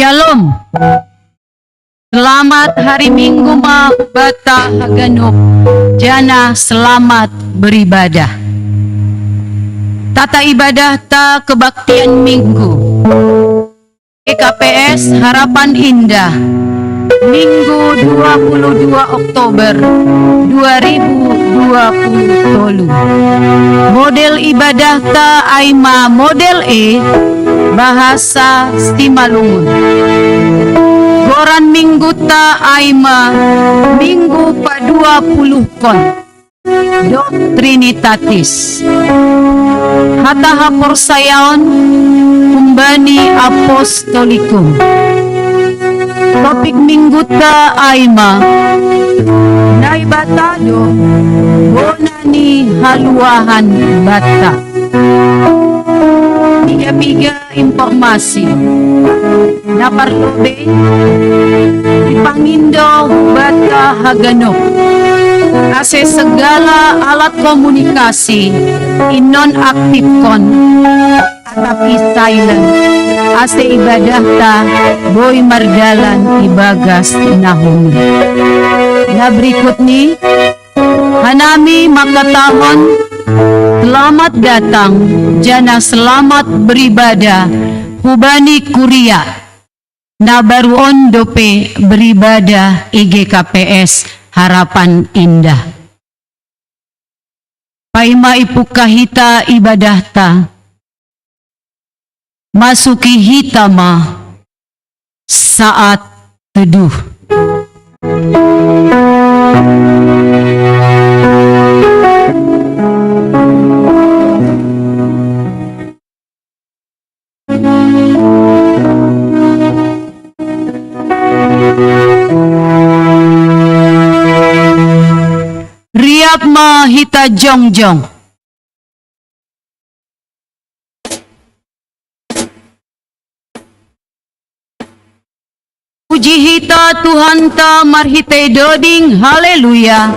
Shalom. Selamat hari Minggu ma bata haganuk. Jana selamat beribadah. Tata ibadah ta kebaktian Minggu. EKPS Harapan Indah. Minggu 22 Oktober 2020. Model ibadah ta aima model E bahasa Simalungun. Goran minggu ta aima minggu pa 20 kon Trinitatis. Hataha porsayaon kumbani apostolikum. Topik minggu ta aima naibatado bonani haluahan bata. Tiga informasi naparlobe ipangindo bata haganok ase segala alat komunikasi inon aktif kon atapi silent ase ibadah ta boy mardalan ibagas nahon. Na berikut ni hanami makatahon selamat datang jana selamat beribadah hubani kuria na baruon dope beribadah IGKPS Harapan Indah. Paima ipukah hita ibadah ta masuki hitama saat teduh. Riap ma hita jongjong. Puji hita Tuhan ta marhite doding haleluya.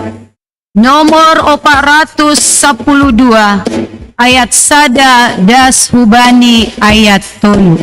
Nomor 412 ayat sada das hubani ayat tolu.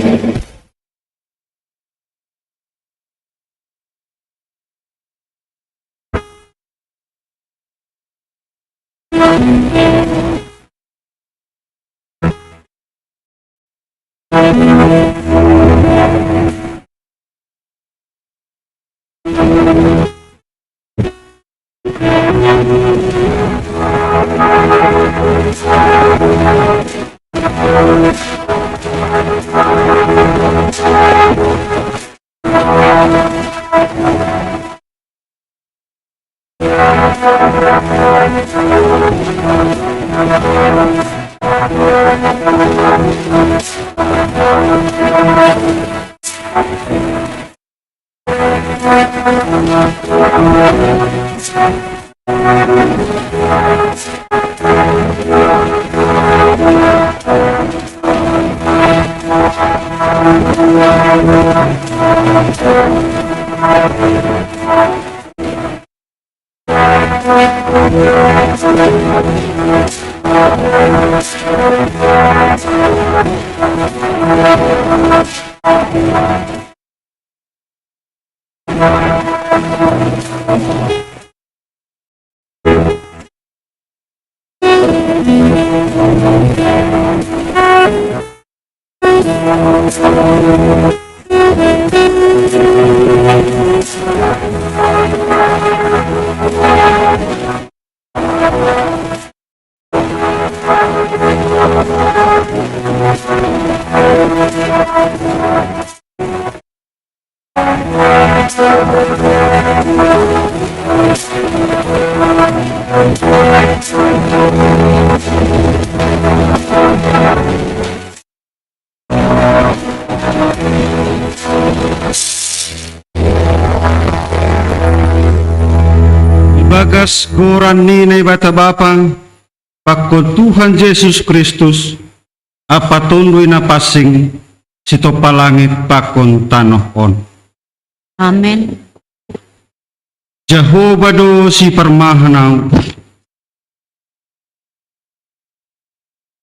Bagas goran ni na ibata bapang pakon Tuhan Yesus Kristus apa tundoy na pasing sito palangit pakon tanohon. Amen. Jehovah do si permahanaw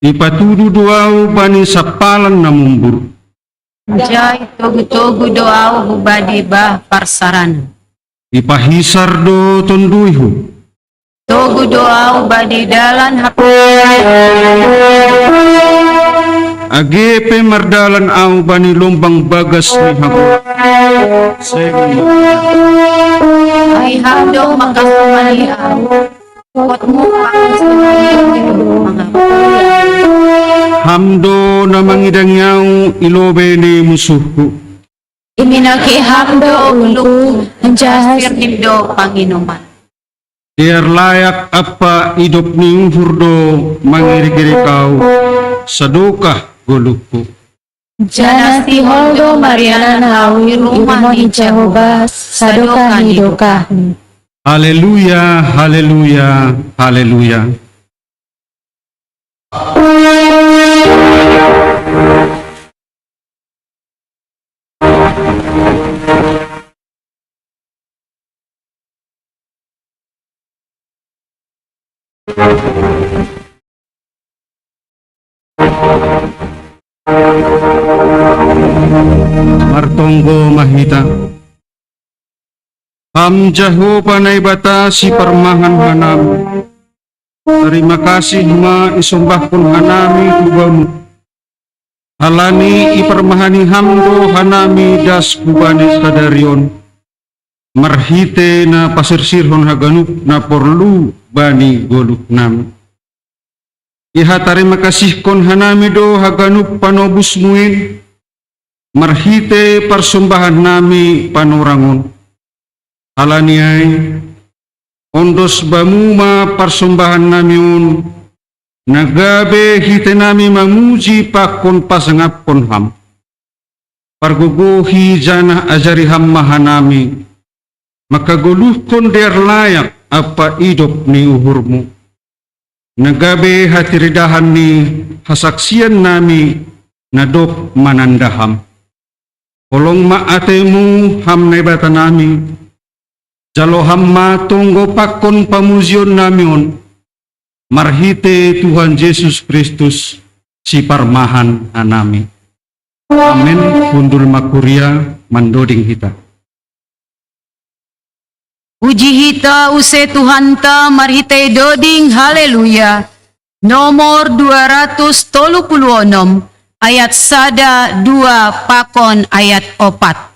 ipatudu doaw bani sapalan na mumbur. Jai togu-togu doa hubadi bah parsaran. Ipahisar do tonduyhu. Togu doa hubadi dalan Agepe mardalan au bani lombang bagas ni hago. Ay handog makasumaliaw. Kot mo mga Hamdo na mangidang yaw ilobe ni musuhu. iminakihamdo o luku anjahas firnimdo Panginuman. Diar layak apa idop ni hurdo mangiri-giri kau sadukah guluku. Janas ti holdo Mariana hawi rumah ni Jehovah sadoka ni doka. Haleluya, haleluya, haleluya. Martonggo mahita. Ham Jehovah na ibata si parmahan hanam. Terima kasih ma isumbah pun hanami kubamu. Halani iparmahani hamdo hanami das kubani sadarion. Marhite na pasirsirhon haganup na porlu bani goluk nam. Iha terima kasih kon hanami do haganup panobus muin. Marhite persumbahan nami panorangon. Alaniay, ondos bamuma persembahan namiun, nagabe hite nami mamuji pakon pasangapon ham. Parguguhi jana ajari ham mahanami, makaguluhkon der layak apa idop ni uhurmu. Nagabe hatiridahan ni hasaksian nami nadop manandaham. Kolong maatemu ham nebata nami, jalo hamma tunggo pakon pamuzion namion, marhite Tuhan Yesus Kristus si parmahan anami. Amin. Pundul makuria mandoding hita. Puji hita use Tuhan ta marhite doding haleluya. Nomor 236 ayat sada 2 pakon ayat 4.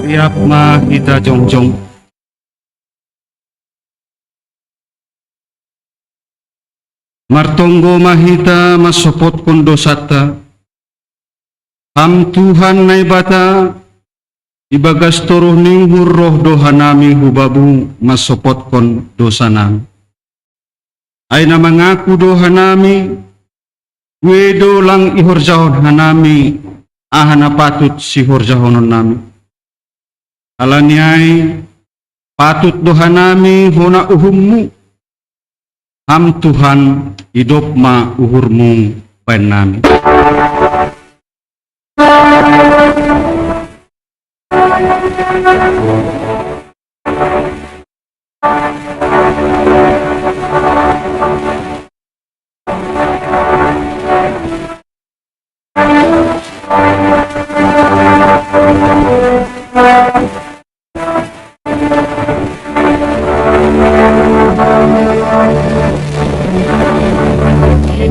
Riap ma hita jongjong. Martonggo mahita masopot kon dosata. Ham Tuhan na ibata, ibagas turuh ning hurroh dohanami hubabu masopot kon dosanami. Ay na mengaku dohanami, wedo lang ihorjahon hanami, ahana patut si horjahonon nami. Alaniay, patut dohanami hona uhummu, ham Tuhan hidup ma uhurmu bain nami.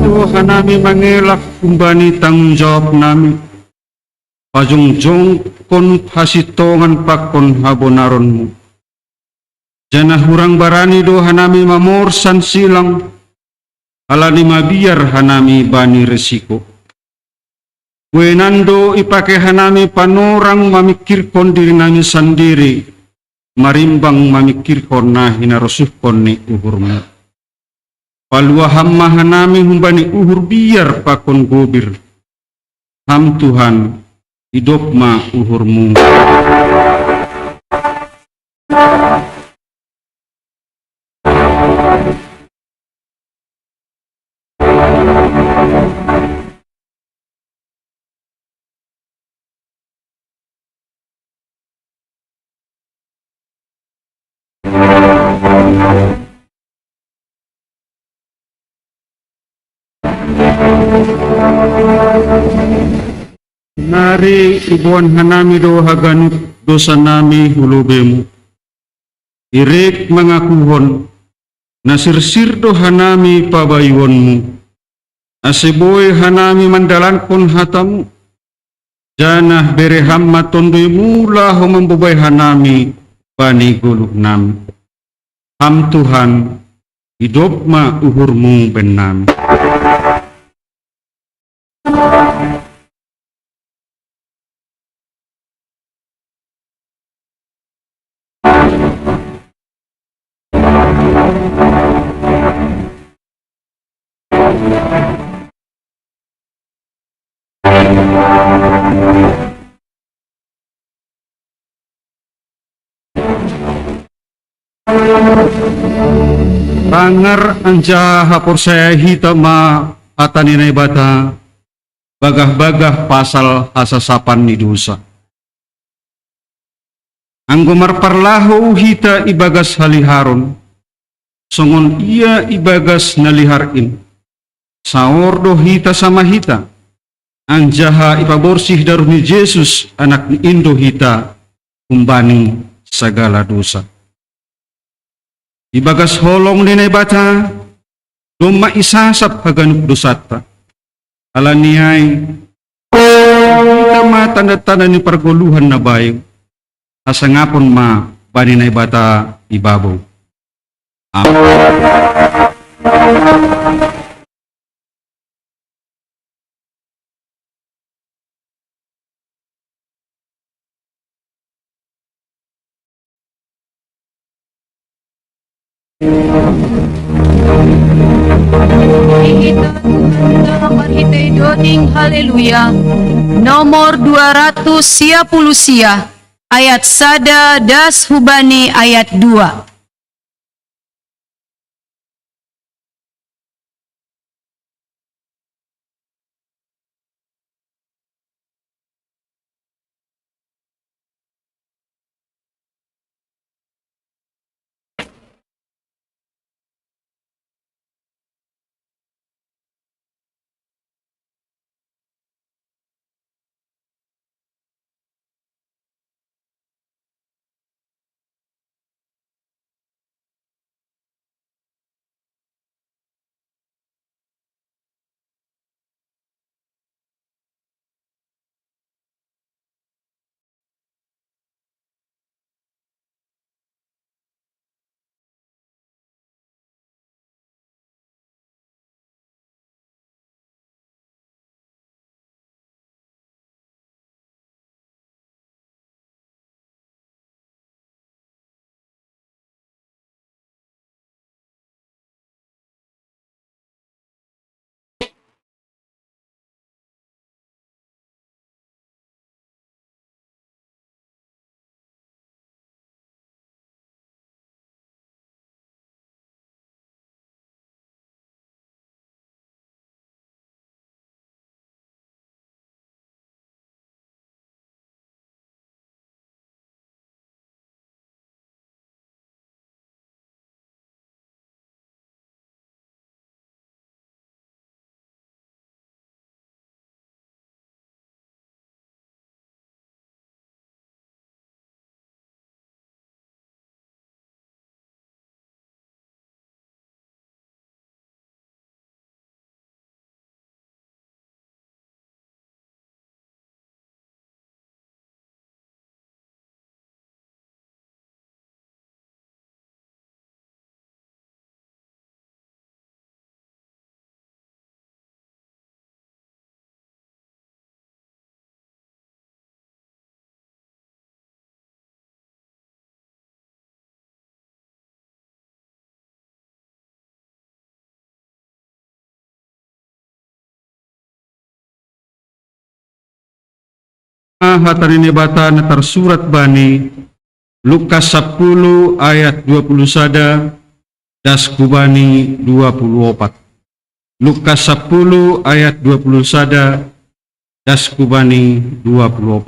Doha nami mangelak kumbani tanggung jawab nami. Pajungjong kon hasitongan pakon habonaronmu. Jana hurang barani doha nami mamorsan silang. Alani mabiar hanami bani resiko. Wenando ipake hanami panorang mamikirkon diri nami sendiri. Marimbang mamikirkon na hinarosuhkon ni uhurmu. Palua hamma hanami humbani uhur biar pakon gobir. Ham Tuhan hidup ma uhurmu. Nari ibuan hanami doha ganut dosa nami hulubemu. Irik mengakuhon nasirsir doha nami pabayuanmu. Aseboy hanami mandalankon hatamu. Janah bereham matondoimu laho membubay hanami bani guluh nami. Ham Tuhan hidup ma uhurmu ben nami. Bangar anja hapor saya hita ma ataninay bata bagah-bagah pasal hasasapan ni dosa. Anggomar parlahu hita ibagas haliharon, songon ia ibagas naliharin. Saordo hita sama hita, anjaha ipaborsih daruh ni Yesus anak ni Indo hita, kumbani segala dosa. Ibagas holong ninay bata, doma isasap haganuk dosata. Alaniay, kita ma tanda-tanda ni pergoluhan na bayo, asangapon ma baninay bata ibabaw. Amen. Kita marhitay doding haleluya. Nomor 200 sia puluh sia. Ayat sada das hubani ayat 2. Hatarini bata na tersurat bani Lukas 10 ayat 20 sada das kubani 24. Lukas 10 ayat 20 sada das kubani 24.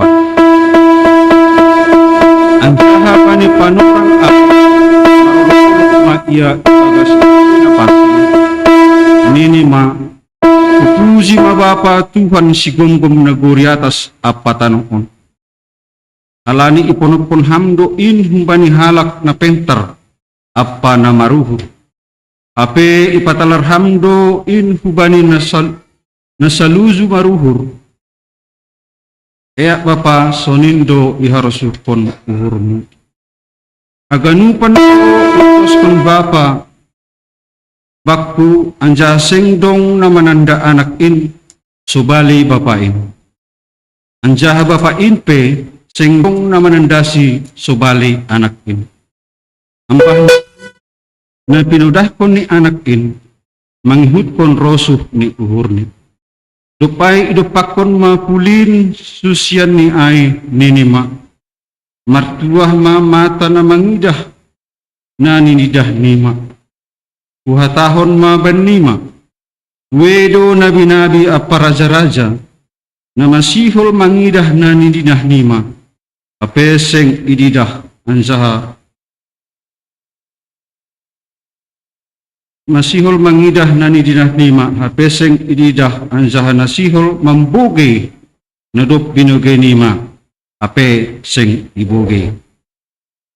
Antaha pani panurang ia bagas pinapasi nini ma puji ma Bapa Tuhan si gomgom naguri atas apa tanoon. Alani iponopon hamdo in humbani halak na penter apa na maruhur. Ape ipatalar hamdo in hubani nasaluzu maruhur. Eak Bapa sonindo iharusupon uhurmu. Aganupan ko itos kon Bapa bakku anja sengdong na mananda anak in subali bapain. Anja bapain pe sengdong na manandasi subali anak in. Ampah na pinudah kon ni anak in manghut kon rosuh ni uhurni. Dupay idupakon mapulin susian ni ay ninima. Martuah ma mata na mangidah na ninidah nima. Kuhatahon ma banima. Wedo nabi-nabi apa raja-raja na masihol mangidah na ninidah nima. Apeseng ididah ansaha. Masihol mangidah na ninidah nima. Apeseng ididah ansaha nasihol mamboge na dop binuge nima. Ape sing iboge.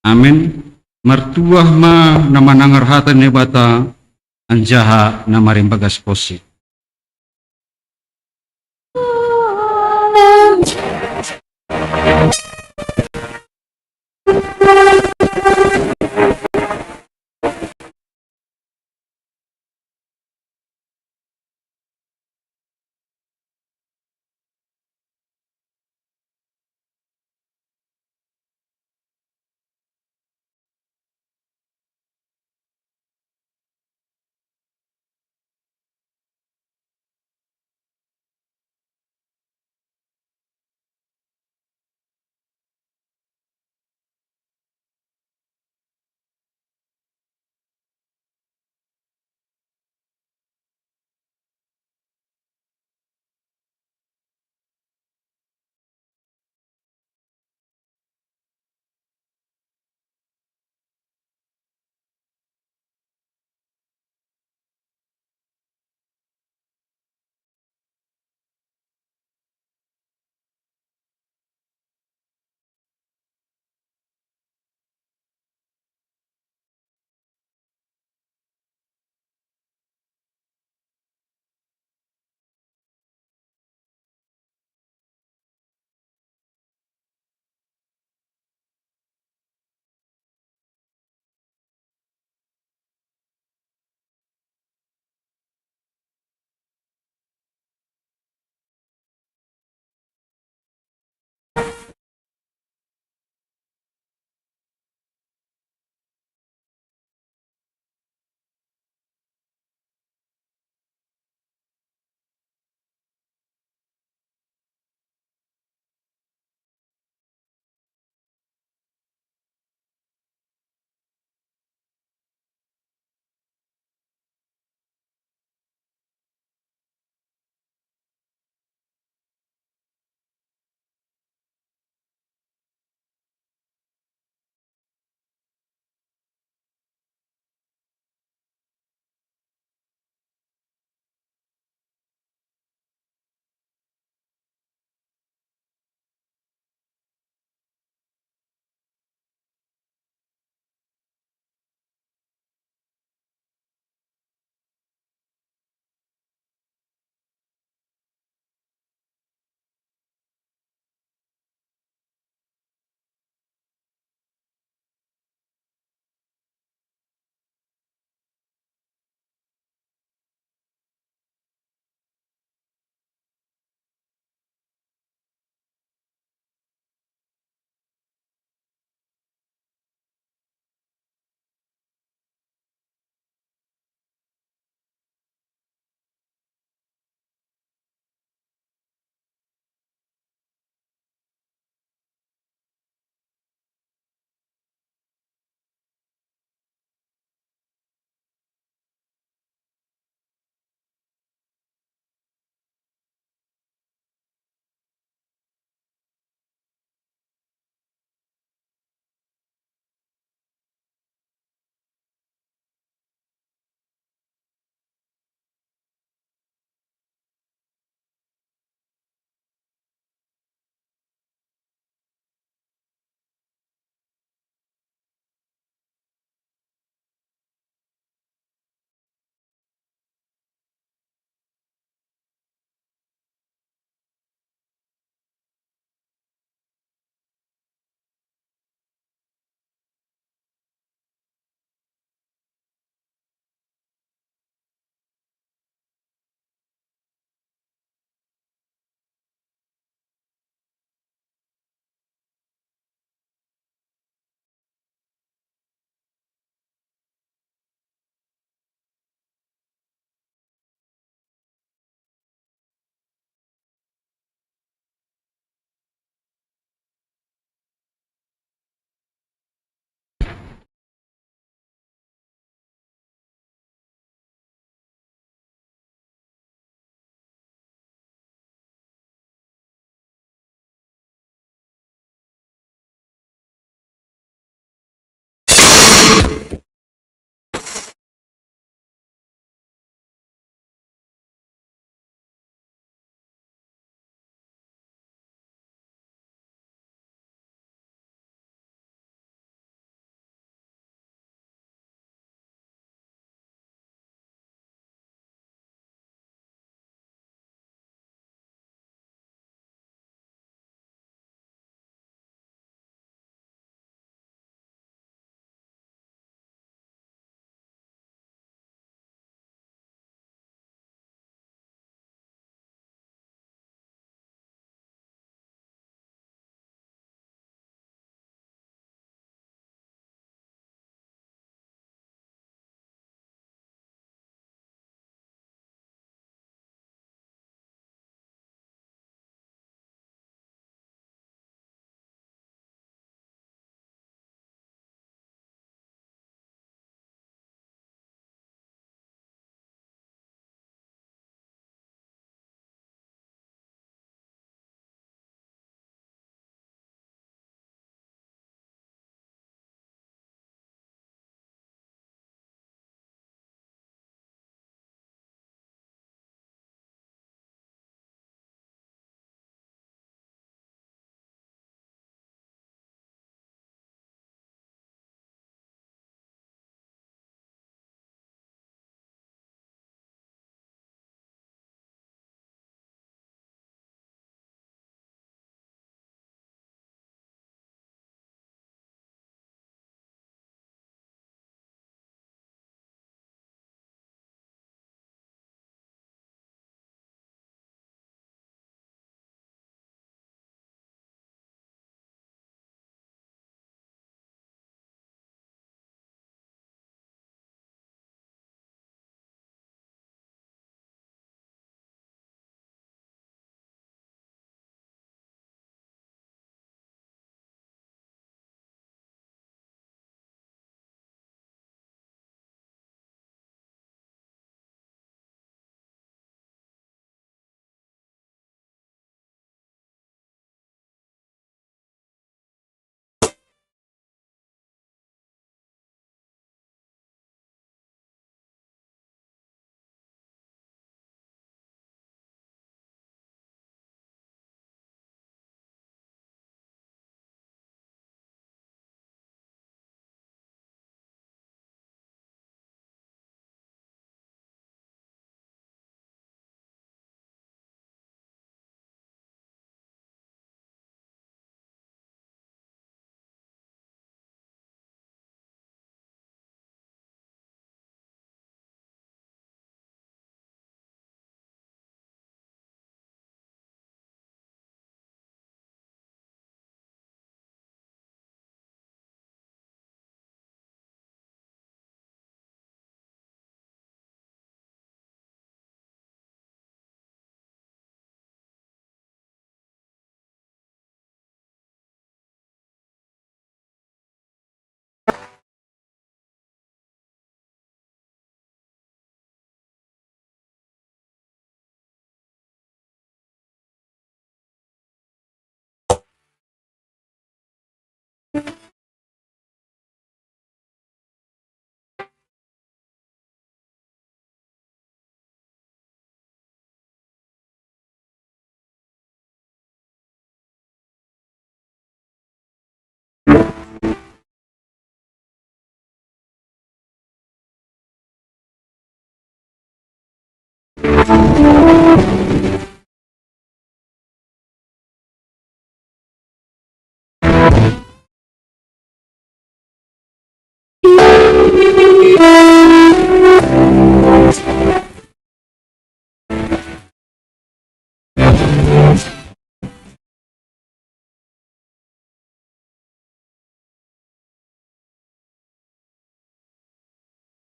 Amen. Martuah ma na manangarhatan ni bata anjaha na marimbagas posi.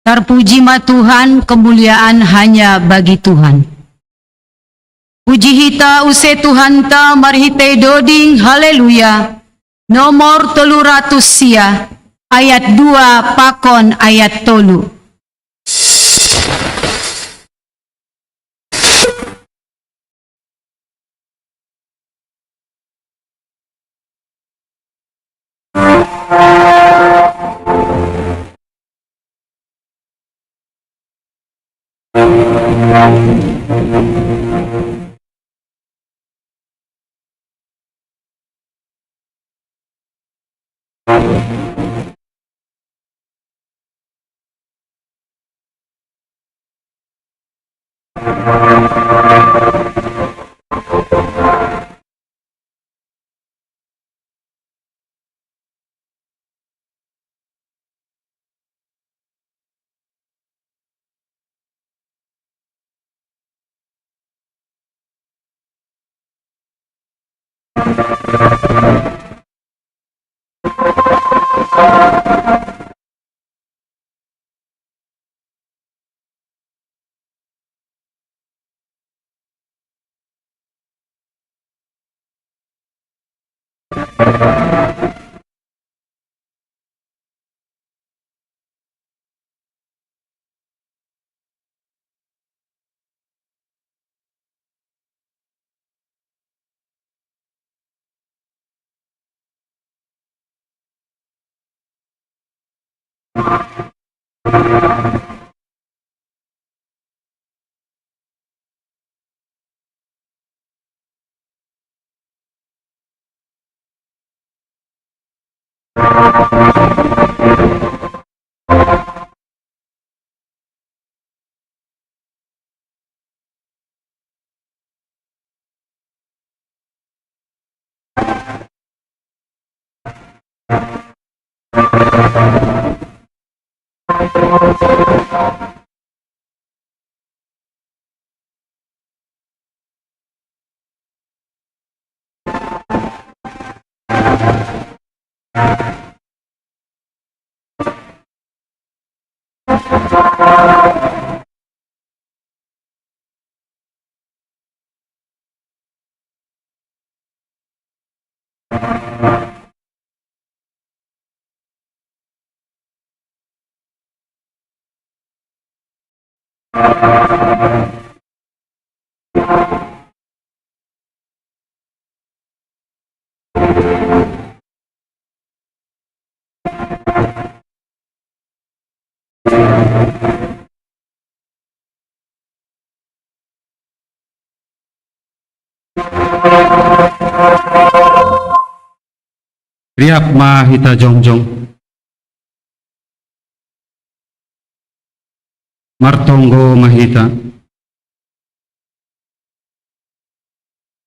Terpuji ma Tuhan, kemuliaan hanya bagi Tuhan. Puji hita use Tuhan ta marhite doding haleluya. Nomor 300 sia ayat 2 pakon ayat 3. Riap mahita jongjong, martonggo mahita.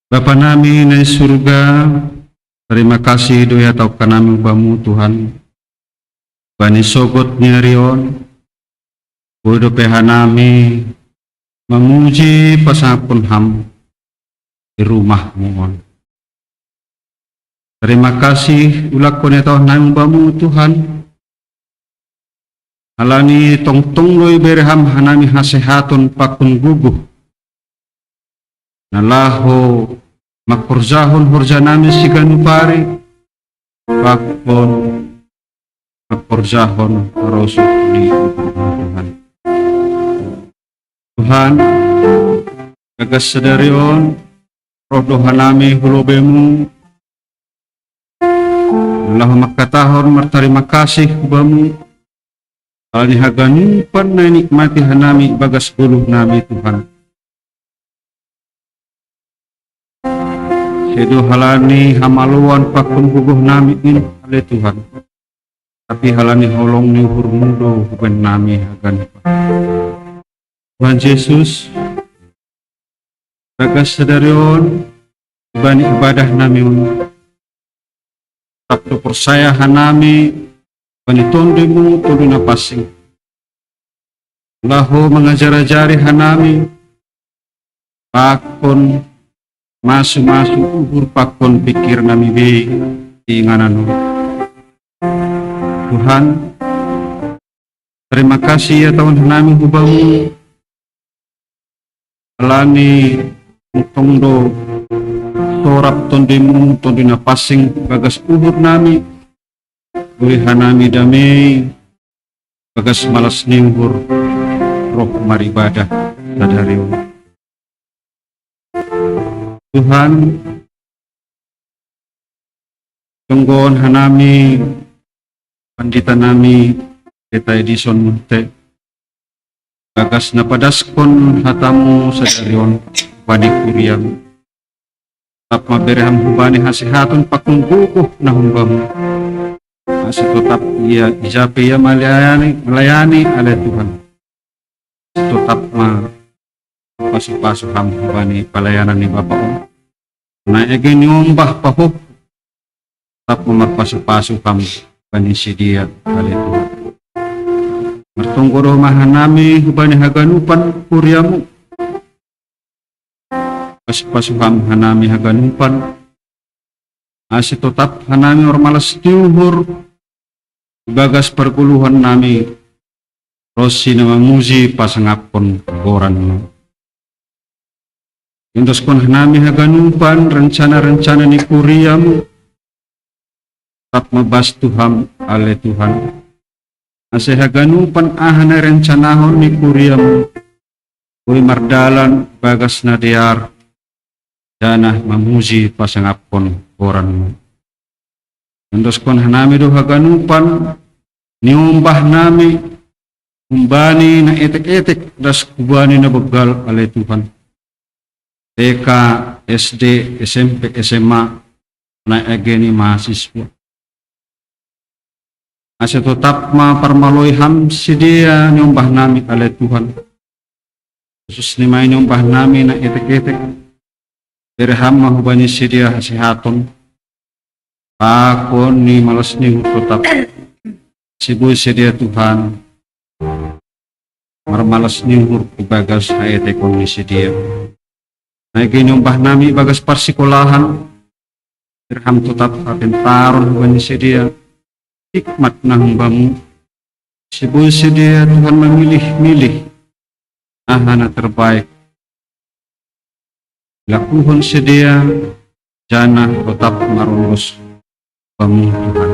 Bapa nami di surga, terima kasih doya tau kanami bamu Tuhan. Bani sogot nyarion, bodo pehanami memuji pasapun ham di rumah mohon. Terima kasih ulak kone tau nami bamu Tuhan. Alani tong loi berham hanami hasehatun pakun guguh. Nalaho makurzahon hurjanami siganu pari pakun makurzahon rosuh di Tuhan. Tuhan gagas sedarion roh dohanami hulobemu Allah makatahon martarima kasih bamu alani haganupan na nikmati hanami bagas buluh nami Tuhan. Sedo halani hamaluan pakun guguh nami in ale Tuhan. Tapi halani holong ni hurmudo huben nami hagan. Tuhan Yesus bagas sedarion bani ibadah nami un. Sabtu persaya hanami bani tondemu tonduna pasing. Lahu mengajar-ajari hanami pakun masu-masu uhur pakon pikir nami be ingananu. Tuhan, terima kasih ya tahun nami hubamu alani tongdo sorap tondemu tondina pasing bagas uhur nami boleh hanami damai bagas malas ninghur roh maribadah sadariu. Tuhan, tunggon hanami pandita nami Eta Edison Munte bagas napadaskon hatamu sa darion bani kuriam. Tap mabereham hubani hasihatun pakunggukuh na humbamu. Asa tetap ia ijape ia melayani oleh Tuhan. Tetap pasuk-pasuk ham hubani pelayanan ni Bapak Om. Na ege nyumbah pahuk. Tetap pasuk-pasuk ham bani sidia oleh Tuhan. Mertunggu romahan nami hubani haganupan kuriamu. Pasuk-pasuk hanami haganupan. Asi tetap hanami ormalas diuhur. Bagas perkuluhan nami. Rosi nama muji pasangapon goran. Indos kon hanami haganupan rencana-rencana ni kuriamu. Tetap mabas Tuhan ale Tuhan. Asi haganupan ahana rencanahon ni kuriamu. Uy mardalan bagas nadiar. Janah mamuji pasangapon goranmu. Endos kon hanami do haganupan niumbah nami umbani na etek-etek das kubani na begal oleh Tuhan. TK, SD, SMP, SMA na ageni mahasiswa. Asa tetap parmaloi ham sidia niumbah nami oleh Tuhan. Khusus ni may niumbah nami na etek-etek. Berham mahubani sidia hasihaton. Pakon ni malas ni tetap. Sibu sidia Tuhan. Marmalas ni hur bagas haetekon ni sidia. Naiki nyumbah nami bagas parsikolahan. Berham tetap apentaron hubani sidia. Hikmat na humbamu. Sibu sidia Tuhan memilih-milih. Ahana terbaik. Lakuhon sedia jana tetap marundos pamu Tuhan.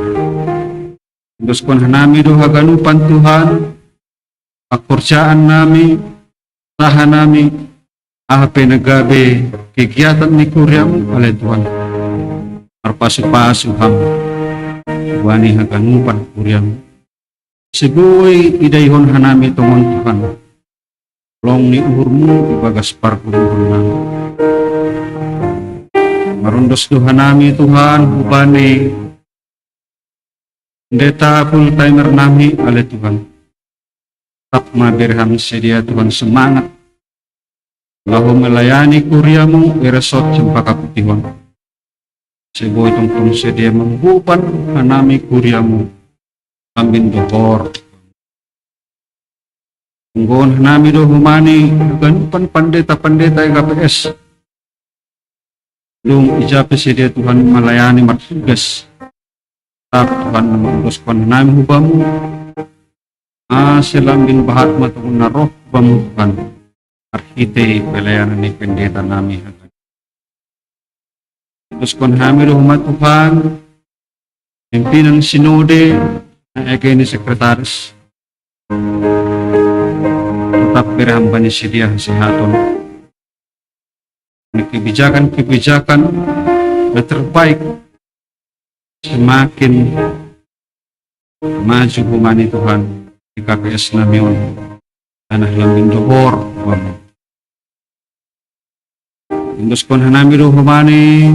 Terus kon hanami do haganupan Tuhan. Pekerjaan nami, usaha nami, ahpe nagabe kegiatan ni kuriam oleh Tuhan. Arpasu-pasu ham wani haganupan kuriam. Sebuai idayhon hanami tongon Tuhan. Long ni uhurmu ibagas parkuruhon nami. Marundos Tuhan nami Tuhan hubani pendeta full timer nami oleh Tuhan. Tetap maberham sedia Tuhan semangat lahu melayani kuriamu iresot cempaka putihon. Sebuah tungtung sedia menghuban hanami kuriamu ambin dohor. Tungguan hanami do humani ganupan pendeta-pendeta GPS. Lung ijape sedia Tuhan melayani martugas. Tetap Tuhan menguruskan nami hubamu. Silambin bahat matungun na roh hubamu Tuhan. Arhite pelayanan ni pendeta nami. Teruskan kami humat Tuhan. Pimpinan sinode na ni sekretaris. Tetap berhamba ni sedia sehaton. Kebijakan-kebijakan yang terbaik semakin maju humani Tuhan di KPS Namion tanah lambing dohor Indus kon hanami do humani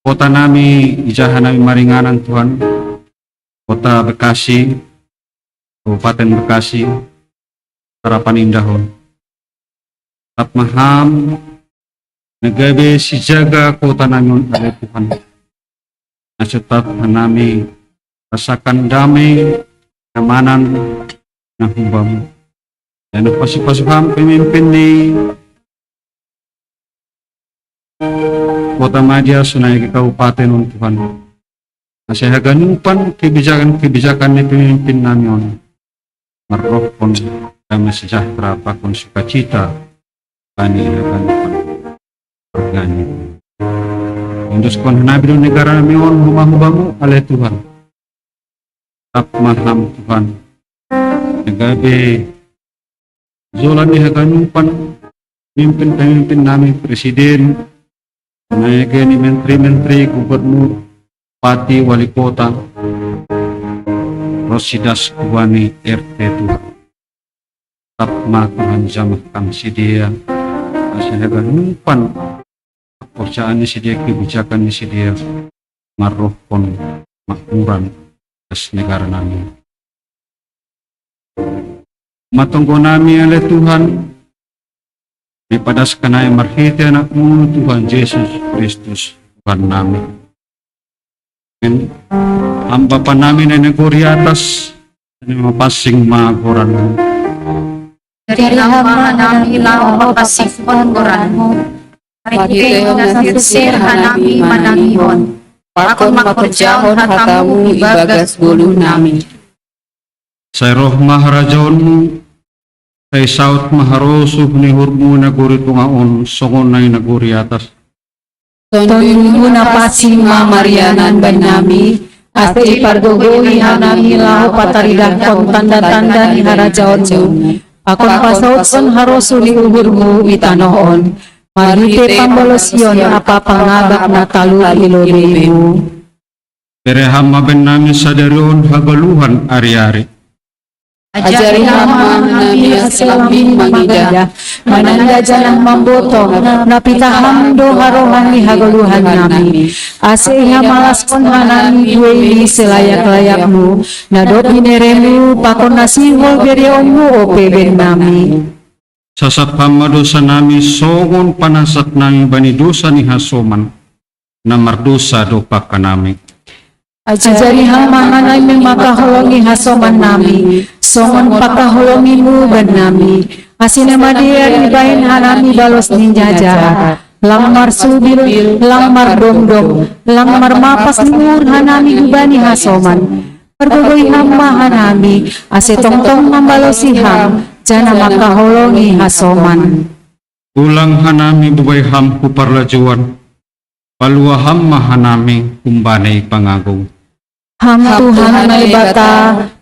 kota nami ijahan nami maringanan Tuhan, kota Bekasi, Kabupaten Bekasi, harapan indahon. Tetap maham nagabe si jaga kota namin oleh Tuhan. Nasetat hanami rasakan damai, keamanan na hubamu. Dan pasuk-pasukam pemimpin ni Kota Madya sunai ke Kabupaten Tuhan. Masih haganupan kebijakan-kebijakan ni pemimpin namin. Marrohpon damai sejahtera pakon sukacita. Kani akan organik. Untuk kon hanabi do negara namin humah-hubamu oleh Tuhan. Tap maham Tuhan. Nagabe zolan ni haganupan pemimpin-pemimpin namin, presiden, naik ni menteri-menteri, gubernur, bupati, wali kota, Rosidas Kuwani RT Tuhan. tapma Tuhan jamah kang si dia asyahagan numpan pekerjaan ni si dia kebijakan ni si dia marohkon makmuran atas negara nami. Matungko nami oleh Tuhan ipadas kanay marhiti anakmu Tuhan Yesus Kristus Tuhan nami. Amen. Ang Bapa namin ay naguri atas na mapasing maguran mo. Dari hamba nami lang mapasipon koranmu. Pati kayo nasisir hanami manangihon. Pakon makurjahon hatamu ibagas bulu nami. Sa roh maharajon mo, kay saut maharosuh ni hurmo naguri tungaon, songon na naguri atas. Tondu na pasing mamarianan ban nami. Asti pardugoy hanami lahu pataridah kong tanda-tanda ni harajaonmu. Pakon pasautson harosuli uhurmu itanoon. Marite pambolosyon apa pangabak na talu ilolemu. Pereham maben namin sa darion hagaluhan ari-ari. Ajari hama nami aselamin mangidah. Mananda janang mambotong. Napitaham do harohan ni hagaluhan nami. Aseha malaskon hanami duweli selayak-layakmu. Nadop ineremu pakon nasihol berionmu o peben nami. Sasapam madosa nami songon panasat nami bani dosa ni hasoman na mardosa do pakanami. Ajari hama nami makaholongi hasoman nami. Songon pakaholongimu ban nami. Asina madian ibahin hanami balos ninja jahat. Langmar subil, langmar domdom, langmar mapas nur hanami gubani hasoman. Pergogoy hamba hanami, ase tongtong membalosi ham, jana makaholongi hasoman. Ulang hanami bubay ham kuparlajuan, palua ham mahanami kumbanay pangagaw. Ham Tuhan na ibata,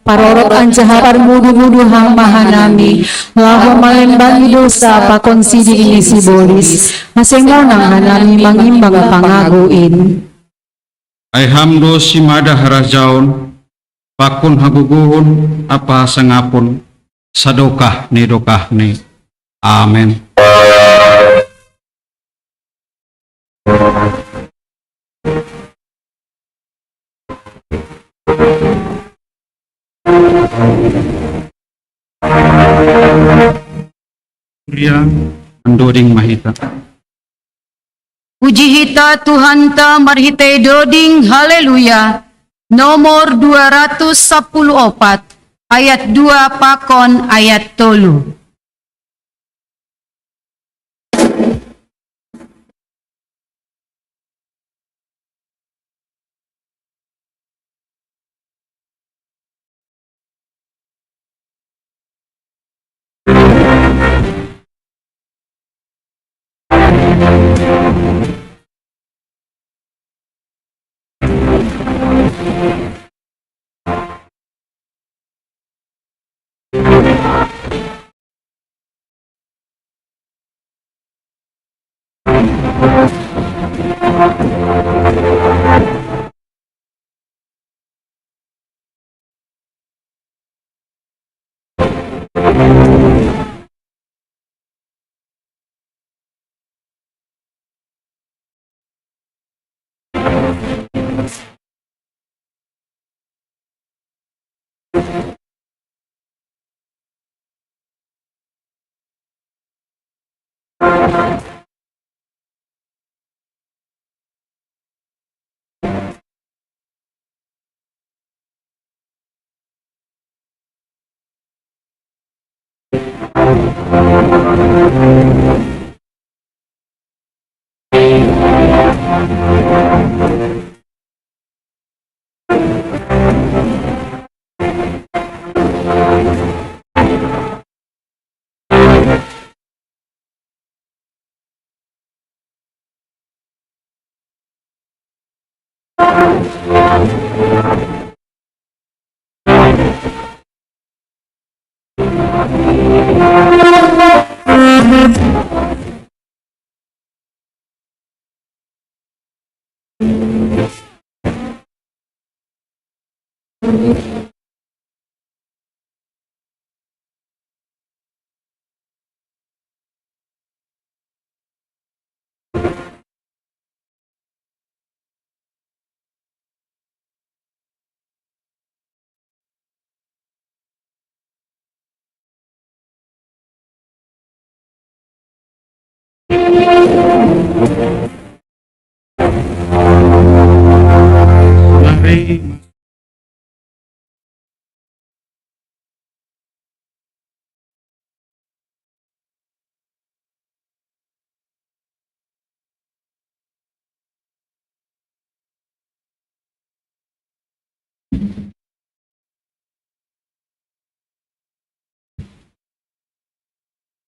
parorot ang jahapar mudu-mudu ham mahanami, laho malembangi dosa pakonsidi ini si bolis, masengaw nang hanami mangimbang pangaguin. Ay hamdo si mada harajaon, pakon haguguhon, apa sangapon, sadokah ni. Amen. Surya mendoding mahita. Puji hita Tuhan ta marhite doding haleluya. Nomor 214 ayat 2 pakon ayat 3.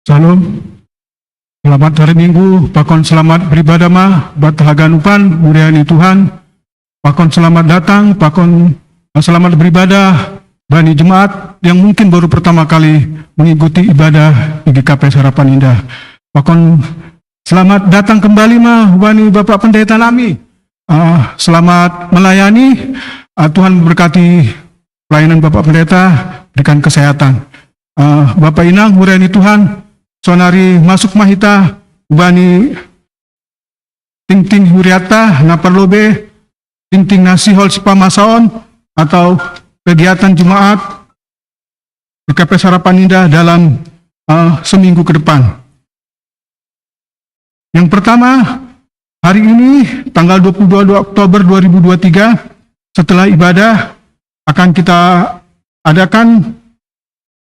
Salam. Selamat hari Minggu, pakon selamat beribadah mah, batlagan upan, muriani Tuhan. Pakon selamat datang, pakon selamat beribadah, bani jemaat yang mungkin baru pertama kali mengikuti ibadah di GKP Harapan Indah. Pakon selamat datang kembali mah, bani Bapak Pendeta nami. Selamat melayani, Tuhan memberkati pelayanan Bapak Pendeta, berikan kesehatan. Bapak Inang, muriani Tuhan, sonari masuk mahita bani ting-ting huriata naparlobe ting-ting nasihol sipamasaon atau kegiatan jemaat GKP Harapan Indah dalam seminggu ke depan. Yang pertama, hari ini tanggal 22 Oktober 2023 setelah ibadah akan kita adakan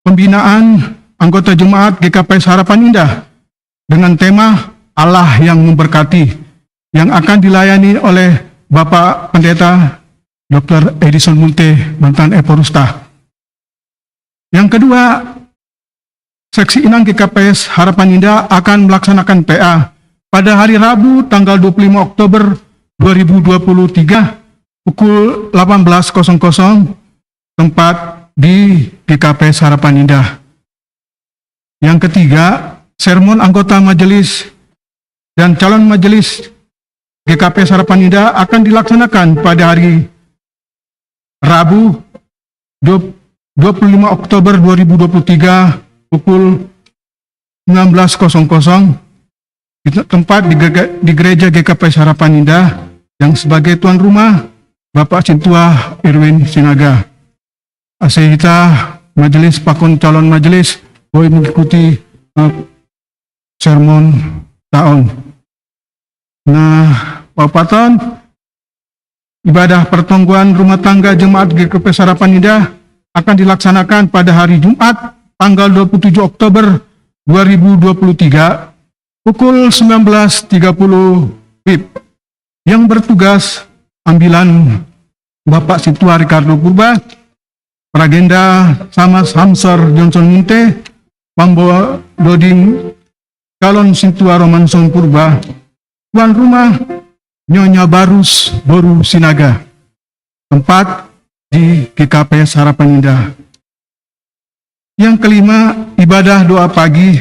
pembinaan anggota jemaat GKP Harapan Indah dengan tema Allah yang memberkati yang akan dilayani oleh Bapak Pendeta Dr. Edison Munte mantan Eporusta. Yang kedua, seksi Inang GKP Harapan Indah akan melaksanakan PA pada hari Rabu tanggal 25 Oktober 2023 pukul 18.00 tempat di GKP Harapan Indah. Yang ketiga, sermon anggota majelis dan calon majelis GKP Harapan Indah akan dilaksanakan pada hari Rabu 25 Oktober 2023 pukul 19.00 di tempat di gereja GKP Harapan Indah yang sebagai tuan rumah Bapak Cintua Irwin Sinaga. Asehita majelis pakon calon majelis boleh mengikuti sermon tahun. Nah, Bapak Paton, ibadah pertongguan rumah tangga jemaat GKP Harapan Indah akan dilaksanakan pada hari Jumat tanggal 27 Oktober 2023 pukul 19.30 WIB. Yang bertugas ambilan Bapak Situa Ricardo Purba, Pragenda sama Hamsor Johnson Munte, Pambawa Doding calon Situa Romanson Purba, tuan rumah Nyonya Barus Boru Sinaga, tempat di GKP Harapan Indah. Yang kelima, ibadah doa pagi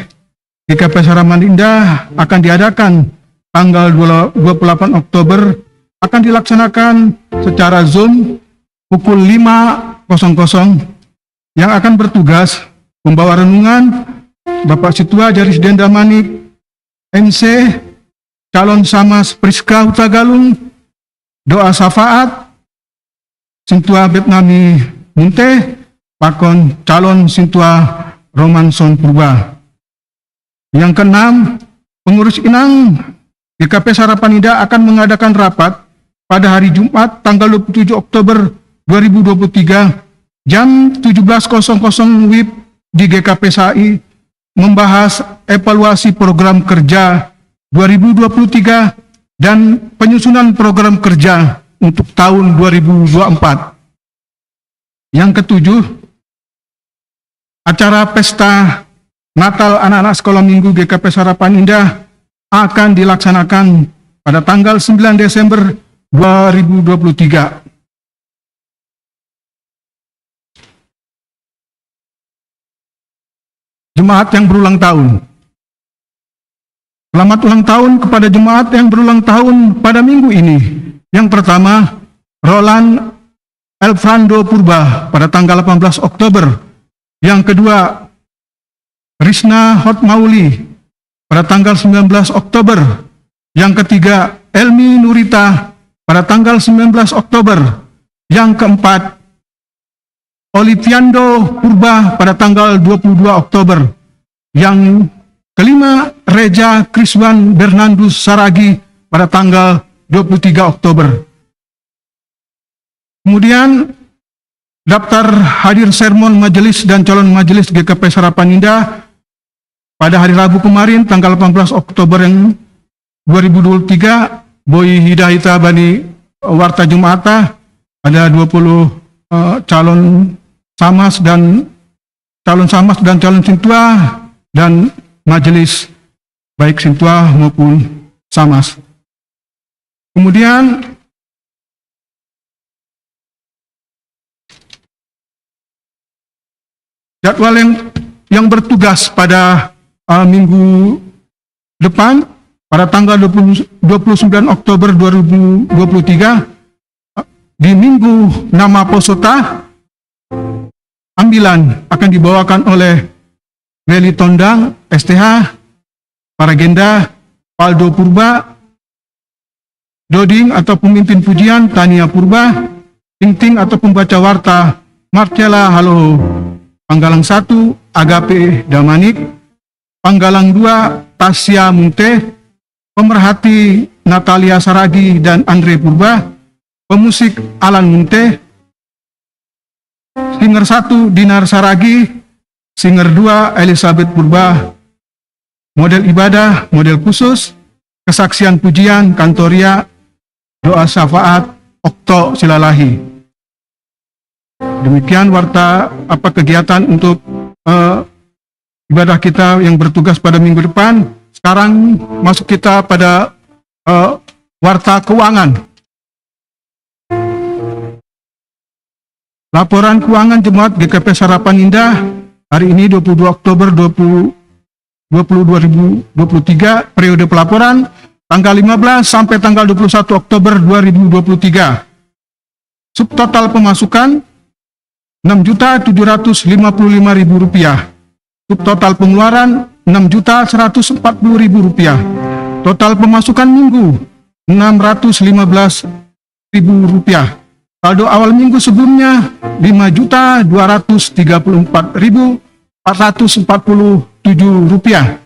GKP Harapan Indah akan diadakan tanggal 28 Oktober, akan dilaksanakan secara Zoom pukul 5.00 yang akan bertugas membawa renungan Bapak Situa Jaris Denda Manik MC, calon Samas Priska Hutagalung, doa syafaat Sintua Betnami Munte, pakon calon Sintua Romanson Purba. Yang keenam, pengurus Inang GKP Harapan Indah akan mengadakan rapat pada hari Jumat tanggal 27 Oktober 2023 jam 17.00 WIB di GKP SAI membahas evaluasi program kerja 2023 dan penyusunan program kerja untuk tahun 2024. Yang ketujuh, acara pesta Natal anak-anak sekolah minggu GKP Harapan Indah akan dilaksanakan pada tanggal 9 Desember 2023. Jemaat yang berulang tahun. Selamat ulang tahun kepada jemaat yang berulang tahun pada minggu ini. Yang pertama, Roland Elfrando Purba pada tanggal 18 Oktober. Yang kedua, Risna Hotmauli pada tanggal 19 Oktober. Yang ketiga, Elmi Nurita pada tanggal 19 Oktober. Yang keempat, Oliviando Purba pada tanggal 22 Oktober. Yang kelima, Reja Kriswan Bernandus Saragi pada tanggal 23 Oktober. Kemudian, daftar hadir sermon majelis dan calon majelis GKP Harapan Indah pada hari Rabu kemarin tanggal 18 Oktober yang 2023, Boy Hidayita Bani Warta Jumata pada 20 calon samas dan calon sintua dan majelis baik sintua maupun samas. Kemudian jadwal yang bertugas pada minggu depan pada tanggal 29 Oktober 2023 di Minggu Nama Posota, ambilan akan dibawakan oleh Weli Tondang, STH, Paragenda, Paldo Purba, Doding atau pemimpin pujian Tania Purba, Ting atau pembaca warta Marcella Halo, Panggalang 1 Agape Damanik, Panggalang 2 Tasya Munte, pemerhati Natalia Saragi dan Andre Purba, pemusik Alan Munte, singer 1 Dinar Saragi, singer 2 Elizabeth Purba, model ibadah, model khusus, kesaksian pujian Kantoria, doa syafaat Okto Silalahi. Demikian warta kegiatan untuk ibadah kita yang bertugas pada minggu depan. Sekarang masuk kita pada warta keuangan. Laporan keuangan Jemaat GKP Sarapan Indah hari ini 22 Oktober 2023, periode pelaporan tanggal 15 sampai tanggal 21 Oktober 2023. Subtotal pemasukan Rp6.755.000. Subtotal pengeluaran Rp6.140.000. Total pemasukan minggu Rp615.000. Saldo awal minggu sebelumnya Rp5.234.447.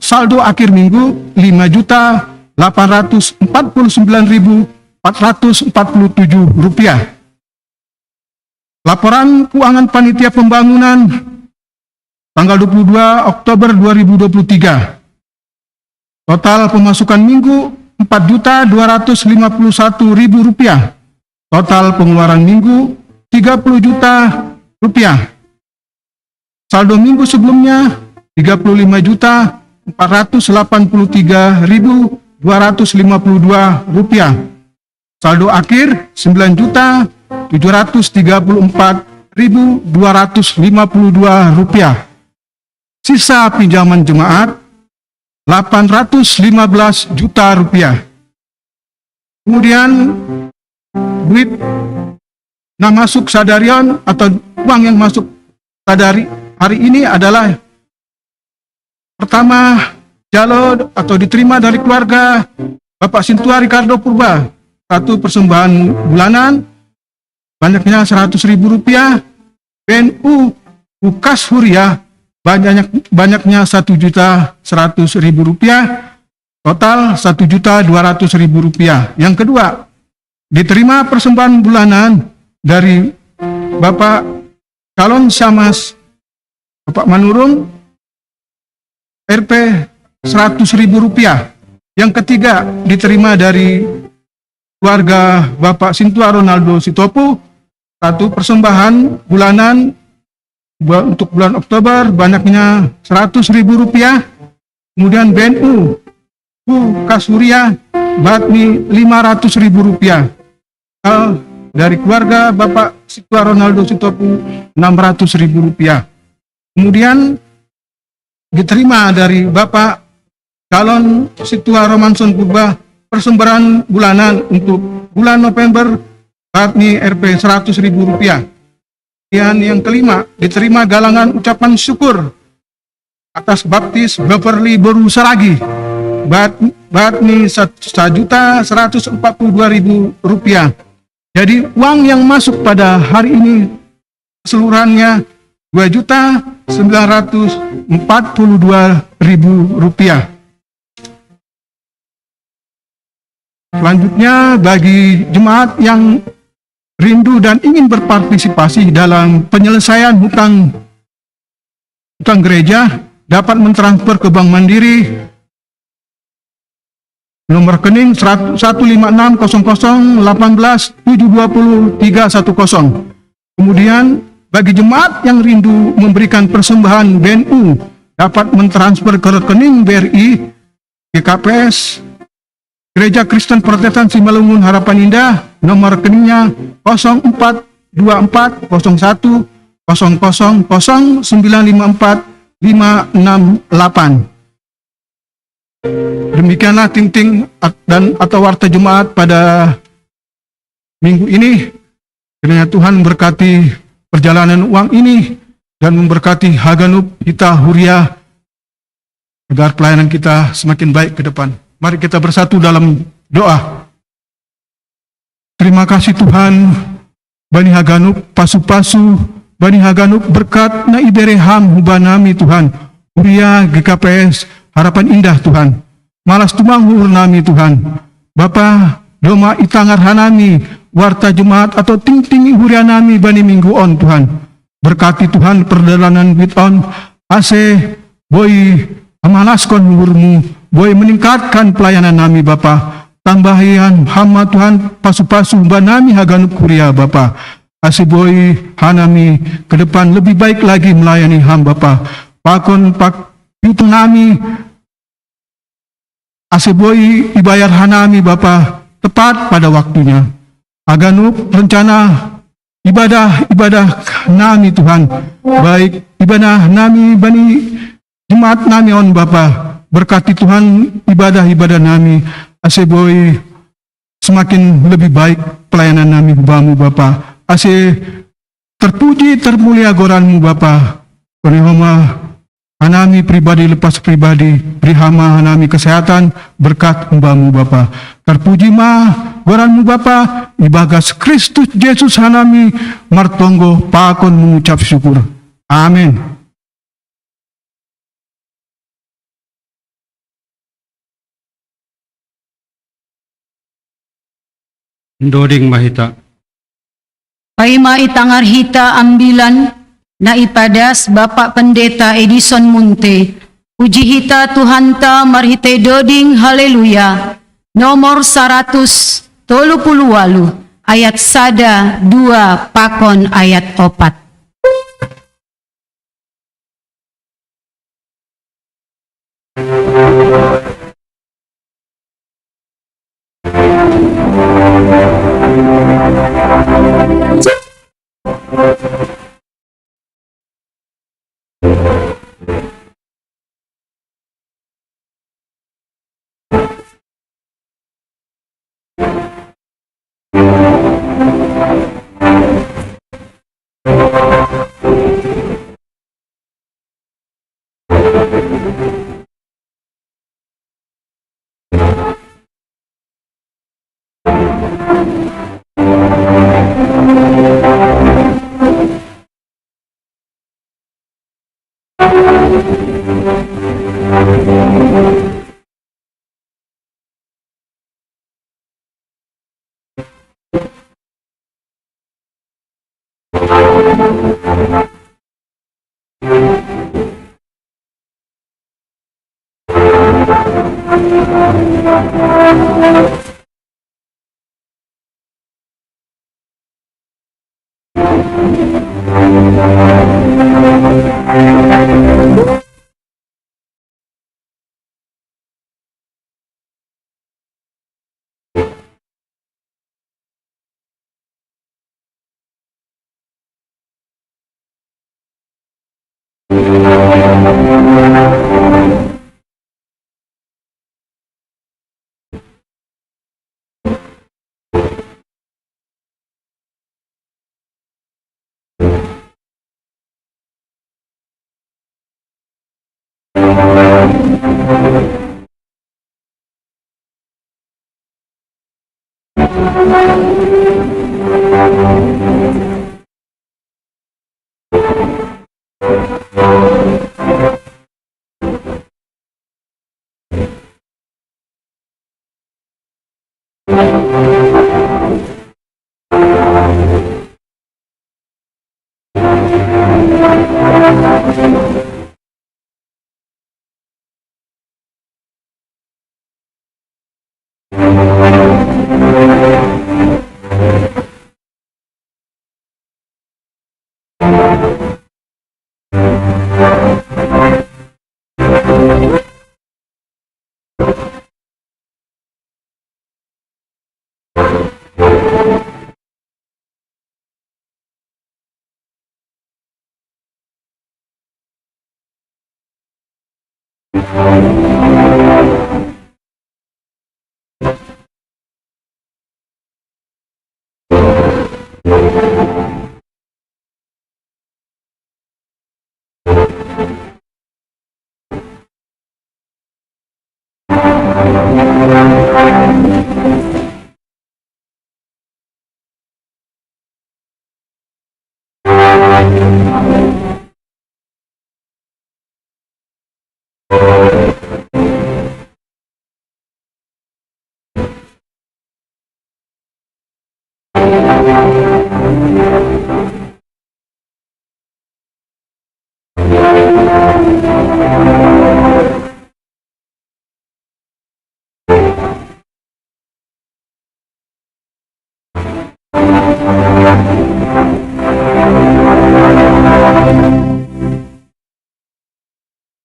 Saldo akhir minggu Rp5.849.447. Laporan keuangan panitia pembangunan tanggal 22 Oktober 2023. Total pemasukan minggu Rp4.251.000. Total pengeluaran minggu Rp30 juta. Saldo minggu sebelumnya Rp35.483.252. Saldo akhir Rp9.734.252. Sisa pinjaman jemaat Rp815 juta. Kemudian duit masuk sadarion atau uang yang masuk sadari hari ini adalah pertama jalo atau diterima dari keluarga Bapak Sintua Ricardo Purba, satu persembahan bulanan banyaknya Rp100.000. BNU Ukas Huria banyaknya Rp1.100.000. Total Rp1.200.000. Yang kedua, diterima persembahan bulanan dari Bapak calon Samas Bapak Manurung Rp Rp100.000. Yang ketiga, diterima dari keluarga Bapak Sintua Ronaldo Sitopu, satu persembahan bulanan untuk bulan Oktober banyaknya Rp100.000. Kemudian BNU Kasuria Batmi Rp500.000. Dari keluarga Bapak Sintua Ronaldo Sitopu Rp600.000. Kemudian diterima dari Bapak calon Sintua Romanson Purba persembahan bulanan untuk bulan November Batmi Rp Rp100.000. Dan yang kelima, diterima galangan ucapan syukur atas baptis Beverly Boru Saragi Batmi Rp1.142.000. Jadi uang yang masuk pada hari ini keseluruhannya Rp2.942.000. Selanjutnya, bagi jemaat yang rindu dan ingin berpartisipasi dalam penyelesaian hutang gereja dapat mentransfer ke Bank Mandiri Nomor rekening 15600187310. Kemudian bagi jemaat yang rindu memberikan persembahan BNU dapat mentransfer ke rekening BRI GKPS Gereja Kristen Protestan Simalungun Harapan Indah, nomor rekeningnya 0424000954 Demikianlah ting-ting dan atau warta jemaat pada minggu ini. Kiranya Tuhan memberkati perjalanan uang ini dan memberkati Haganub kita Huria agar pelayanan kita semakin baik ke depan. Mari kita bersatu dalam doa. Terima kasih Tuhan, Bani Haganub, pasu-pasu, Bani Haganub berkat na ibereham hubanami Tuhan, Huria GKPS, Harapan Indah Tuhan. Malas tumanghur nami Tuhan. Bapa, doma itangar hanami, warta jemaat atau ting-ting huria nami bani minggu on Tuhan. Berkati Tuhan perjalanan bit on, ase boy amalaskon hurmu, boy meningkatkan pelayanan nami Bapa. Tambahian hama Tuhan pasu-pasu banami Haganub Huria Bapa. Ase boy hanami ke depan lebih baik lagi melayani ham Bapa. Pakon pak itu nami aseboy ibayar hanami Bapa tepat pada waktunya. Haganub rencana ibadah nami Tuhan, baik ibadah nami bani jemaat nami on Bapa. Berkati Tuhan ibadah nami aseboy semakin lebih baik pelayanan nami bamu Bapa. Ase terpuji termulia goranmu Bapa. Konehoma hanami pribadi lepas pribadi, beri hama hanami kesehatan, berkat umbamu Bapa. Terpuji goranmu Bapa, ibagas Kristus Yesus hanami, martonggo pakon mengucap syukur. Amin. Doding mahita. Paima itangar hita ambilan na ipadas Bapak Pendeta Edison Munte. Puji hita Tuhan ta marhite doding haleluya. Nomor 138 ayat sada 2 pakon ayat 4.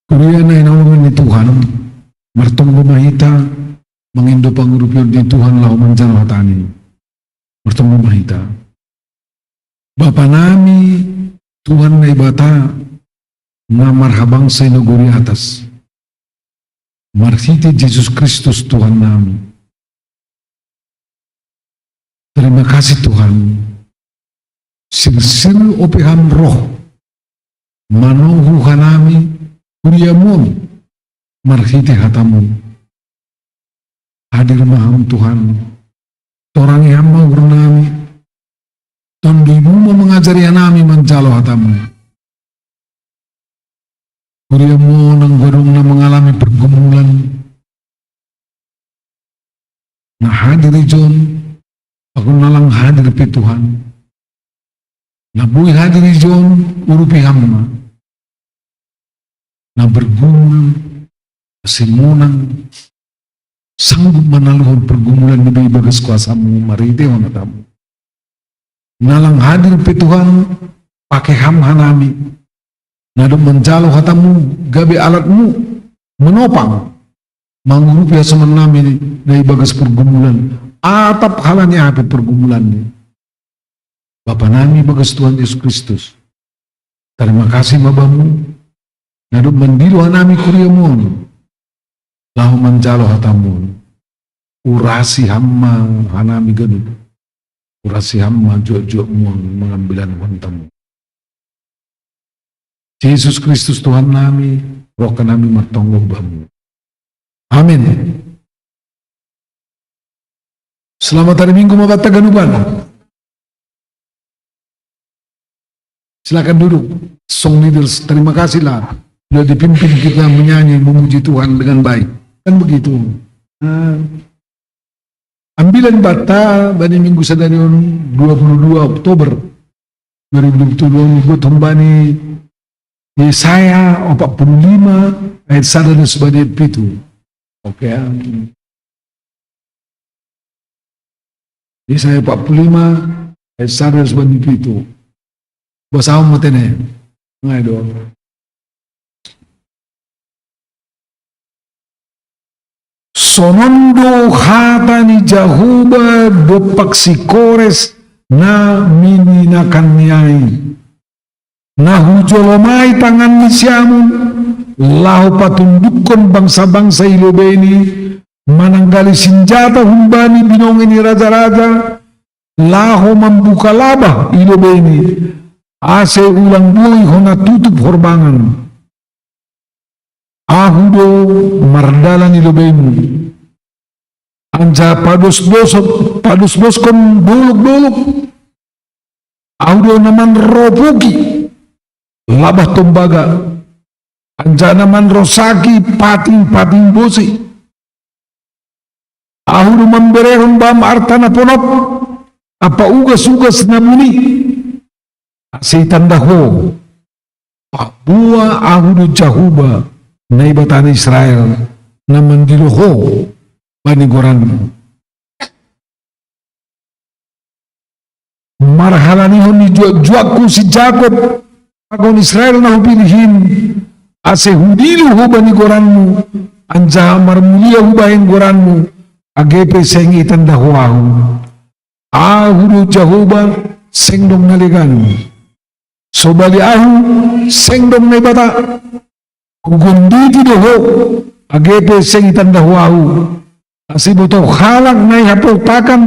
Kuria na inawangan ni Tuhan, martong bumahita, mangindo pangurupyon ni Tuhan lao manjarahatani. Martong bumahita. Bapa nami, Tuhan na ibata, na marhabang sa inuguri atas. Marhiti Jesus Kristus Tuhan nami. Terima kasih Tuhan. Sir-sir opeham roh, manuhu hanami, kuriamu, marhiti hatamu. Hadir maham Tuhan, torangi hamba nami, tondimu mengajari nami menjalo hatamu. Kuriamu nang gorong na mengalami pergumulan, na hadir John, aku nalang hadir pi Tuhan. Na buhay hadir John, urupi hamba. Na bergumul, simunang, sanggup menaluhur pergumulan di bagas kuasamu, marite honatamu. Nalang hadir pi Tuhan, pakai hamha nami. Nadong menjalo hatamu, gabi alatmu, menopang. Mangurupi asaman nami dari bagas pergumulan. Atap halanya apa pergumulan ini. Bapa nami bagas Tuhan Yesus Kristus. Terima kasih Bapamu. Nadong mendilu nami kuriamu. Lahu menjalo hatamu. Urasi hamma hanami genut. Urasi hamma jok-jokmu mengambilan wantamu. Yesus Kristus Tuhan nami, roh kami martonggo bamu. Amin. Selamat hari Minggu Mabata Ganuban. Silakan duduk. Song leaders, terima kasihlah. Sudah dipimpin kita menyanyi, memuji Tuhan dengan baik. Kan begitu. Ambilan bata bani Minggu Sadarion 22 Oktober 2022 buat hembani Yesaya 45 ayat 1 dan sebagai itu. Oke. Yesaya 45 ayat 1 dan sebagai itu. Bahasa awam matene. Ngai do. Sonondo hatani jahuba dopaksi kores na mininakan niai. Nahu jolomai tangan nisyamun, lahu patundukon bangsa-bangsa ilobeni, mananggali senjata humbani binong ini raja-raja, lahu membuka labah ilobeni, ase ulang bui hona tutup horbangan. Ahudo mardalan ilobeni, anja padus boskon buluk-buluk, ahudo naman ropuki, labah tembaga, anja naman rosaki pating-pating bosi. Ahudu memberehon bam artana ponop, apa ugas-ugas namuni. Seitan daho, buah ahudu jahuba, naibatan Israel, naman diloho, bani goran. Marhalanihon ni juak-juakku si Jacob, agon Israel na pilihin, ase hudilu hubani goranmu, anja marmulia hubahin goranmu, agepe seng itan dahuahu. Ahudu jahuba sengdong naliganmu. Sobali ahu sengdong na ibata, Gugunditi doho, agepe sengitan dahuahu. Asibuto halak nai hapotakan,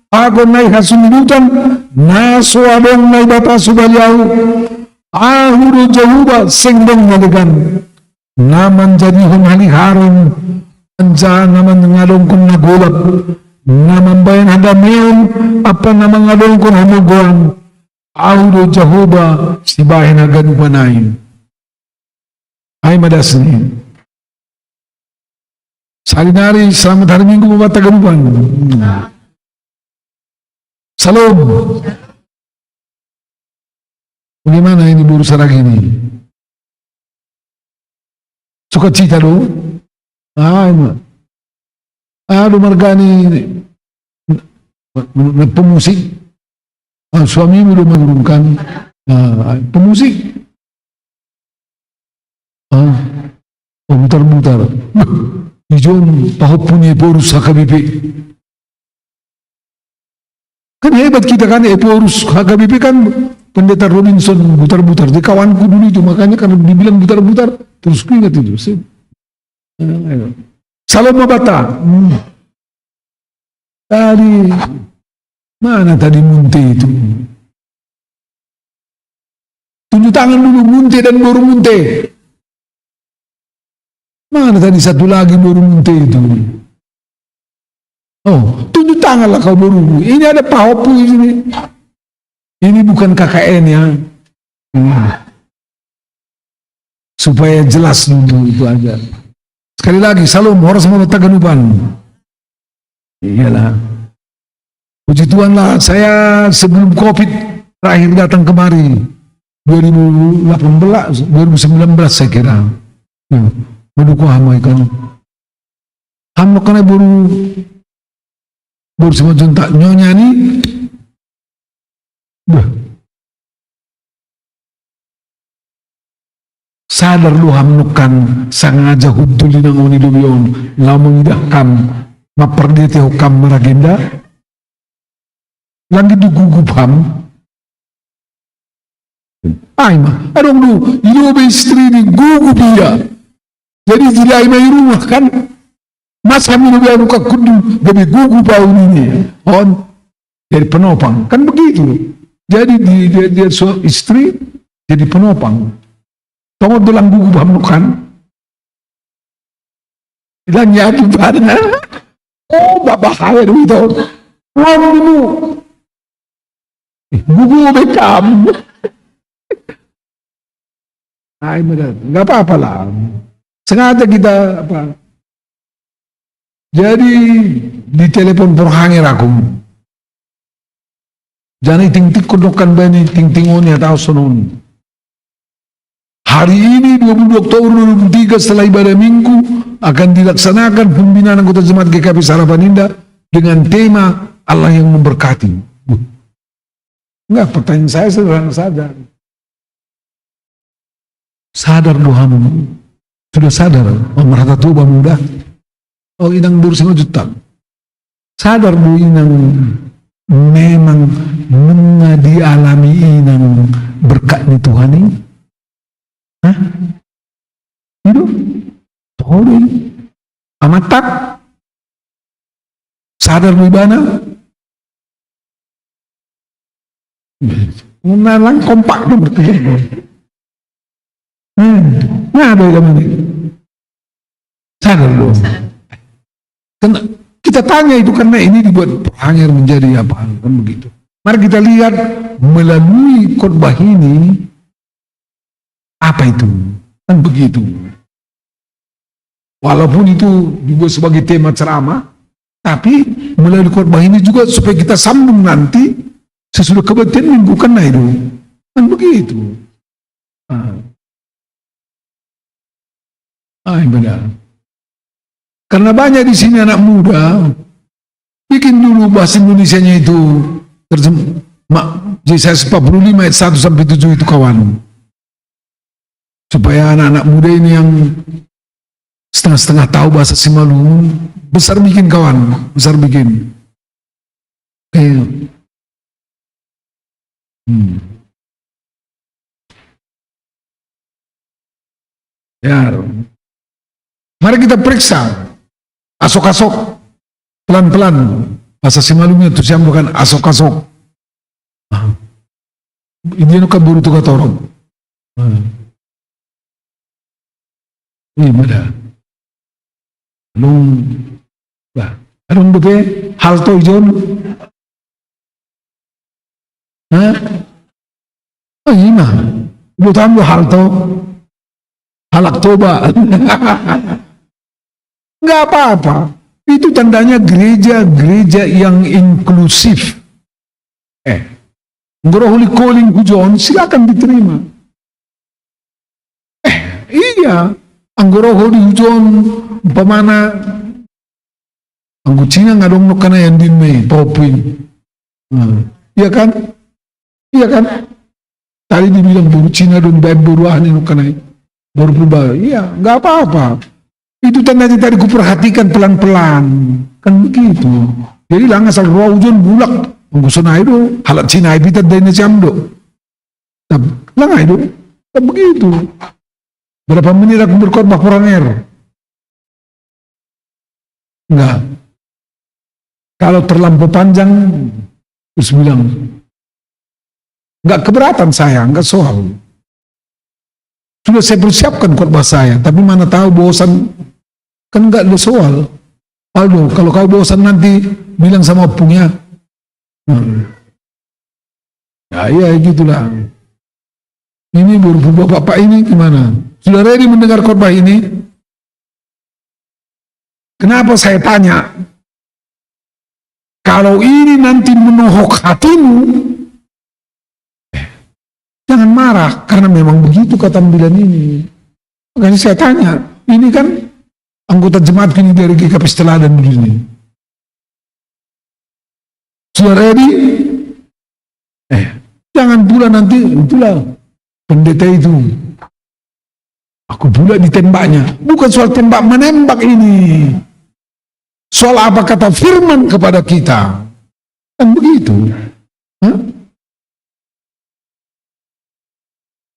agon nai hasuminutan, naso adong nai bata subalyahu, ahuru jahuba sengdong naligan. Naman jadi hon haliharon, anja naman ngadong kun nagulap, naman bayan hadameon, apa naman ngadong kun hamuguan, ahuru jahuba sibahin agan upanayin. Ay madasni. Salinari, selamat hari Minggu Bapak Tagarupan. Salam. Bagaimana ini buru saragi ini? Suka cita do? Aduh margani pemusik. Suami belum mengurungkan pemusik. Mutar-mutar. Ijon pahop punya porus HKBP. Kan hebat kita kan, porus HKBP kan Pendeta Robinson mutar-mutar. Dia kawanku dulu itu, makanya karena dibilang mutar-mutar, terus ku ingat itu. Salam Mabata. Tadi, mana tadi munte itu? Tunjuk tangan dulu munte dan baru munte. Mana tadi satu lagi baru munte itu? Oh, tunjuk tanganlah kau baru. Ini ada pahopu di sini. Ini bukan KKN ya. Supaya jelas dulu itu aja. Sekali lagi, salam horas mau Taganupan. Iyalah. Puji Tuhan lah, saya sebelum COVID terakhir datang kemari. 2018, 2019 saya kira. Mendukung hamai kan. Hamlo kan baru semua juntak nyonya ni. Sadar lu hamnukan sangaja huduli nang oni lumion lamang idakam maperdete hukam maragenda lagi dugugub ham ay ma adong lu ilobe istri ni gugub dia jadi jilai may rumah kan mas kami lubi anu kakudu gabi gugub paun ini on jadi penopang kan begitu jadi dia istri jadi penopang. Tunggu dalam buku bamukan. Bilang ya gimana? Oh, bahaya itu. Uang dulu. Buku bekam. Ay, nggak apa-apa lah. Sengaja kita apa? Jadi di telepon perhangir aku. Jangan ting-ting kodokan bani ting-tingonnya tahu sonon. Hari ini 22 Oktober 2003 setelah ibadah minggu akan dilaksanakan pembinaan anggota jemaat GKP Sarapan Indah dengan tema Allah yang memberkati. Enggak, pertanyaan saya sederhana saja. Sadar doamu, sudah sadar, merata tuba muda, oh inang berusaha juta. Sadar bu inang memang dialami inang berkat di Tuhan ini. Hah? Itu? Tolong. Amatak. Sadar wibana. Menalang kompak dia bertemu. Nah, ada yang mana? Sadar dong. Kita tanya itu karena ini dibuat perhangir menjadi apa? Kan begitu. Mari kita lihat melalui khotbah ini. Apa itu? Kan begitu. Walaupun itu juga sebagai tema ceramah, tapi melalui khotbah ini juga supaya kita sambung nanti sesudah kebaktian minggu kan itu. Kan begitu. Benar. Karena banyak di sini anak muda, bikin dulu bahasa Indonesianya itu Yesaya 45 ayat 1 sampai 7 itu kawan. Supaya anak-anak muda ini yang setengah-setengah tahu bahasa Simalungun, besar bikin kawan, besar bikin. Ya. Mari kita periksa. Asok-asok. Pelan-pelan. Bahasa Simalungnya itu siapa bukan asok-asok. Ini kan buru tuh kata orang. Ini mana? Nung, bah, anong dope? Halto ijon? Hah? Oh iya mah. Bukan lo halto? Halak toba. Nggak apa-apa. Itu tandanya gereja-gereja yang inklusif. Ngorohuli calling hujon, silakan diterima. Iya. Anggorohuli hujon, pemana. Anggucina ngadong no kana yang din may, topin. Iya kan? Iya kan? Tadi dibilang buru Cina don baik buruan no kana. Baru berubah. Iya, nggak apa-apa. Itu tandanya tadi kuperhatikan pelan-pelan. Kan begitu. Jadi lang asal roh hujon bulak. Gusto na itu, halat Cina ibitat dahil na siyam do. Lang itu, begitu. Berapa menit aku berkhotbah kurang air? Enggak. Kalau terlampau panjang, terus bilang, enggak keberatan saya, enggak soal. Sudah saya persiapkan khotbah saya, tapi mana tahu bosan, kan enggak ada soal. Aldo, kalau kau bosan nanti bilang sama punya. Ya iya gitulah. Ini bapak ini gimana? Sudah ready mendengar khotbah ini? Kenapa saya tanya? Kalau ini nanti menohok hatimu, jangan marah karena memang begitu ketampilan ini. Makanya saya tanya, ini kan anggota jemaat kini dari GKP Teladan di sini. Sudah ready? Jangan pula nanti, itulah pendeta itu. Aku pula ditembaknya. Bukan soal tembak menembak ini. Soal apa kata firman kepada kita. Kan begitu. Hah?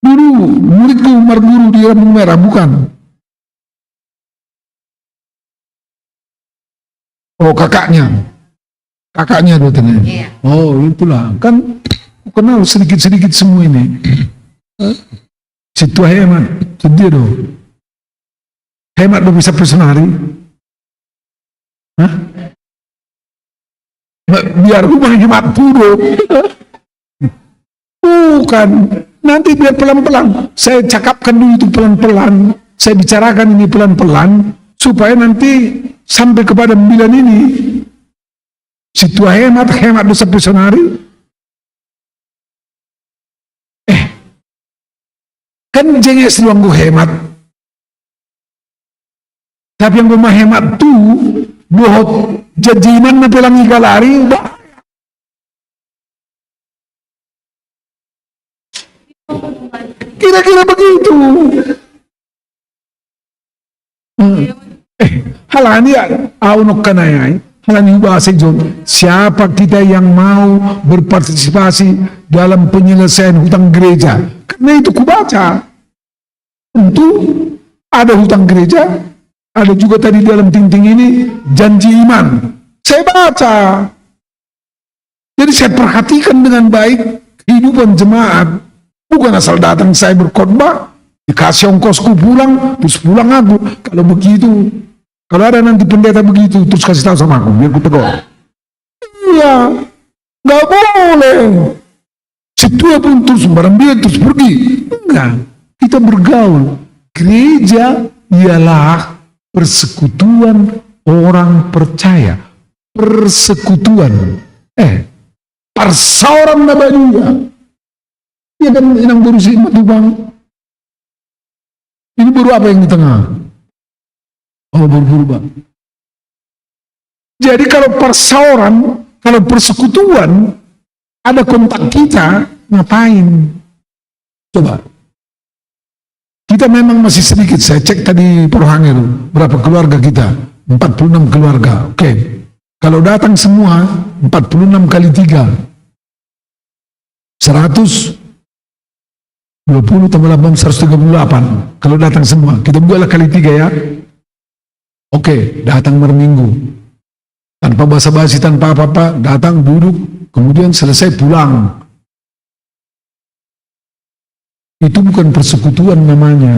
Dulu muridku Umar Guru di Rambung Merah, bukan? Oh kakaknya. Kakaknya dokternya. Iya. Oh itulah. Kan aku kenal sedikit-sedikit semua ini. Situ hemat. Sedih dong. Hemat dong bisa personari. Hah? Biar rumah hemat dulu. Bukan. Nanti biar pelan-pelan. Saya cakapkan dulu itu pelan-pelan. Saya bicarakan ini pelan-pelan. Supaya nanti sampai kepada 9 ini. Situ hemat dosa personari. Kan jenges luang gue hemat. Tapi yang gue mah hemat tuh, bohot jajiman na pelangi kalari, kira-kira begitu. Halani aunok kanayay. Halani bahasa John, siapa kita yang mau berpartisipasi dalam penyelesaian hutang gereja? Karena itu kubaca. Tentu ada hutang gereja, ada juga tadi dalam tinting ini janji iman. Saya baca. Jadi saya perhatikan dengan baik kehidupan jemaat. Bukan asal datang saya berkhotbah, dikasih ongkosku pulang, terus pulang aku. Kalau begitu, kalau ada nanti pendeta begitu, terus kasih tahu sama aku, biar aku tegur. Iya, nggak boleh. Setua pun terus barang dia terus pergi. Enggak, kita bergaul. Gereja ialah persekutuan orang percaya. Persekutuan. Persauran na baduya. Iya kan inang baru si Matubang. Ini baru apa yang di tengah? Oh, baru berubah. Jadi kalau persauran, kalau persekutuan, ada kontak kita, ngapain? Coba. Kita memang masih sedikit, saya cek tadi Prohangil, berapa keluarga kita? 46 keluarga, oke. Kalau datang semua, 46 kali 3. 100 20 tambah 8, 138. Kalau datang semua, kita buatlah kali 3 ya. Oke, datang Minggu. Tanpa basa-basi, tanpa apa-apa, datang, duduk, kemudian selesai pulang. Itu bukan persekutuan namanya.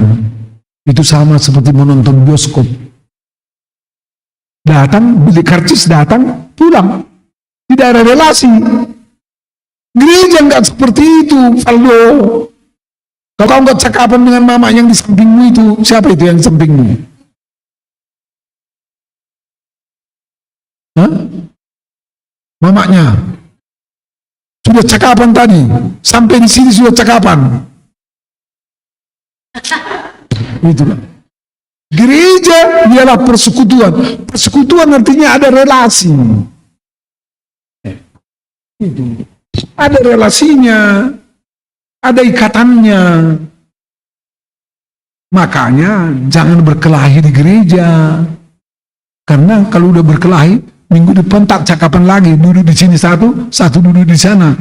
Itu sama seperti menonton bioskop. Datang, beli karcis, datang, pulang. Tidak ada relasi. Gereja enggak seperti itu, Faldo. Kalau kau enggak cakapan dengan mama yang di sampingmu itu, siapa itu yang di sampingmu? Hah? Mamanya. Sudah cakapan tadi. Sampai di sini sudah cakapan. Itulah. Gereja ialah persekutuan. Persekutuan artinya ada relasi. Itu. Ada relasinya, ada ikatannya. Makanya jangan berkelahi di gereja. Karena kalau udah berkelahi, minggu depan tak cakapan lagi. Duduk di sini satu, satu duduk di sana.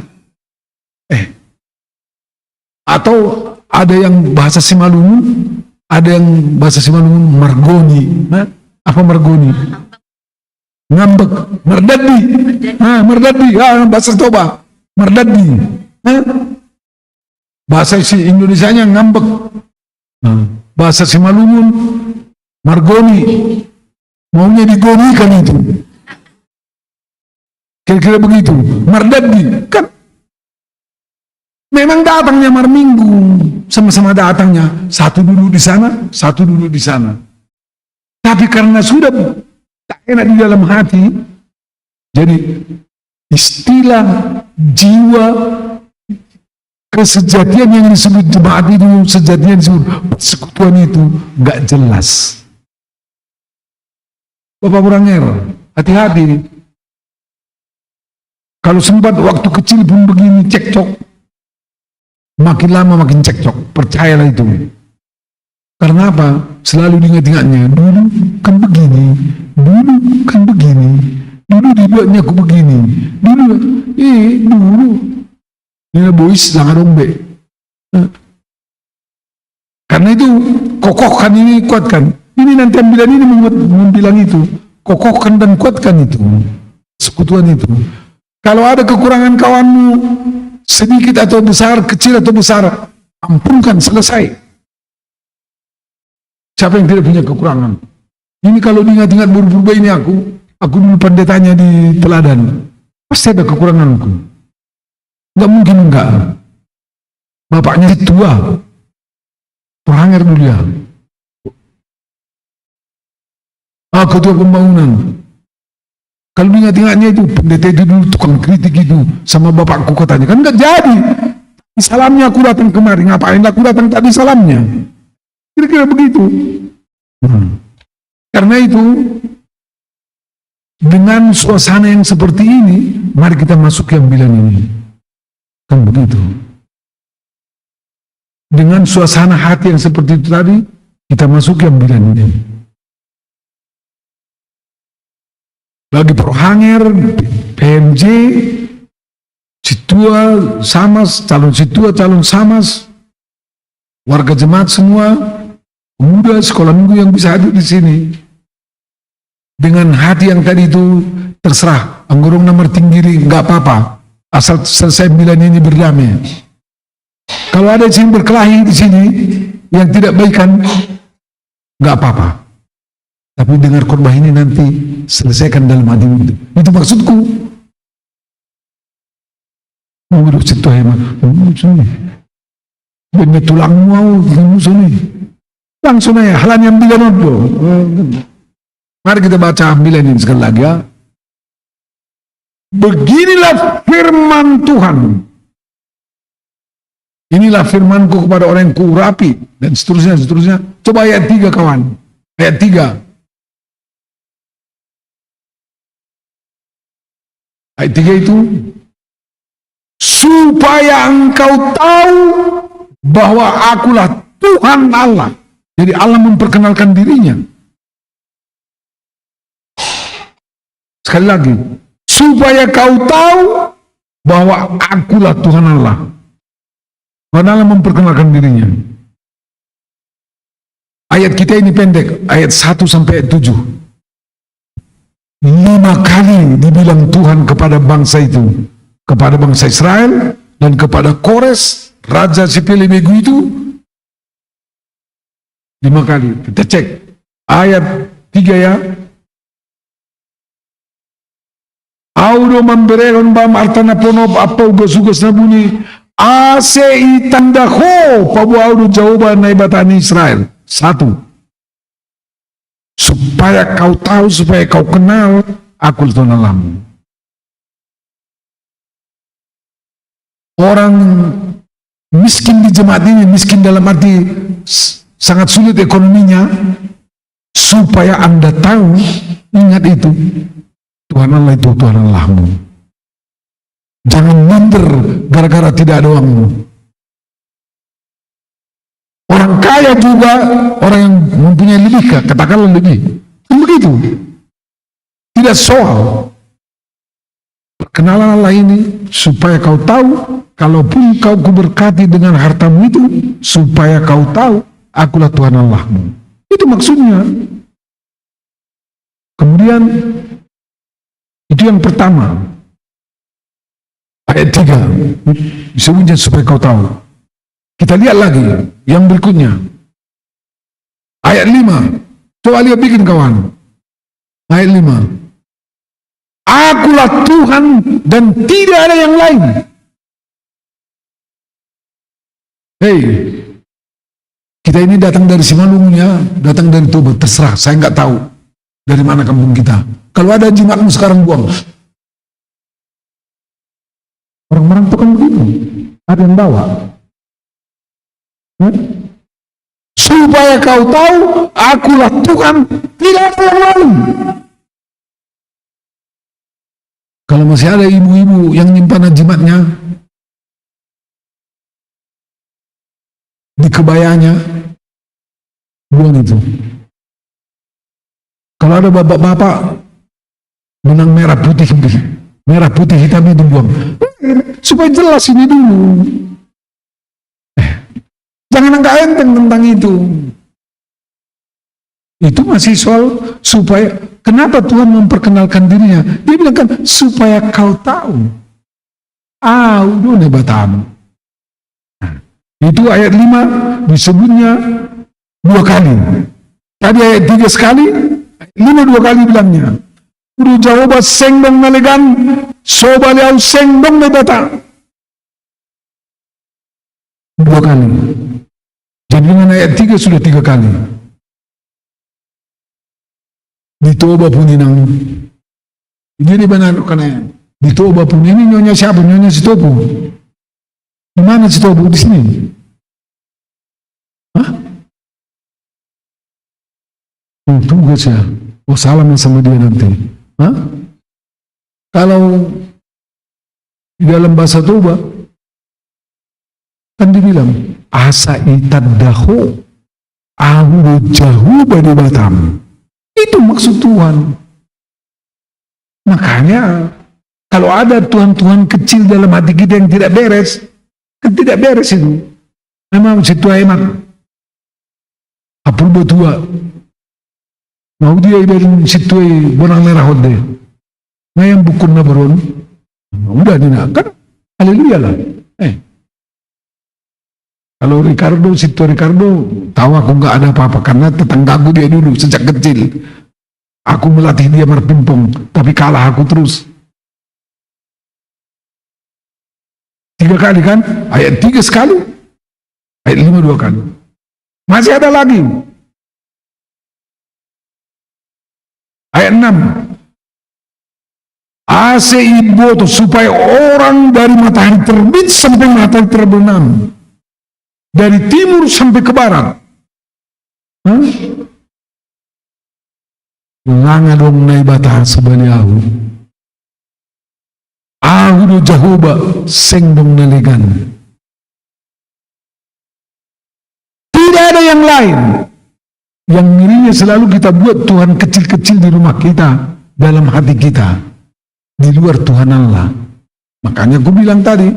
Atau ada yang bahasa Simalungun, ada yang bahasa Simalungun margoni. Nah, apa margoni? Ngambek, merdadi. Merdadi, bahasa Toba. Merdadi. Bahasa Indonesianya ngambek. Bahasa Simalungun margoni. Maunya digonikan itu. Kira-kira begitu. Merdadi. Kan memang datangnya Minggu, sama-sama datangnya. Satu duduk di sana, satu duduk di sana. Tapi karena sudah tak enak di dalam hati, jadi istilah jiwa kesejatian yang disebut jemaat itu, sejatian disebut persekutuan itu nggak jelas. Bapak Buranger, hati-hati. Kalau sempat waktu kecil pun begini cekcok, makin lama makin cekcok, percayalah itu. Karena apa? Selalu diingat-ingatnya, dulu kan begini, dulu kan begini, dulu dibuatnya aku begini, dulu, dulu. Ini boys jangan ombe. Karena itu, kokohkan ini, kuatkan. Ini nanti ambilan ini membilang itu, kokohkan dan kuatkan itu, sekutuan itu. Kalau ada kekurangan kawanmu, sedikit atau besar, kecil atau besar, ampunkan, selesai. Siapa yang tidak punya kekurangan? Ini kalau diingat-ingat berubah ini aku dulu pendetanya di Teladan, pasti ada kekuranganku. Enggak mungkin enggak. Bapaknya tua, Buranger dulu ya. Ketua pembangunan. Kalau diingat-ingatnya itu, pendeta itu dulu tukang kritik itu, sama bapakku katanya, kan enggak jadi. Salamnya aku datang kemari, ngapain aku datang tadi salamnya? Kira-kira begitu. Karena itu, dengan suasana yang seperti ini, mari kita masuk ke ambilan ini. Kan begitu. Dengan suasana hati yang seperti itu tadi, kita masuk ke ambilan ini. Bagi Prohanger, PMJ, Situa, Samas, calon Situa, calon Samas, warga jemaat semua, pemuda sekolah minggu yang bisa hadir di sini, dengan hati yang tadi itu terserah, anggorong nomor tinggi nggak apa-apa, asal selesai ambilan ini berdamai. Kalau ada yang berkelahi di sini yang tidak baikan, nggak apa-apa. Tapi dengar khotbah ini nanti selesaikan dalam hati itu. Itu maksudku. Mau duduk situ hemat. Bener tulang mau langsung aja halan yang ambilan itu. Mari kita baca ambilan ini sekali lagi ya. Beginilah firman Tuhan. Inilah firmanku kepada orang yang kuurapi dan seterusnya. Coba ayat 3 kawan. Ayat 3. Ayat 3 itu, supaya engkau tahu bahwa akulah Tuhan Allah. Jadi Allah memperkenalkan dirinya. Sekali lagi, supaya kau tahu bahwa akulah Tuhan Allah. Tuhan Allah memperkenalkan dirinya. Ayat kita ini pendek, ayat 1 sampai ayat 7. 5 kali dibilang Tuhan kepada bangsa itu, kepada bangsa Israel dan kepada Kores, raja si Pelebegu itu. 5 kali. Kita cek ayat 3 ya. Audo membereon bam artana ponop apa ugas-ugas na bunyi ase itandaho pabu audo jawaban na ibatani Israel. 1. Supaya kau tahu, supaya kau kenal aku Tuhan Allahmu. Orang miskin di jemaat ini, miskin dalam arti sangat sulit ekonominya, supaya Anda tahu, ingat itu, Tuhan Allah itu Tuhan Allahmu. Jangan minder gara-gara tidak ada uangmu. Orang kaya juga, orang yang mempunyai lebih, katakanlah lebih. Kan begitu. Tidak soal. Perkenalan Allah ini supaya kau tahu, kalaupun kau kuberkati dengan hartamu itu, supaya kau tahu, akulah Tuhan Allahmu. Itu maksudnya. Kemudian, itu yang pertama. Ayat 3. Disebutnya supaya kau tahu. Kita lihat lagi yang berikutnya. Ayat 5. Coba lihat bikin kawan. Ayat 5. Akulah Tuhan dan tidak ada yang lain. Hei, kita ini datang dari Simalungunya, datang dari Toba, terserah, saya nggak tahu dari mana kampung kita. Kalau ada jimatmu sekarang buang. Orang-orang itu kan begitu, ada yang bawa. Supaya kau tahu, akulah Tuhan, tidak ada yang lain. Kalau masih ada ibu-ibu yang nyimpan jimatnya di kebayanya, buang itu. Kalau ada bapak-bapak benang merah putih hitam itu buang. Supaya jelas ini dulu. Jangan angka enteng tentang itu. Itu masih soal supaya, kenapa Tuhan memperkenalkan dirinya? Dia bilang kan, supaya kau tahu. Udah nebatamu. Itu ayat 5 disebutnya 2 kali. Tadi ayat 3 sekali, 5 2 kali bilangnya. Udah jawab seng dong nalegan, soba liau seng dong nebata. 2 kali. Jadi dengan ayat 3 sudah 3 kali. Ditoba pun inang. Jadi benar karena ditoba pun ini nyonya siapa? Nyonya si Topo. Di mana si Topo? Di sini. Hah? Tugas ya. Oh salam sama dia nanti. Hah? Kalau di dalam bahasa Toba kan dibilang asa itadaho ahu jahu bani batam. Itu maksud Tuhan. Makanya kalau ada Tuhan-Tuhan kecil dalam hati kita yang tidak beres, kan tidak beres itu. Memang situ enak. Apul betua. Mau dia dari situ bonang merah hode. Ngayang bukun na baron. Udah dina kan. Haleluya lah. Kalau Ricardo, tahu aku nggak ada apa-apa karena tetanggaku dia dulu sejak kecil. Aku melatih dia berpimpong, tapi kalah aku terus. 3 kali kan? Ayat 3 sekali, ayat 5 2 kali. Masih ada lagi. Ayat 6. Ase iboto supaya orang dari matahari terbit sampai matahari terbenam. Dari timur sampai ke barat. Langa dong nai bata sebaliau. Do jahoba seng dong naligan. Tidak ada yang lain. Yang ininya selalu kita buat Tuhan kecil-kecil di rumah kita, dalam hati kita, di luar Tuhan Allah. Makanya aku bilang tadi,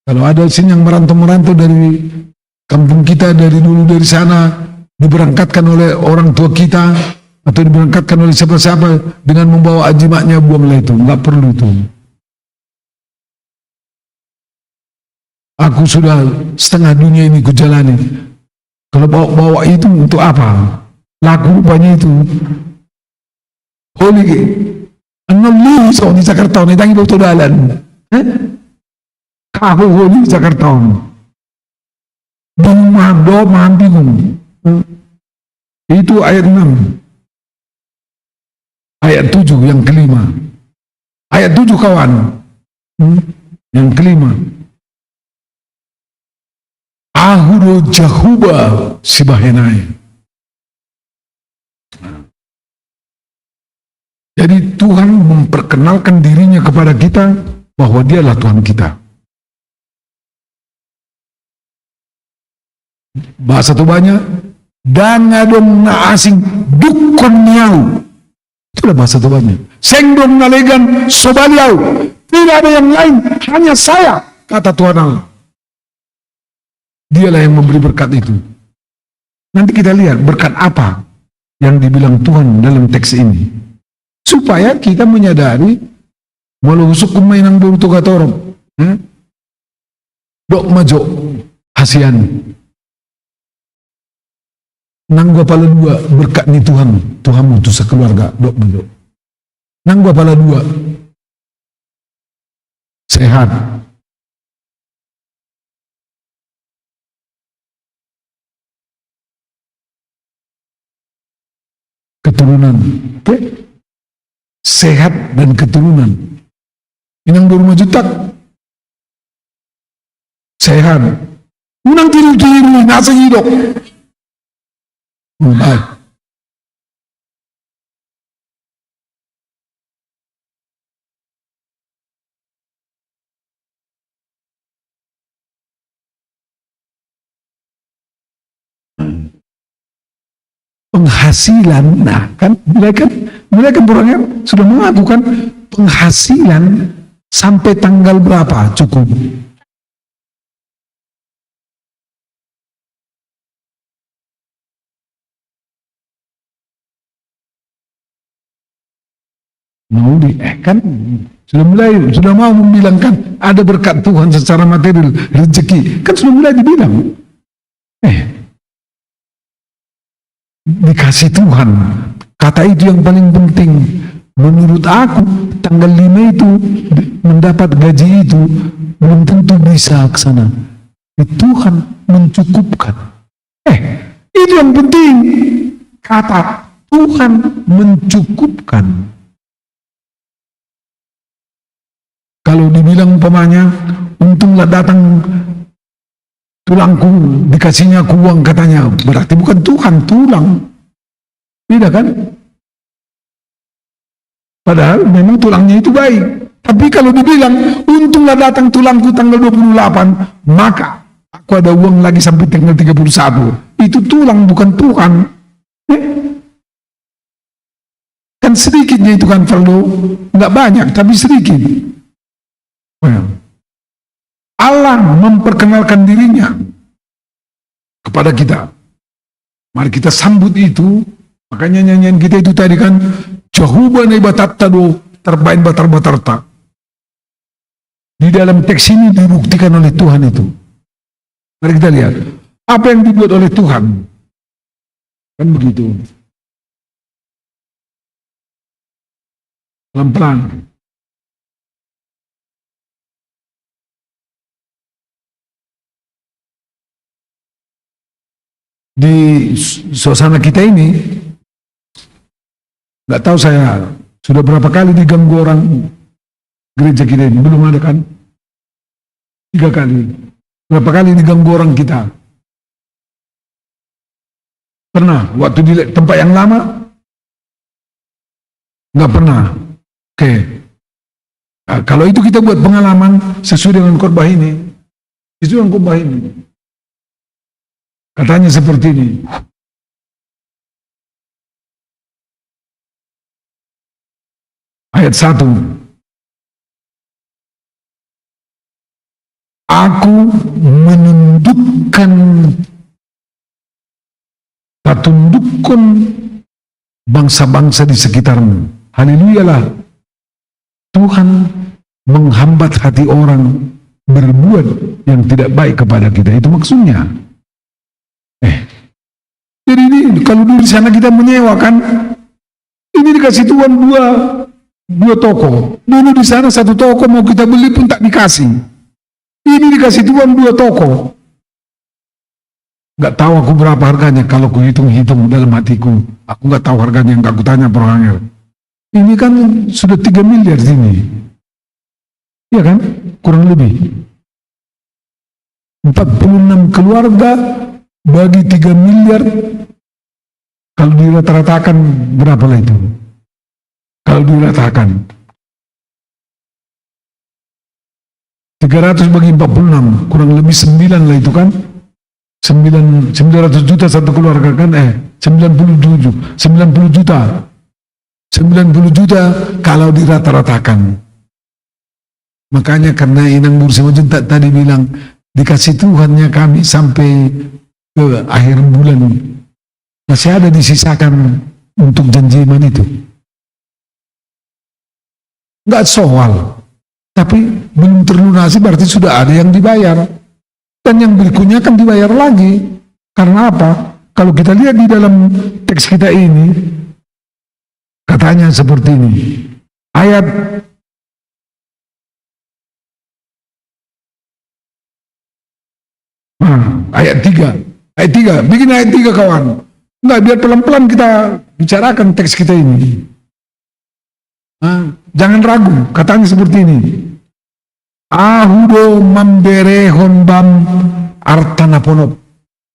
Kalau ada sini yang merantau-merantau dari kampung kita, dari dulu dari sana, diberangkatkan oleh orang tua kita, atau diberangkatkan oleh siapa-siapa dengan membawa ajimatnya, buanglah itu. Nggak perlu itu. Aku sudah setengah dunia ini kujalani. Kalau bawa-bawa itu untuk apa? Laku rupanya itu. Holy anong liso ni Jakarta ni tangi betul dalan. Kaho holy Jakarta. Bingung bingung. Itu ayat 6. Ayat 7 yang kelima. Ayat 7 kawan. Yang kelima. Ahuro Jahuba Sibahenai. Jadi Tuhan memperkenalkan dirinya kepada kita bahwa dialah Tuhan kita. Bahasa Tubanya, dan ngadong na asing dukon niau. Itulah bahasa Tubanya. Sengdong nalegan sobaliau. Tidak ada yang lain, hanya saya, kata Tuhan Allah. Dialah yang memberi berkat itu. Nanti kita lihat berkat apa yang dibilang Tuhan dalam teks ini. Supaya kita menyadari walau hukum mainang buru tuga torok. Dok majo hasian. Nangwa pala dua berkat ni Tuhan. Tuhan untuk sekeluarga. Dok majo. Nangwa pala dua sehat. Keturunan. Sehat dan keturunan. Inang 25 juta sehat. Unang tiru-tiru nasa hidok. Baik. Penghasilan, nah kan mulai kan orangnya sudah mengakukan penghasilan sampai tanggal berapa cukup. Mau kan sudah mau membilangkan ada berkat Tuhan secara material, rezeki kan sudah mulai dibilang. Dikasih Tuhan. Kata itu yang paling penting. Menurut aku, tanggal 5 itu mendapat gaji itu belum tentu bisa ke sana. Tuhan mencukupkan. Itu yang penting. Kata Tuhan mencukupkan. Kalau dibilang umpamanya, untunglah datang tulangku, dikasihnya aku uang katanya. Berarti bukan Tuhan, tulang. Beda kan? Padahal memang tulangnya itu baik. Tapi kalau dibilang, untunglah datang tulangku tanggal 28, maka aku ada uang lagi sampai tanggal 31. Itu tulang, bukan Tuhan. Kan sedikitnya itu kan, Faldo. Nggak banyak, tapi sedikit. Allah memperkenalkan dirinya kepada kita. Mari kita sambut itu. Makanya nyanyian kita itu tadi kan, Jehovah Nebatattado terbaik batar-batarta. Di dalam teks ini dibuktikan oleh Tuhan itu. Mari kita lihat apa yang dibuat oleh Tuhan. Kan begitu. Pelan-pelan. Di suasana kita ini, nggak tahu saya sudah berapa kali diganggu orang gereja kita ini, belum ada kan? 3 kali. Berapa kali diganggu orang kita? Pernah? Waktu di tempat yang lama? Nggak pernah. Oke. Nah, kalau itu kita buat pengalaman sesuai dengan khotbah ini. Sesuai dengan khotbah ini. Katanya seperti ini. Ayat 1. Aku menundukkan, tundukkan bangsa-bangsa di sekitarmu. Haleluya lah. Tuhan menghambat hati orang berbuat yang tidak baik kepada kita. Itu maksudnya. Jadi ini kalau di sana kita menyewakan, ini dikasih Tuhan dua toko. Dulu di sana satu toko mau kita beli pun tak dikasih. Ini dikasih Tuhan 2 toko. Nggak tahu aku berapa harganya. Kalau aku hitung-hitung dalam hatiku, aku nggak tahu harganya, nggak aku tanya Prohanger. Ini kan sudah 3 miliar sini. Iya kan? Kurang lebih. 46 keluarga bagi 3 miliar. Kalau dirata-ratakan berapa lah itu? Kalau diratakan 300 bagi 46, kurang lebih 9 lah itu kan. 900 juta satu keluarga kan, 90 juta. 90 juta kalau dirata-ratakan. Makanya karena Inang Bursimajun tadi bilang, dikasih Tuhannya kami sampai ke akhir bulan. Masih ada disisakan untuk janji iman itu. Enggak soal. Tapi belum terlunasi berarti sudah ada yang dibayar. Dan yang berikutnya akan dibayar lagi. Karena apa? Kalau kita lihat di dalam teks kita ini, katanya seperti ini. Ayat 3. Ayat 3. Bikin ayat 3 kawan. Enggak, biar pelan-pelan kita bicarakan teks kita ini. Jangan ragu, katanya seperti ini. Ahudo mamberehon bam artana ponop.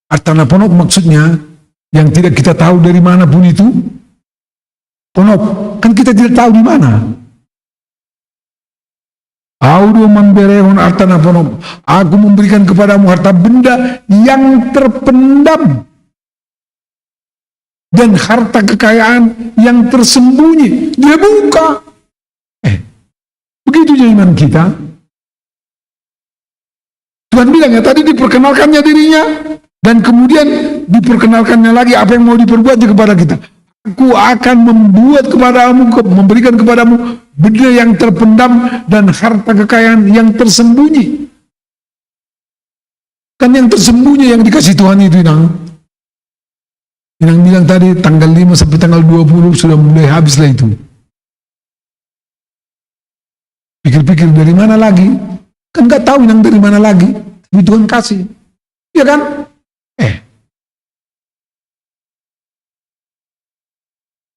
Artana ponop maksudnya yang tidak kita tahu dari mana pun itu. Ponop, kan kita tidak tahu di mana. Ahudo mamberehon artana ponop. Aku memberikan kepadamu harta benda yang terpendam dan harta kekayaan yang tersembunyi. Dia buka. Begitu iman kita. Tuhan bilang ya tadi diperkenalkannya dirinya, dan kemudian diperkenalkannya lagi apa yang mau diperbuatnya kepada kita. Aku akan membuat kepadamu, memberikan kepadamu benda yang terpendam dan harta kekayaan yang tersembunyi. Kan yang tersembunyi yang dikasih Tuhan itu, Inang. Inang bilang tadi tanggal 5 sampai tanggal 20 sudah mulai habis lah itu. Pikir-pikir dari mana lagi? Kan nggak tahu Inang dari mana lagi. Tapi Tuhan kasih. Iya kan?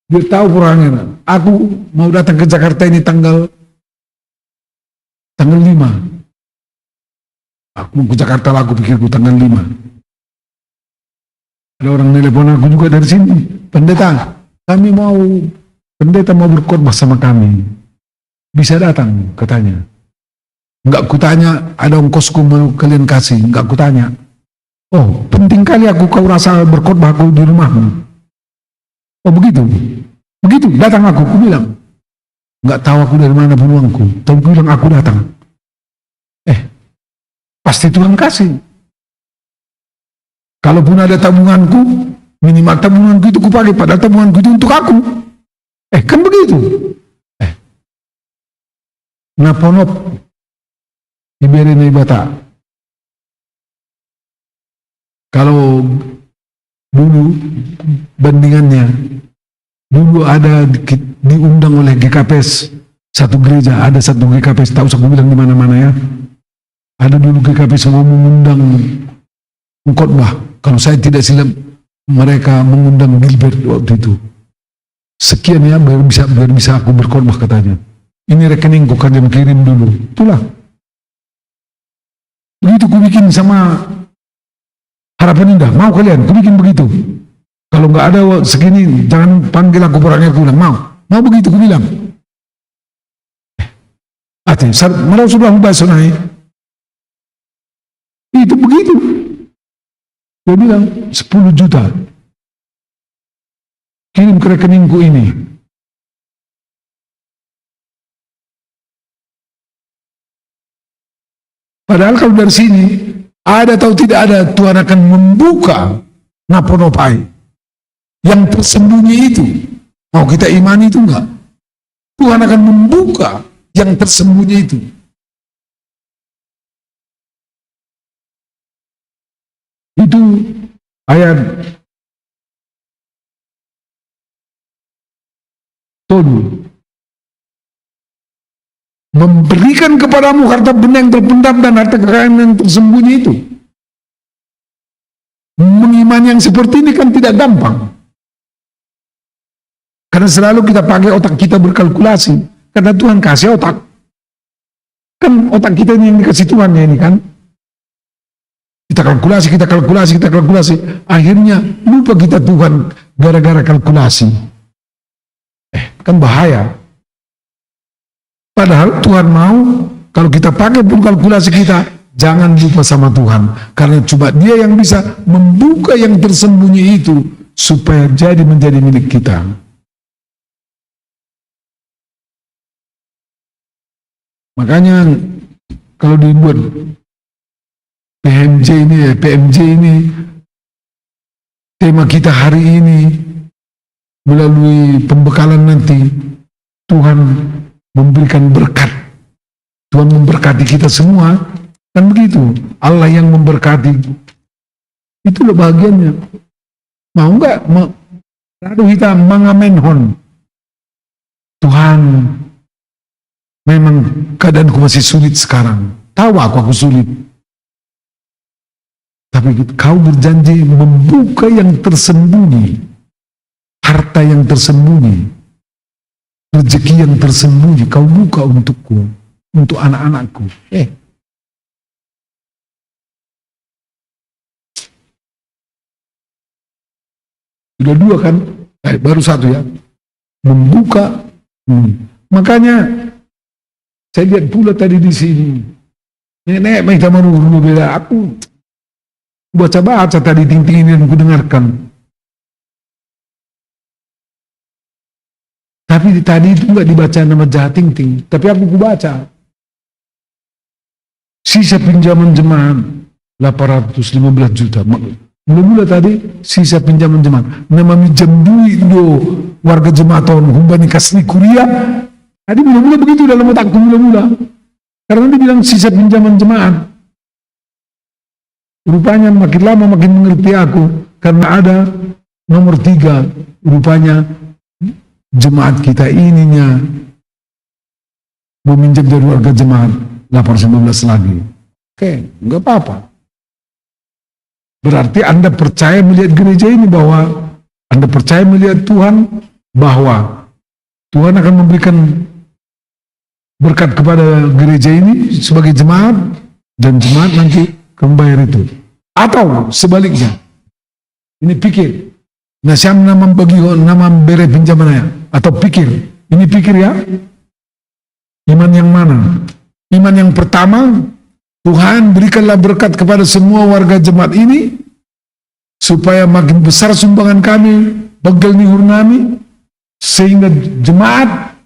Dia tahu kurangnya. Aku mau datang ke Jakarta ini tanggal 5. Aku mau ke Jakarta lah, aku pikirku tanggal 5. Ada orang nelpon aku juga dari sini. Pendeta mau berkhotbah sama kami. Bisa datang, katanya. Enggak kutanya, ada ongkosku mau kalian kasih. Enggak kutanya. Oh, penting kali kau rasa berkhotbah aku di rumahmu. Oh, begitu. Begitu, datang aku bilang. Enggak tahu aku dari mana pun uangku. Tapi aku bilang aku datang. Pasti Tuhan kasih. Kalaupun ada tabunganku, minimal tabunganku itu kupakai, padahal tabunganku itu untuk aku. Kan begitu. Naponop ibere na ibata. Kalau dulu bandingannya, dulu ada diundang oleh GKPS satu gereja, ada satu GKPS, tak usah aku bilang di mana-mana ya. Ada dulu GKPS yang mengundang khotbah. Kalau saya tidak silap, mereka mengundang Gilbert waktu itu. Sekian ya, biar bisa aku berkhotbah katanya. Ini rekeningku kan yang kirim dulu. Itulah. Begitu ku bikin sama Harapan Indah. Mau kalian? Ku bikin begitu. Kalau nggak ada segini, jangan panggil aku orangnya. Aku bilang, mau begitu ku bilang. Malah sudah bahas naik. Itu begitu. Dia bilang 10 juta. Kirim ke rekeningku ini. Padahal kalau dari sini, ada atau tidak ada, Tuhan akan membuka naponopai. Yang tersembunyi itu, mau kita imani itu enggak? Tuhan akan membuka yang tersembunyi itu. Itu ayat Tuhan memberikan kepadamu harta benda yang terpendam dan harta kekayaan yang tersembunyi itu. Mengimani yang seperti ini kan tidak gampang. Karena selalu kita pakai otak kita berkalkulasi. Karena Tuhan kasih otak. Kan otak kita ini yang dikasih Tuhan ya ini kan. Kita kalkulasi. Akhirnya lupa kita Tuhan gara-gara kalkulasi. Kan bahaya. Padahal Tuhan mau kalau kita pakai pun kalkulasi kita, jangan lupa sama Tuhan. Karena cuma Dia yang bisa membuka yang tersembunyi itu supaya menjadi milik kita. Makanya kalau dibuat PMJ ini tema kita hari ini melalui pembekalan nanti, Tuhan memberikan berkat. Tuhan memberkati kita semua. Kan begitu. Allah yang memberkati. Itulah bagiannya. Mau enggak? Lalu kita mengamenhon. Tuhan, memang keadaanku masih sulit sekarang. Tahu aku sulit. Tapi kau berjanji membuka yang tersembunyi. Harta yang tersembunyi. Rezeki yang tersembunyi kau buka untukku, untuk anak-anakku. Sudah dua kan? Baru satu ya. Membuka. Makanya saya lihat pula tadi di sini. Nenek minta menurut beda. Aku baca-baca tadi ting-ting ini dan ku dengarkan. Tapi tadi itu enggak dibaca nama Jahatingting, tapi aku baca. Sisa pinjaman jemaat 815 juta. Mula-mula tadi sisa pinjaman jemaat. Nama minjam duit do warga jemaat tahun humbani kasni kuliah. Tadi mula-mula begitu dalam otakku mula-mula. Karena dia bilang sisa pinjaman jemaat. Rupanya makin lama makin mengerti aku. Karena ada nomor 3. Rupanya jemaat kita ininya meminjam dari warga jemaat 819 lagi. Oke, enggak apa-apa. Berarti Anda percaya melihat gereja ini bahwa Anda percaya melihat Tuhan bahwa Tuhan akan memberikan berkat kepada gereja ini sebagai jemaat dan jemaat nanti membayar itu. Atau sebaliknya. Ini pikir. Nah, siapa nama bagi nama bere pinjamannya? Atau pikir, ini pikir ya, iman yang mana? Iman yang pertama, Tuhan berikanlah berkat kepada semua warga jemaat ini, supaya makin besar sumbangan kami, begel nihur kami, sehingga jemaat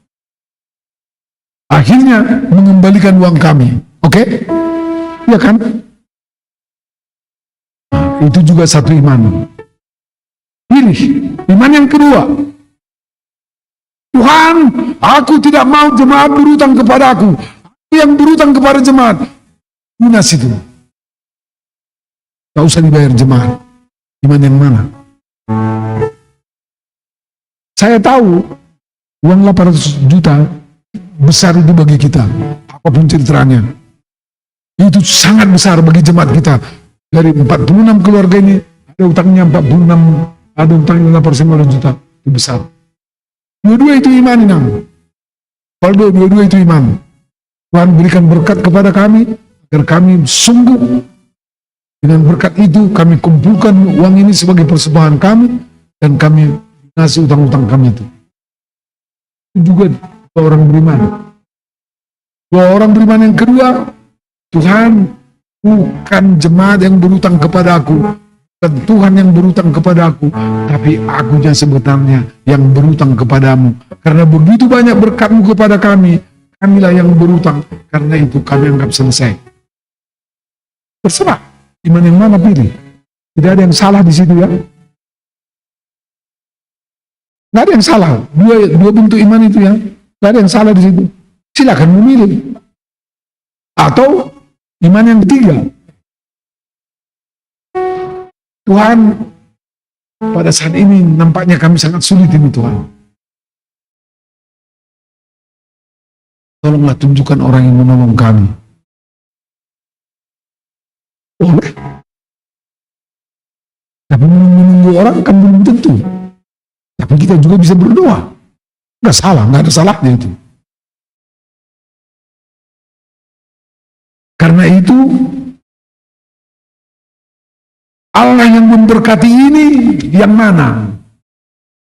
akhirnya mengembalikan uang kami. Oke? Ya kan? Nah, itu juga satu iman. Pilih, iman yang kedua. Tuhan, aku tidak mau jemaat berutang kepada aku. Yang berutang kepada jemaat. Lunas itu. Tak usah dibayar jemaat. Iman yang mana? Saya tahu uang 800 juta besar itu bagi kita. Apapun ceritanya. Itu sangat besar bagi jemaat kita. Dari 46 keluarga ini, ada utangnya 46, ada utangnya 850 juta. Itu besar. Dua-dua itu iman namun. Kalau dua-dua itu iman. Tuhan berikan berkat kepada kami agar kami sungguh dengan berkat itu kami kumpulkan uang ini sebagai persembahan kami dan kami ngasih utang-utang kami itu. Itu juga dua orang beriman. Dua orang beriman yang kedua, Tuhan bukan jemaat yang berutang kepada aku. Dan Tuhan yang berutang kepada aku, tapi akunya sebenarnya yang berutang kepadamu. Karena begitu banyak berkat-Mu kepada kami, kamilah yang berutang. Karena itu kami anggap selesai. Terserah iman yang mana pilih. Tidak ada yang salah di situ ya. Nggak ada yang salah. Dua bentuk iman itu ya. Nggak ada yang salah di situ. Silakan memilih. Atau iman yang ketiga. Tuhan, pada saat ini nampaknya kami sangat sulit ini Tuhan. Tolonglah tunjukkan orang yang menolong kami. Boleh. Tapi menunggu orang kan belum tentu. Tapi kita juga bisa berdoa. Nggak salah, nggak ada salahnya itu. Karena itu, Allah yang memberkati ini yang mana?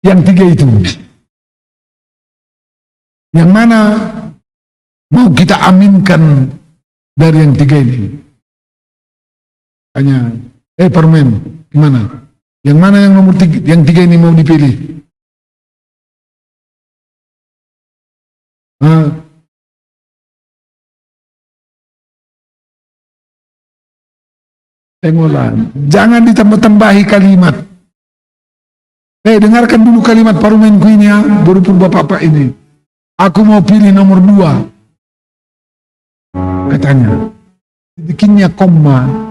Yang tiga itu. Yang mana mau kita aminkan dari yang tiga ini? Hanya, Parmen, gimana? Yang mana yang nomor tiga, yang tiga ini mau dipilih? Tengoklah, jangan ditambah-tambahi kalimat. Dengarkan dulu kalimat parlemenku ini ya, berupa bapak-bapak ini. Aku mau pilih nomor 2. Katanya, bikinnya koma.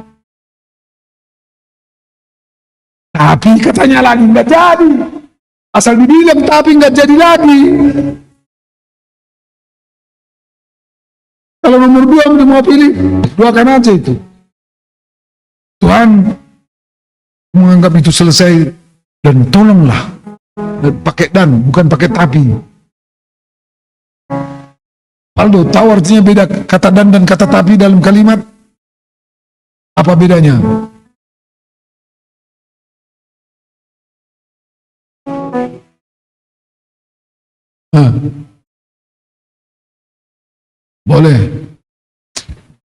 Tapi katanya lagi nggak jadi. Asal dibilang tapi nggak jadi lagi. Kalau nomor 2 udah mau pilih, doakan aja itu. Tuhan menganggap itu selesai dan tolonglah. Dan pakai dan, bukan pakai tapi. Aldo, tahu artinya beda kata dan kata tapi dalam kalimat? Apa bedanya? Boleh.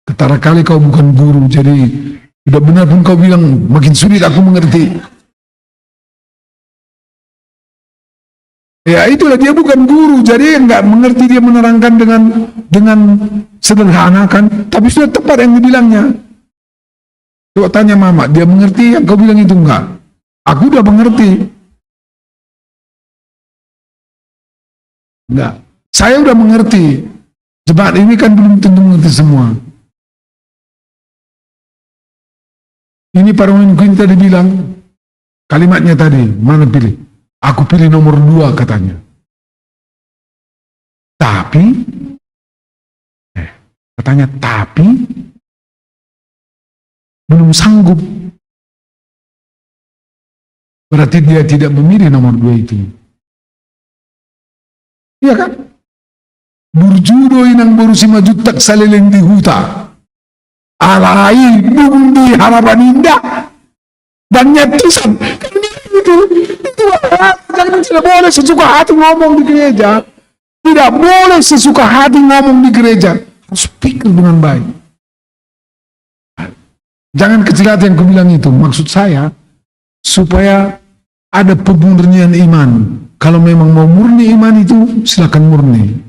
Ketara kali kau bukan guru, jadi udah benar pun kau bilang makin sulit aku mengerti. Ya itulah, dia bukan guru, jadi nggak mengerti, dia menerangkan dengan sederhana kan, tapi sudah tepat yang dibilangnya. Coba tanya mama, dia mengerti yang kau bilang itu enggak? Aku udah mengerti. Enggak, saya udah mengerti. Jemaat ini kan belum tentu mengerti semua. Ini Parlemen Queen tadi bilang, kalimatnya tadi, mana pilih? Aku pilih nomor 2 katanya. Tapi, katanya tapi, belum sanggup. Berarti dia tidak memilih nomor 2 itu. Iya kan? Burjudo inang borusi majutak saleleng di huta. Alai bundi harapan indah. Dan nyatusan. Itu jangan, tidak boleh sesuka hati ngomong di gereja. Tidak boleh sesuka hati ngomong di gereja. Harus pikir dengan baik. Jangan kecil hati yang kubilang itu. Maksud saya, supaya ada pemurnian iman. Kalau memang mau murni iman itu, silakan murni.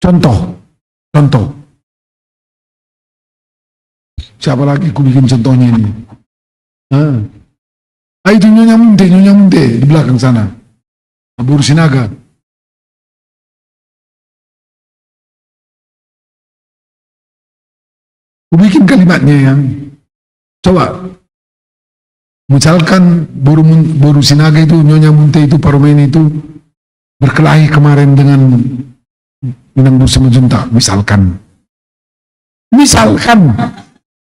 Contoh. Siapa lagi ku bikin contohnya ini? Itu Nyonya Munte di belakang sana. Abu Sinaga. Ku bikin kalimatnya yang coba. Misalkan Boru Sinaga itu, Nyonya Munte itu, Parlemen itu berkelahi kemarin dengan Minang Bersama Junta, misalkan.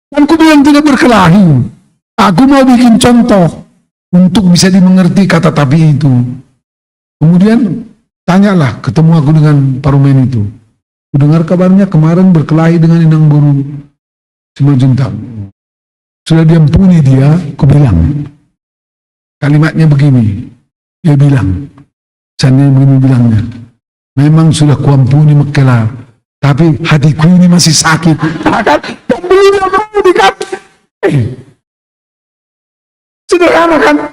Kan ku bilang tidak berkelahi. Aku mau bikin contoh untuk bisa dimengerti kata tapi itu. Kemudian tanyalah, ketemu aku dengan Parlemen itu. Ku dengar kabarnya kemarin berkelahi dengan Minang Bersama Junta. Sudah diampuni dia, ku bilang. Kalimatnya begini. Dia bilang. Misalnya begini bilangnya. Memang sudah kuampuni Mekela, tapi hatiku ini masih sakit. Kan? Sederhana kan?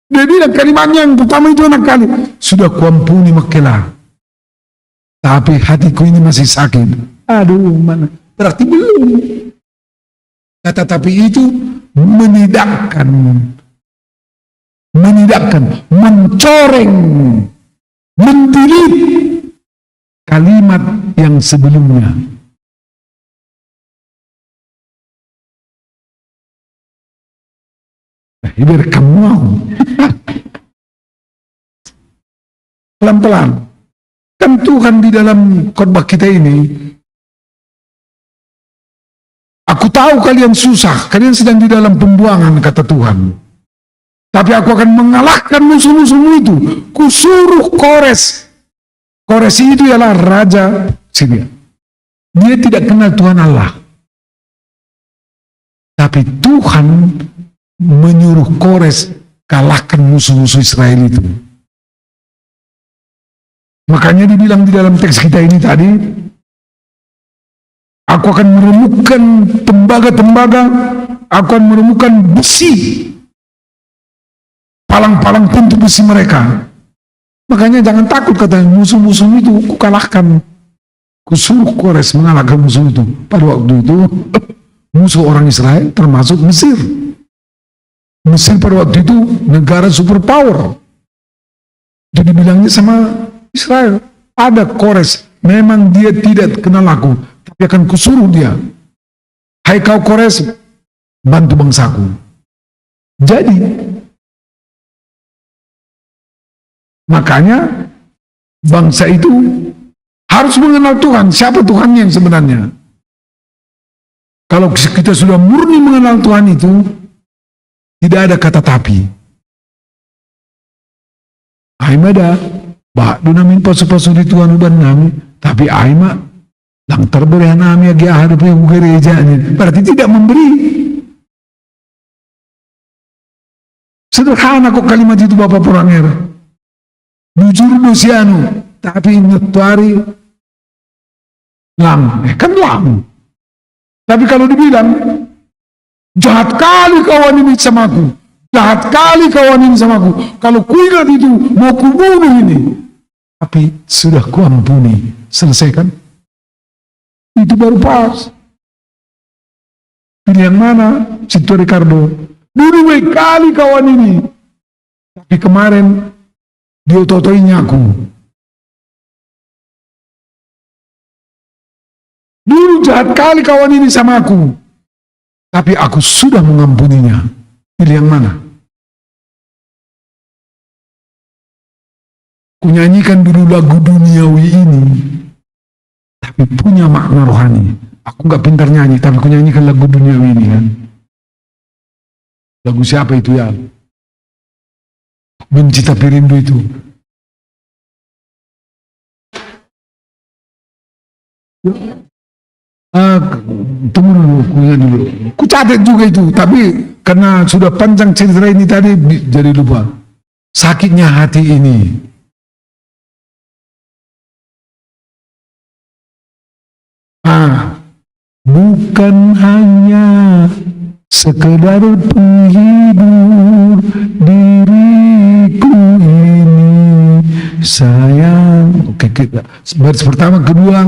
Dia bilang kalimatnya yang pertama itu enak kali. Sudah kuampuni Mekela, tapi hatiku ini masih sakit. Aduh, mana? Berarti belum. Kata tapi itu menidakkan, mencoreng, mendilit kalimat yang sebelumnya. Biar kamu mau. Pelan-pelan. Kan Tuhan di dalam khotbah kita ini, aku tahu kalian susah, kalian sedang di dalam pembuangan, kata Tuhan. Tapi aku akan mengalahkan musuh-musuhmu itu. Kusuruh Kores. Kores itu ialah raja Syria. Dia tidak kenal Tuhan Allah. Tapi Tuhan menyuruh Kores kalahkan musuh-musuh Israel itu. Makanya dibilang di dalam teks kita ini tadi, aku akan meremukkan tembaga-tembaga, aku akan meremukkan besi, palang-palang pintu besi mereka. Makanya jangan takut, kata musuh-musuh itu ku kalahkan. Kusuruh Kores mengalahkan musuh itu. Pada waktu itu musuh orang Israel termasuk Mesir. Mesir pada waktu itu negara superpower. Jadi bilangnya sama Israel, ada Kores, memang dia tidak kenal aku, tapi akan kusuruh dia. Hai kau Kores, bantu bangsaku. Jadi, makanya bangsa itu harus mengenal Tuhan. Siapa Tuhannya yang sebenarnya? Kalau kita sudah murni mengenal Tuhan itu, tidak ada kata tapi. Aimada, bak namin pasu-pasu di Tuhan uban namin, tapi aima lang terberihan namin agi ahadap yung gereja. Berarti tidak memberi. Sederhana kok kalimat itu Bapak Puranger. Bujur dosiano, tapi ngetuari lang, kan lang. Tapi kalau dibilang, jahat kali kawan ini sama aku, jahat kali kawan ini sama aku, kalau kuingat itu mau kubunuh ini. Tapi sudah kuampuni, selesaikan. Itu baru pas. Pilih yang mana? Situ Ricardo. Dulu baik kali kawan ini. Tapi kemarin dia ototoinya aku. Dulu jahat kali kawan ini sama aku. Tapi aku sudah mengampuninya. Pilih yang mana? Kunyanyikan dulu lagu duniawi ini, tapi punya makna rohani. Aku nggak pintar nyanyi, tapi kunyanyikan lagu duniawi ini kan. Lagu siapa itu ya? Benci tapi rindu itu. Tunggu dulu, kunyanyi dulu. Ku catat juga itu, tapi karena sudah panjang cerita ini tadi, jadi lupa. Sakitnya hati ini. Bukan hanya sekedar penghibur diriku ini sayang. Oke, kita baris pertama, kedua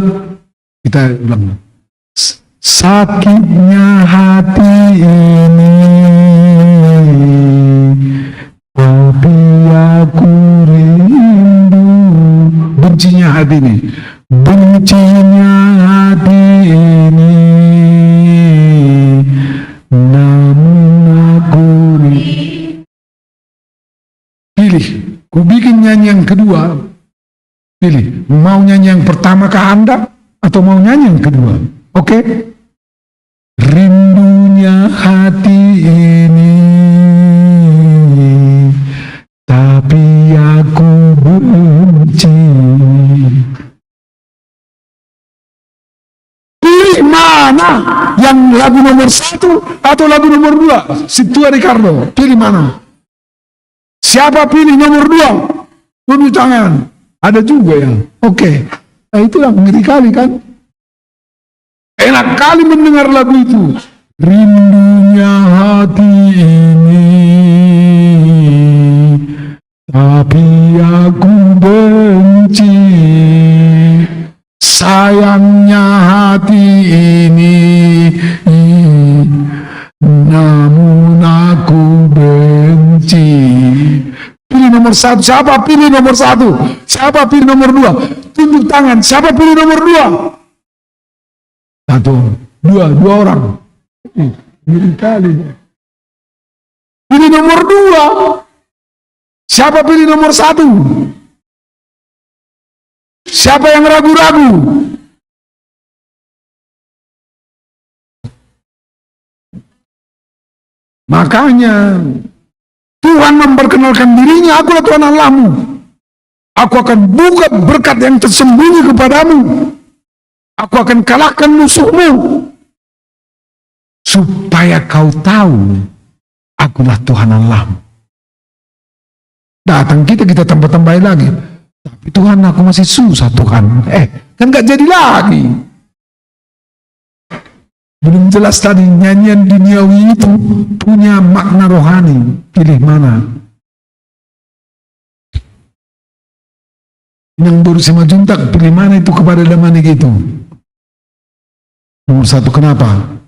kita ulang. Sakitnya hati ini, tapi aku rindu. Bencinya hati ini, bencinya hati ini, namun aku pilih. Ku bikin nyanyi yang kedua. Pilih, mau nyanyi yang pertama kah Anda atau mau nyanyi yang kedua? Oke? Rindunya hati ini, tapi aku benci. Pilih mana? Yang lagu nomor 1 atau lagu nomor 2? Situa Ricardo, pilih mana? Siapa pilih nomor 2? Tunjuk tangan. Ada juga ya. Oke. Nah itulah ngeri kali kan. Enak kali mendengar lagu itu. Rindunya hati ini, tapi aku benci. Sayangnya hati ini, benci. Pilih nomor 1. Siapa pilih nomor 1? Siapa pilih nomor 2? Tunjuk tangan. Siapa pilih nomor 2? 1, 2 orang. Mirip kali. Pilih nomor 2. Siapa pilih nomor 1? Siapa yang ragu-ragu? Makanya Tuhan memperkenalkan dirinya, akulah Tuhan Allahmu. Aku akan buka berkat yang tersembunyi kepadamu. Aku akan kalahkan musuhmu. Supaya kau tahu, akulah Tuhan Allahmu. Datang kita tambah-tambahin lagi. Tapi Tuhan, aku masih susah Tuhan. Kan gak jadi lagi. Belum jelas tadi nyanyian duniawi itu punya makna rohani. Pilih mana? Yang baru sama juntak, pilih mana itu kepada damani gitu. Nomor 1, kenapa?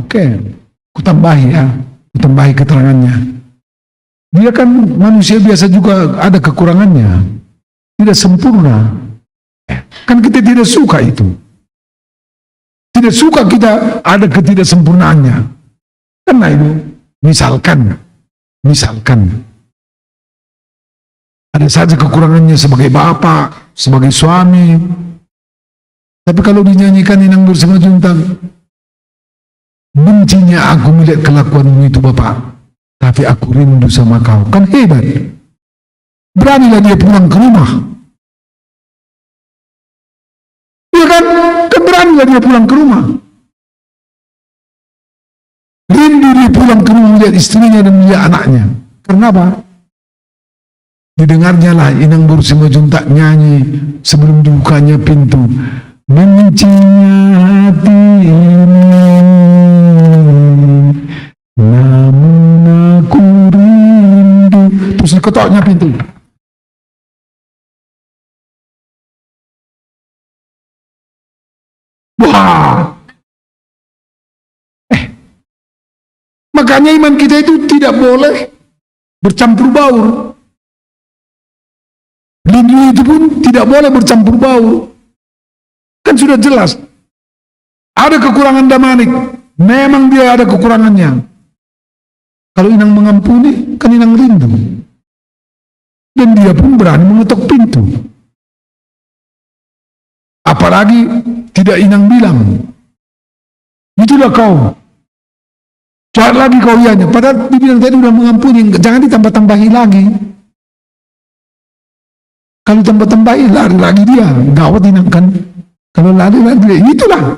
Oke, aku tambahi ya. Aku tambahi keterangannya. Dia kan manusia biasa juga ada kekurangannya. Tidak sempurna. Kan kita tidak suka itu. Tidak suka kita ada ketidaksempurnaannya. Karena itu, misalkan, ada saja kekurangannya sebagai bapak, sebagai suami. Tapi kalau dinyanyikan Inang bersama Juntang, bencinya aku melihat kelakuanmu itu Bapak, tapi aku rindu sama kau. Kan hebat. Beranilah dia pulang ke rumah. Iya kan? Kan beranilah dia pulang ke rumah. Rindu dia pulang ke rumah melihat istrinya dan melihat anaknya. Karena apa? Didengarnya lah Inang bersama Juntak nyanyi sebelum dibukanya pintu. Membencinya hati ini, namun aku rindu. Terus diketoknya pintu. Wah. Makanya iman kita itu tidak boleh bercampur baur. Rindu itu pun tidak boleh bercampur baur. Kan sudah jelas. Ada kekurangan Damanik. Memang dia ada kekurangannya. Kalau Inang mengampuni, kan Inang rindu. Dan dia pun berani mengetok pintu. Apalagi tidak Inang bilang, itulah kau. Cari lagi kau ianya. Padahal dibilang tadi udah mengampuni. Jangan ditambah-tambahi lagi. Kalau tambah-tambahi, lari lagi dia. Gawat Inang kan. Kalau lari dia, itulah.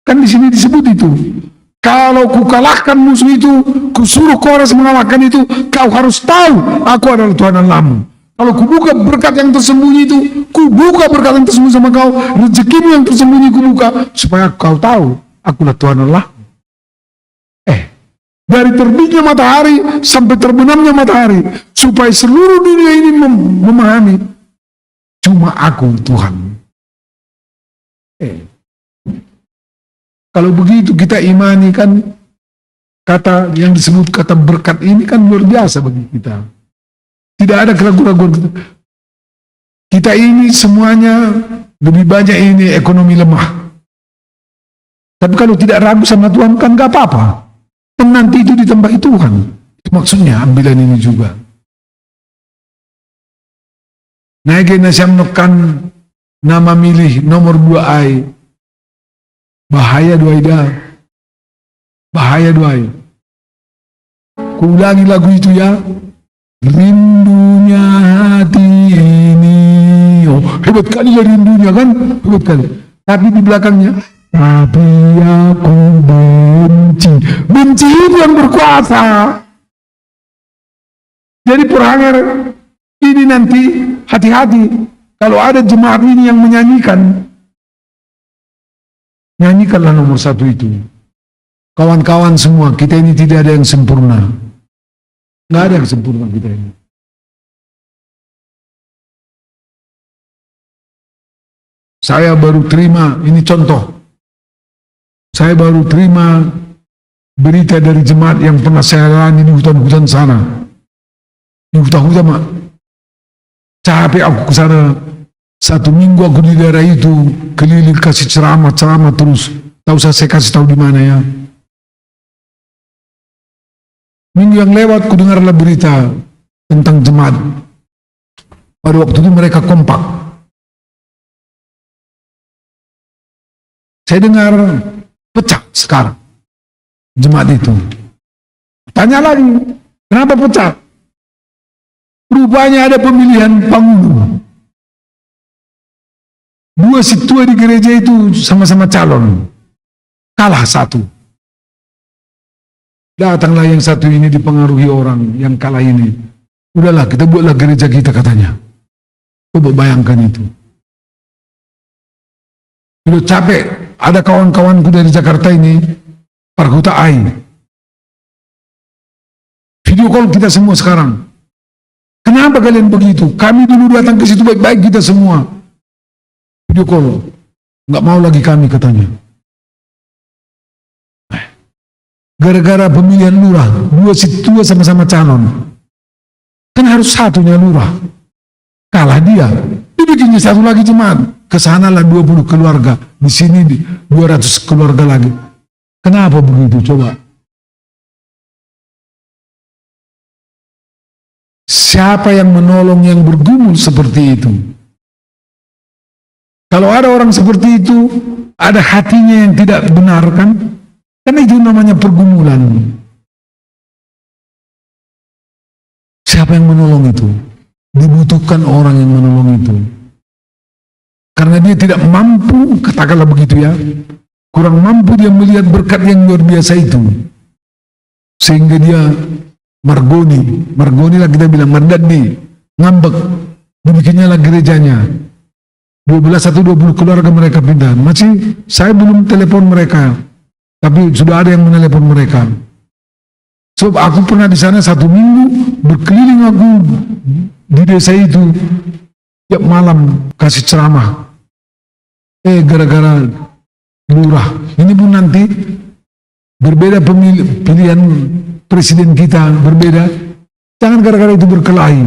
Kan di sini disebut itu. Kalau ku kalahkan musuh itu, ku suruh Kores mengalahkan itu, kau harus tahu aku adalah Tuhan Allahmu. Kalau ku buka berkat yang tersembunyi itu, ku buka berkat yang tersembunyi sama kau, rezekimu yang tersembunyi ku buka, supaya kau tahu akulah Tuhan Allah. Dari terbitnya matahari sampai terbenamnya matahari, supaya seluruh dunia ini memahami cuma aku Tuhan. Kalau begitu kita imani kan kata yang disebut kata berkat ini kan luar biasa bagi kita. Tidak ada keraguan-keraguan kita. Kita ini semuanya lebih banyak ini ekonomi lemah. Tapi kalau tidak ragu sama Tuhan kan gak apa-apa. Dan nanti itu ditambahi Tuhan. Itu maksudnya ambilan ini juga. Naik nasyam nokan nama milih nomor 2 ai. Bahaya 2 ida. Bahaya 2 ai. Ku ulangi lagu itu ya. Rindunya hati ini. Oh, hebat kali ya rindunya kan? Hebat kali. Tapi di belakangnya, tapi aku benci. Benci itu yang berkuasa. Jadi perhanger ini nanti hati-hati. Kalau ada jemaat ini yang menyanyikan, nyanyikanlah nomor 1 itu. Kawan-kawan semua, kita ini tidak ada yang sempurna. Nggak ada yang sempurna kita ini. saya baru terima, ini contoh, saya baru terima berita dari jemaat yang pernah saya layani di hutan-hutan sana. Di hutan-hutan, Mak. Capek aku ke sana. 1 minggu aku di daerah itu, keliling kasih ceramah terus. Tahu saya kasih tahu di mana ya. Minggu yang lewat ku dengarlah berita tentang jemaat. Pada waktu itu mereka kompak. Saya dengar pecah sekarang jemaat itu. Tanya lagi, kenapa pecah? Rupanya ada pemilihan penghulu. 2 si tua di gereja itu sama-sama calon. Kalah 1. Datanglah yang satu ini dipengaruhi orang yang kalah ini. Udahlah, kita buatlah gereja kita, katanya. Coba bayangkan itu. Udah capek, ada kawan-kawanku dari Jakarta ini, Parkuta Ai. Video call kita semua sekarang. Kenapa kalian begitu? Kami dulu datang ke situ baik-baik kita semua. Video call. Nggak mau lagi kami, katanya. Gara-gara pemilihan lurah, 2 si tua sama-sama calon. Kan harus satunya lurah. Kalah dia. Dibikinnya 1 lagi jemaat. Kesanalah 20 keluarga. Di sini 200 keluarga lagi. Kenapa begitu? Coba. Siapa yang menolong yang bergumul seperti itu? Kalau ada orang seperti itu, ada hatinya yang tidak benar, kan? Karena itu namanya pergumulan. Siapa yang menolong itu? Dibutuhkan orang yang menolong itu. Karena dia tidak mampu, katakanlah begitu ya, kurang mampu dia melihat berkat yang luar biasa itu. Sehingga dia Margoni lah kita bilang, mardadi, ngambek, dibikinnya lah gerejanya. 20 keluarga mereka pindah. Masih, saya belum telepon mereka. Tapi sudah ada yang menelepon mereka. Sebab aku pernah di sana 1 minggu, berkeliling aku di desa itu, tiap malam kasih ceramah. Gara-gara lurah. Ini pun nanti berbeda pilihan presiden kita, berbeda. Jangan gara-gara itu berkelahi.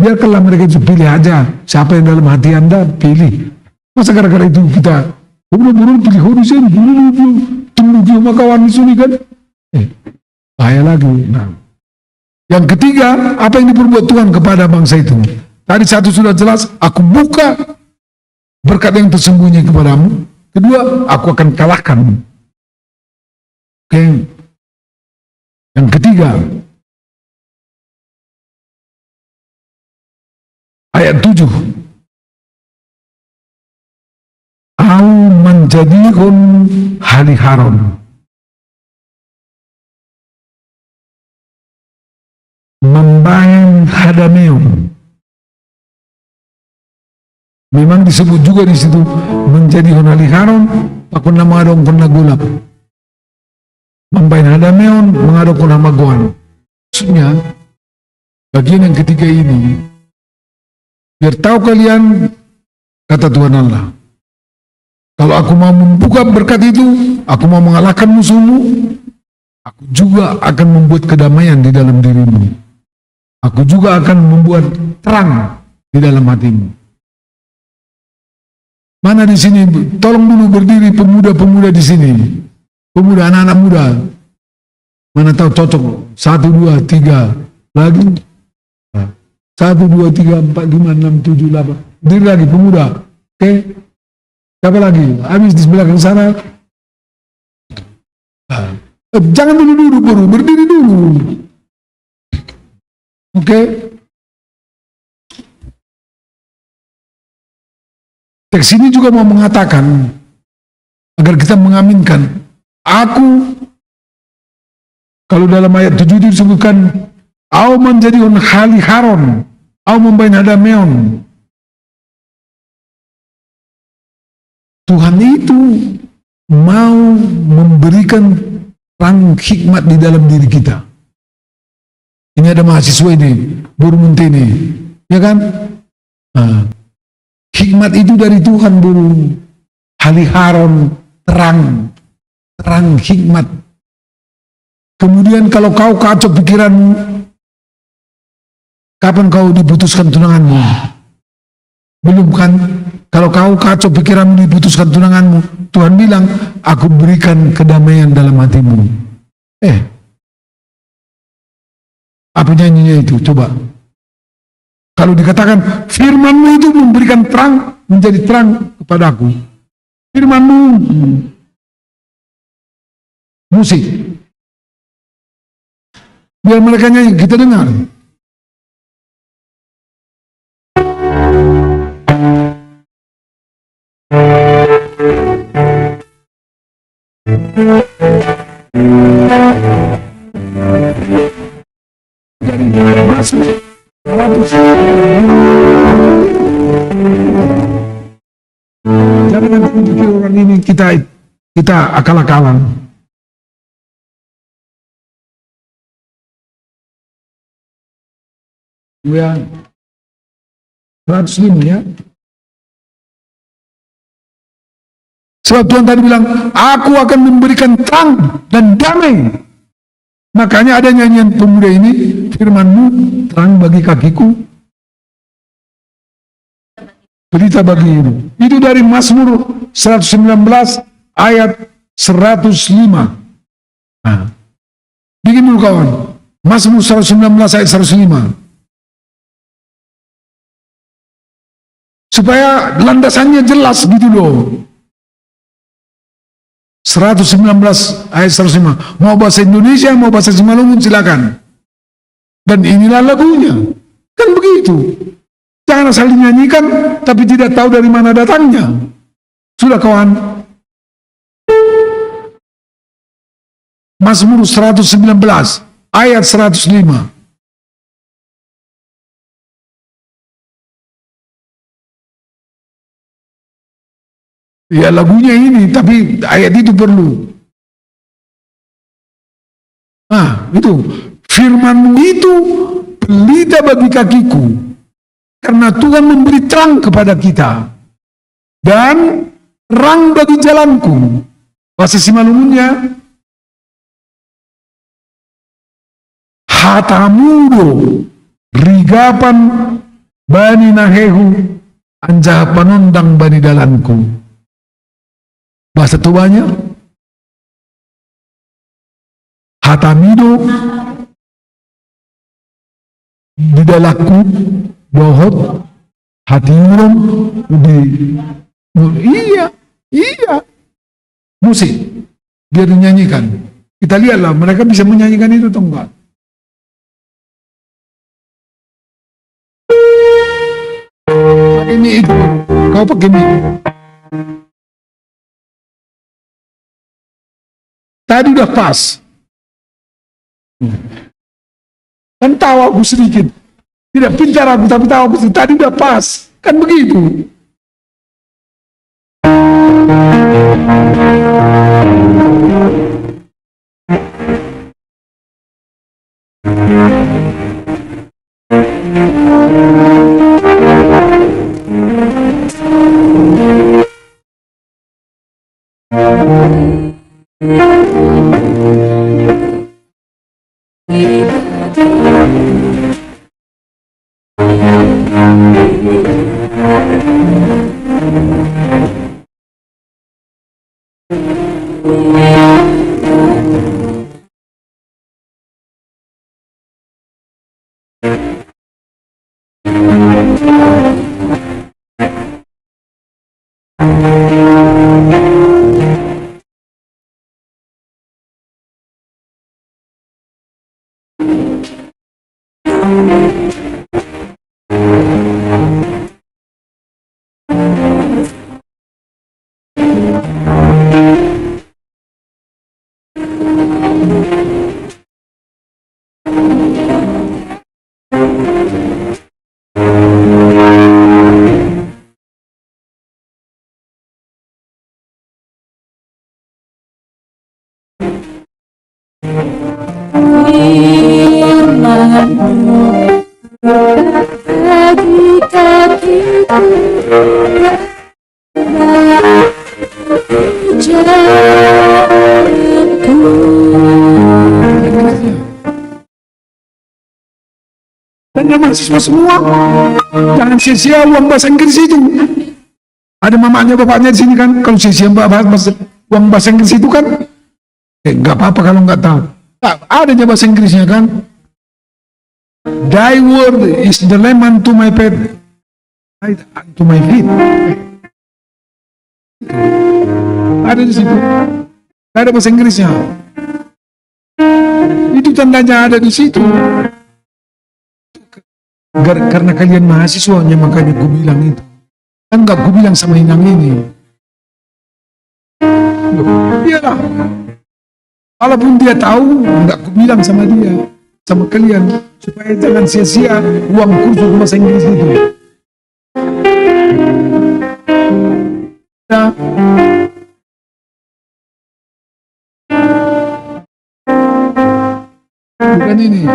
Biarkanlah mereka itu pilih aja. Siapa yang dalam hati Anda, pilih. Masa gara-gara itu kita buru-buru pilih horizon, buru-buru tunduk sama kawan di sini, kan? Bahaya lagi. Nah, yang ketiga, apa yang diperbuat Tuhan kepada bangsa itu? Tadi 1 sudah jelas, aku buka berkat yang tersembunyi kepadamu. Kedua, aku akan kalahkanmu. Oke. Yang ketiga, ayat 7. Au menjadikan haliharon, membayang hadameon. Memang disebut juga di situ menjadi haliharon, pakun nama adong kun nagulap. Membayang hadameon, mengadong kun nama goan. Maksudnya, bagian yang ketiga ini, biar tahu kalian, kata Tuhan Allah, kalau aku mau membuka berkat itu, aku mau mengalahkan musuhmu, aku juga akan membuat kedamaian di dalam dirimu. Aku juga akan membuat terang di dalam hatimu. Mana di sini? Tolong dulu berdiri pemuda-pemuda di sini. Pemuda, anak-anak muda. Mana tahu cocok? 1, 2, 3. Lagi. 1, 2, 3, 4, 5, 6, 7, 8. Berdiri lagi pemuda. Oke. Siapa lagi? Habis di sebelah ke sana. Jangan dulu duduk baru, berdiri dulu. Oke. Teks ini juga mau mengatakan agar kita mengaminkan. Aku, kalau dalam ayat 7 disebutkan, au menjadi haliharon, au membain hadameon. Tuhan itu mau memberikan terang hikmat di dalam diri kita. Ini ada mahasiswa ini, Burmunti ini, ya kan? Nah, Hikmat itu dari Tuhan, burung. Haliharon, terang hikmat. Kemudian kalau kau kacau pikiranmu, kapan kau diputuskan tunanganmu? Belum kan? Kalau kau kacau pikiranmu, diputuskan tunanganmu, Tuhan bilang, aku berikan kedamaian dalam hatimu. Apa nyanyinya itu? Coba. Kalau dikatakan firman-Mu itu memberikan terang, menjadi terang kepadaku. Firman-Mu. Musik. Biar mereka nyanyi, kita dengar. Jangan nanti pikir orang ini kita akal-akalan. Ya, 105 ya. Sebab Tuhan tadi bilang, aku akan memberikan terang dan damai. Makanya ada nyanyian pemuda ini, firman-Mu terang bagi kakiku, pelita bagi hidup. Itu dari Mazmur 119 ayat 105. Nah, bikin dulu kawan. Mazmur 119 ayat 105. Supaya landasannya jelas gitu loh. 119 ayat 105. Mau bahasa Indonesia, mau bahasa Simalungun silakan. Dan inilah lagunya. Kan begitu. Jangan asal dinyanyikan, tapi tidak tahu dari mana datangnya. Sudah kawan. Mazmur 119 ayat 105. Ya lagunya ini, tapi ayat itu perlu. Nah, itu. Firman-Mu itu pelita bagi kakiku. Karena Tuhan memberi terang kepada kita. Dan terang bagi jalanku. Bahasa Simalungunnya, hatamudo rigapan bani nahehu anjah panondang bani dalanku. Bahasa Tobanya, hatamido di dalaku dohot hatiurom di iya musik biar dinyanyikan. Kita lihatlah mereka bisa menyanyikan itu atau enggak. Pakai ini itu, kau pakai ini. Tadi udah pas. Kan tahu aku sedikit. Tidak pintar aku, tapi tahu aku sedikit. Tadi udah pas. Kan begitu. Bagi kakiku Dan yang mahasiswa semua, jangan sia-sia uang bahasa Inggris itu. Ada mamanya bapaknya di sini kan, kalau sia-sia uang bahasa Inggris itu kan, nggak apa-apa kalau nggak tahu. Nah, adanya bahasa Inggrisnya kan. Thy word is the lamp unto my path, light unto my feet. Ada di situ. Ada bahasa Inggrisnya. Itu tandanya ada di situ. Karena kalian mahasiswanya makanya gue bilang itu. Kan gak gue bilang sama Inang ini. Iyalah. Walaupun dia tahu, gak gue bilang sama dia, sama kalian, supaya jangan sia-sia uang kursus bahasa Inggris itu. Nah, bukan ini.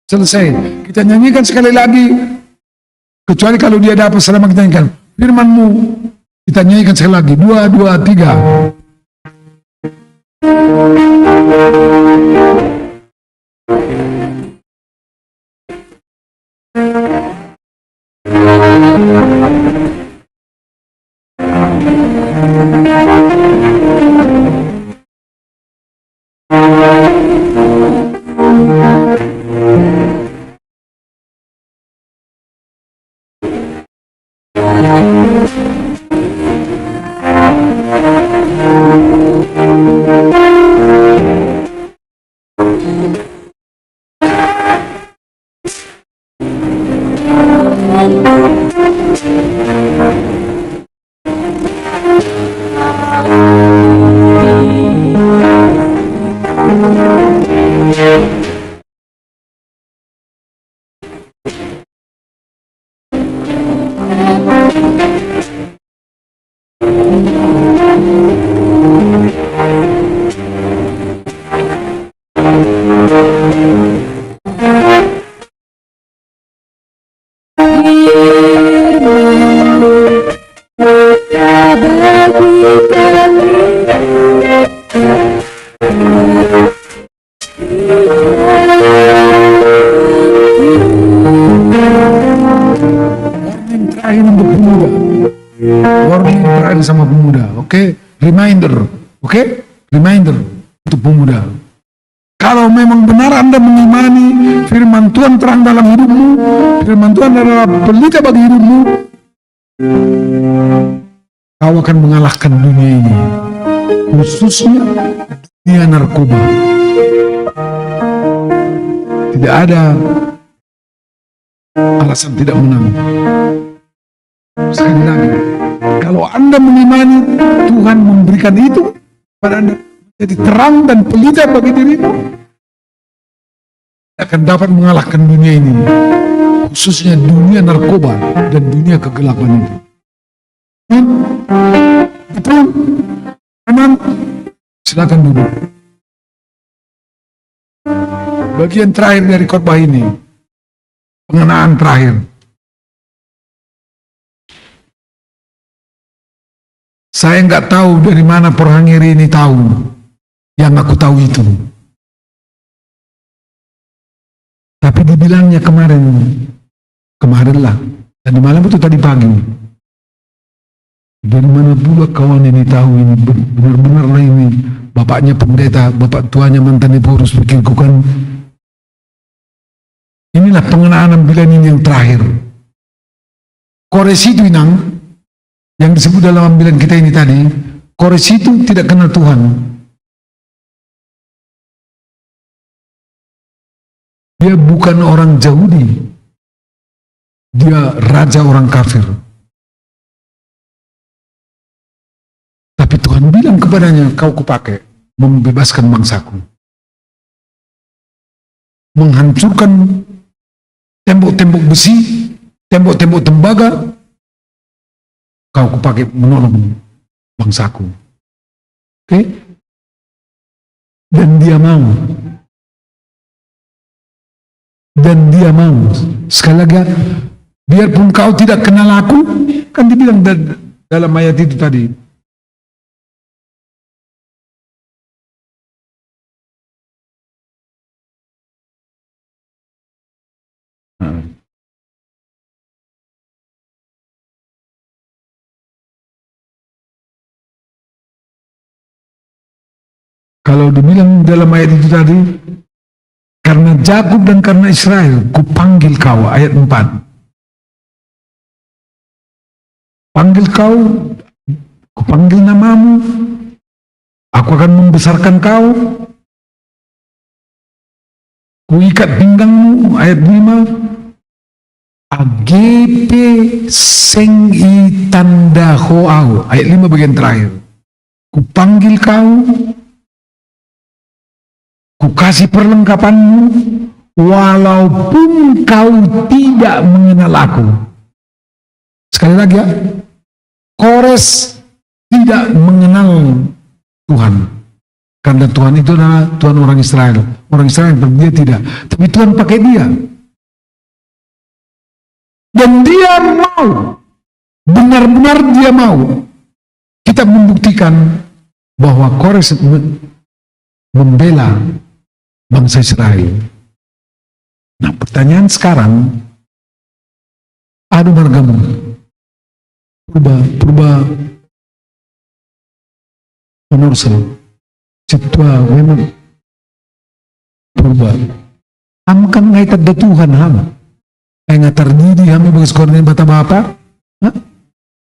Selesai. Kita nyanyikan sekali lagi. Kecuali kalau dia dapat selama kita nyanyikan. Firman-Mu. Kita nyanyikan sekali lagi. 2, 2, 3. Sama pemuda, oke? Reminder, oke? Reminder untuk pemuda. Kalau memang benar Anda mengimani firman Tuhan terang dalam hidupmu, firman Tuhan adalah pelita bagi hidupmu, kau akan mengalahkan dunia ini, khususnya dunia narkoba. Tidak ada alasan tidak menang. Sekali lagi, kalau Anda mengimani Tuhan memberikan itu pada Anda jadi terang dan pelita bagi dirimu, akan dapat mengalahkan dunia ini, khususnya dunia narkoba dan dunia kegelapan itu. Betul? Aman? Silakan duduk. Bagian terakhir dari khotbah ini, pengenaan terakhir. Saya nggak tahu dari mana Porhangiri ini tahu. Yang aku tahu itu. Tapi dibilangnya kemarinlah. Dan di malam itu tadi pagi. Dari mana pula kawan ini tahu ini, benar-benarlah ini. Bapaknya pendeta, bapak tuanya mantan Iborus, pikirku kan. Inilah pengenaan ambilan ini yang terakhir. Kores itu Inang, yang disebut dalam ambilan kita ini tadi, Kores itu tidak kenal Tuhan. Dia bukan orang Yahudi. Dia raja orang kafir. Tapi Tuhan bilang kepadanya, kau kupakai membebaskan bangsaku. Menghancurkan tembok-tembok besi, tembok-tembok tembaga, kau kupakai menolong bangsaku. Oke? Dan dia mau. dan dia mau. Sekali lagi, biarpun kau tidak kenal aku, kan dibilang dalam ayat itu tadi. Kalau dibilang dalam ayat itu tadi, karena Jakub dan karena Israel, kupanggil kau, ayat 4. Panggil kau, kupanggil namamu, aku akan membesarkan kau, kuikat pinggangmu, ayat 5. Agepe sengi tanda hoau, ayat 5 bagian terakhir. Kupanggil kau, ku kasih perlengkapanmu, walaupun kau tidak mengenal aku. Sekali lagi ya, Kores tidak mengenal Tuhan. Karena Tuhan itu adalah Tuhan orang Israel. Orang Israel, dia tidak. Tapi Tuhan pakai dia. Dan dia mau, benar-benar dia mau. Kita membuktikan bahwa Kores membela bangsa Israel. Nah, pertanyaan sekarang, ada margamu purba honorsel situa memang purba am kan ngai tadda Tuhan ham ay ngatar diri ham bagas kornen bata Bapa.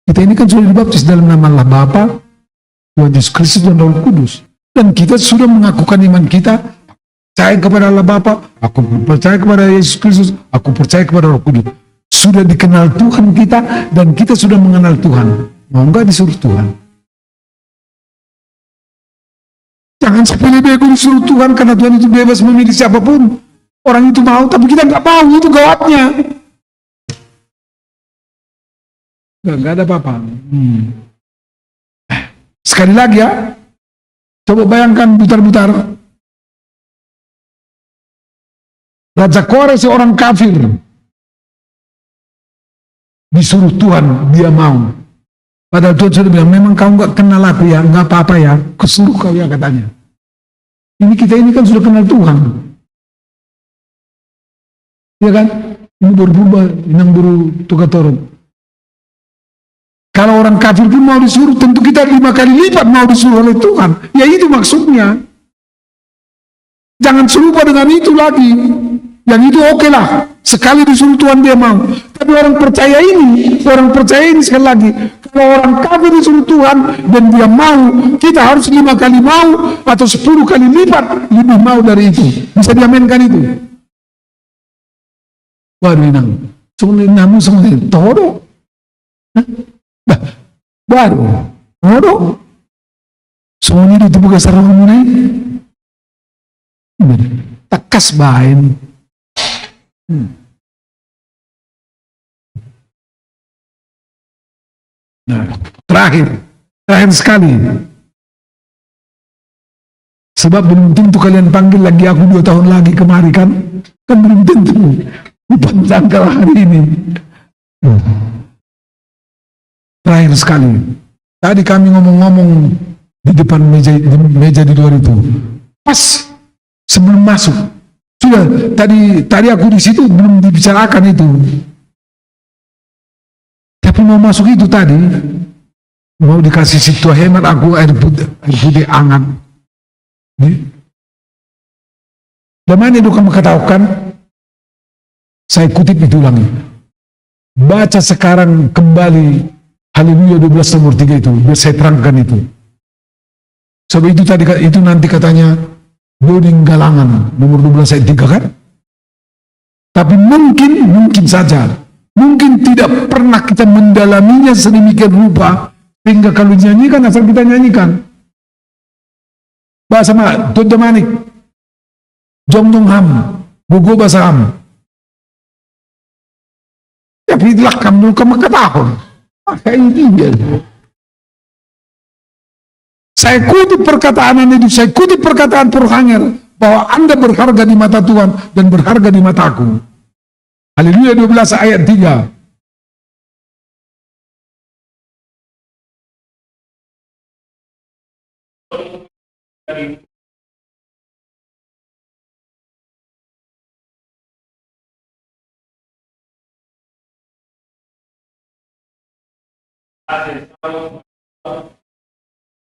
Kita ini kan sudah dibaptis dalam nama Allah Bapa, Tuhan Yesus Kristus dan Roh Kudus. Dan kita sudah mengakukan iman kita, percaya kepada Allah Bapa, aku percaya kepada Yesus Kristus, aku percaya kepada Roh Kudus. Sudah dikenal Tuhan kita, dan kita sudah mengenal Tuhan. Mau enggak disuruh Tuhan? Jangan sepele-pele disuruh Tuhan, karena Tuhan itu bebas memilih siapapun. Orang itu mau, tapi kita nggak mau, itu gawatnya. Nggak ada apa-apa. Sekali lagi ya, coba bayangkan putar-putar. Raja Kores seorang kafir. Disuruh Tuhan, dia mau. Padahal Tuhan sudah bilang, memang kau nggak kenal aku ya, nggak apa-apa ya, kesuruh kau ya katanya. Kita ini kan sudah kenal Tuhan. Ya kan? Ini berubah, inang buru tukatorot. Kalau orang kafir pun mau disuruh, tentu kita 5 kali lipat mau disuruh oleh Tuhan. Ya itu maksudnya. Jangan serupa dengan itu lagi. Yang itu oke lah. Sekali disuruh Tuhan dia mau. Tapi orang percaya ini sekali lagi. Kalau orang kafir disuruh Tuhan dan dia mau, kita harus 5 kali mau atau 10 kali lipat lebih mau dari itu. Bisa diaminkan itu? Waduh inang. Namun semuanya todo. Baru, todo. Semuanya itu bukan sarang mulai. Takas bain. Nah, terakhir sekali. Sebab belum tentu kalian panggil lagi aku 2 tahun lagi kemari kan belum tentu. Panjang kalau hari ini. Terakhir sekali. Tadi kami ngomong-ngomong di depan meja di luar itu. Pas sebelum masuk. Sudah, tadi aku di situ belum dibicarakan itu. Tapi mau masuk itu tadi, mau dikasih situ hemat aku air putih anget. Dan mana itu kamu katakan? Saya kutip itu ulangi. Baca sekarang kembali Haleluya 12 nomor 3 itu, biar saya terangkan itu. Sebab itu tadi itu nanti katanya Doding Galangan nomor 12 ayat 3 kan? Tapi mungkin saja, mungkin tidak pernah kita mendalaminya sedemikian rupa sehingga kalau dinyanyikan asal kita nyanyikan. Bahasa mana? Tuan Manik, Jong Dong Ham, Gugu Bahasa Ham. Tapi itulah kamu katakan. Saya kutip perkataan itu, saya kutip perkataan Purhanger. bahwa Anda berharga di mata Tuhan dan berharga di mataku. Haleluya 12 ayat 3.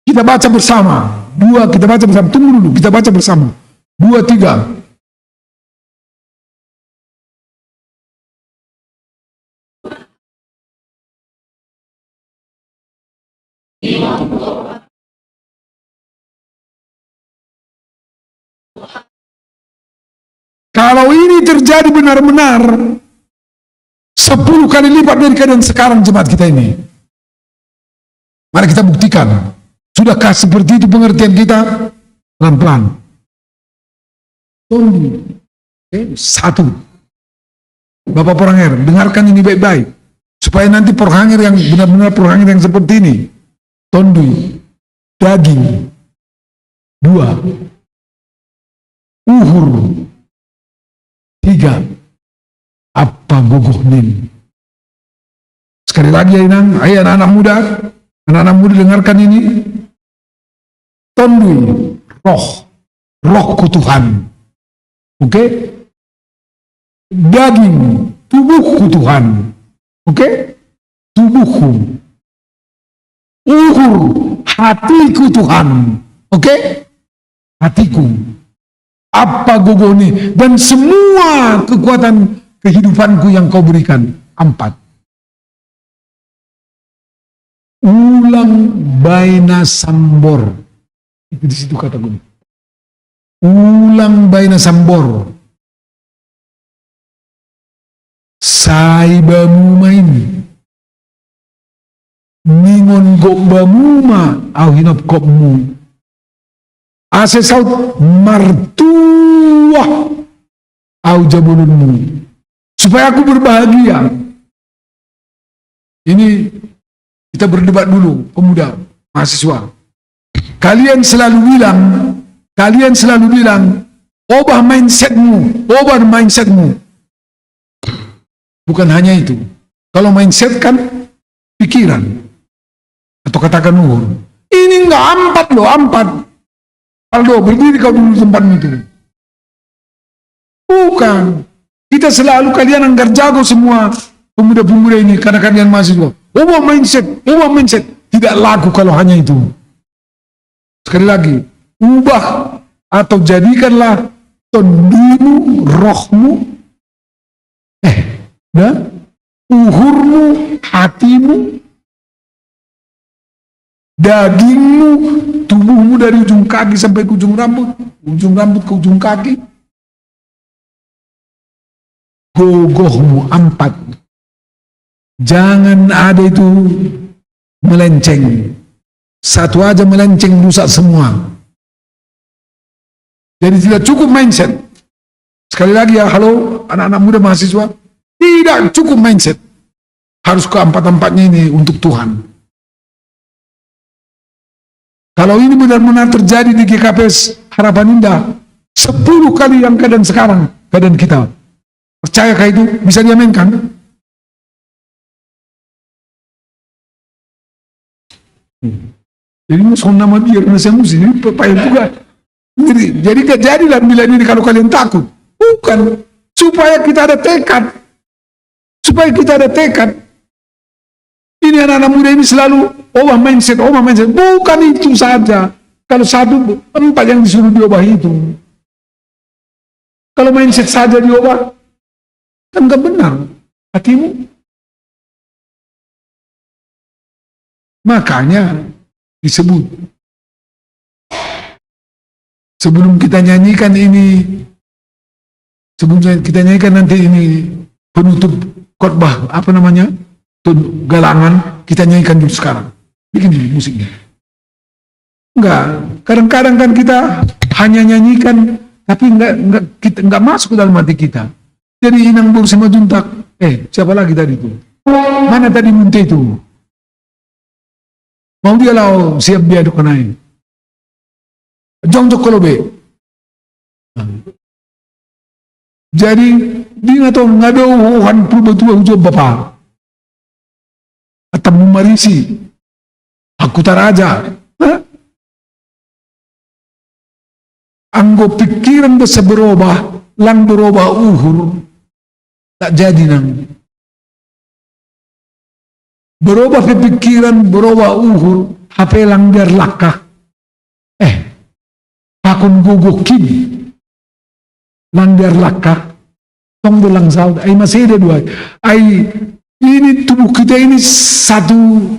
Kita baca bersama. Kita baca bersama. Tunggu dulu, kita baca bersama. 2, 3. Kalau ini terjadi benar-benar 10 kali lipat dari keadaan sekarang jemaat kita ini. Mari kita buktikan. Sudahkah seperti itu pengertian kita? Pelan-pelan. Satu. Bapak Porangir, dengarkan ini baik-baik. Supaya nanti Porangir yang benar-benar Porangir yang seperti ini. Tondui. Daging. 2. Uhur. 3. Apa gogohnin. Sekali lagi ayo anak-anak muda. Anak-anak muda dengarkan ini. Tondui. Rohku Tuhan. Oke? Daging. Tubuhku Tuhan. Oke? Tubuhku. Uhur. Hatiku Tuhan. Oke? Hatiku. Apa gogoni dan semua kekuatan kehidupanku yang kau berikan. 4. Ulang baina sambor. Itu di situ kata gue. Ulang baina sambor. Saibamu main. Ningon gok bamuma au hinop kopmu. Ase saut martuah au jabulunmu. Supaya aku berbahagia. Ini kita berdebat dulu, pemuda, mahasiswa. Kalian selalu bilang, ubah mindsetmu. Bukan hanya itu. Kalau mindset kan pikiran. Atau katakan uhur. Ini enggak 4 loh, 4. Aldo, berdiri kau dulu tempatmu itu. Bukan. Kita selalu, kalian anggar jago semua pemuda-pemuda ini karena kalian mahasiswa. Ubah mindset. Tidak laku kalau hanya itu. Sekali lagi, ubah atau jadikanlah tondimu, rohmu, uhurmu, hatimu, dagingmu, tubuhmu dari ujung kaki sampai ke ujung rambut ke ujung kaki. Gogohmu 4. Jangan ada itu melenceng. Satu aja melenceng rusak semua. Jadi tidak cukup mindset. Sekali lagi ya, halo anak-anak muda mahasiswa. Tidak cukup mindset. Harus ke 4-4-nya ini untuk Tuhan. Kalau ini benar-benar terjadi di GKPS Harapan Indah, 10 kali yang keadaan sekarang, keadaan kita. Percayakah itu? Bisa diaminkan? Jadi musuh nama biar nasi musuh ini payah juga. Jadi jadilah bila ini kalau kalian takut. Bukan. Supaya kita ada tekad. Ini anak-anak muda ini selalu ubah mindset. Bukan itu saja. Kalau 1, 4 yang disuruh diubah itu. Kalau mindset saja diubah, kan gak benar hatimu. Makanya disebut. Sebelum kita nyanyikan nanti ini penutup khotbah, apa namanya? Galangan, kita nyanyikan dulu sekarang. Bikin dulu musiknya. Enggak, kadang-kadang kan kita hanya nyanyikan, tapi enggak masuk ke dalam hati kita. Jadi inang bur sama juntak, siapa lagi tadi itu? Mana tadi munte itu? Mau dia lau siap dia dokanai. Jong jok kolobe. Jadi di ngato ngadohan purbatua ujo bapa atau marisi aku taraja anggo pikiran bisa berubah lang berubah uhur tak jadi nang berubah pikiran berubah uhur HP lang biar lakah pakon gugukin lang biar lakah tong bilang saud ay masih ada dua ay ini tubuh kita ini satu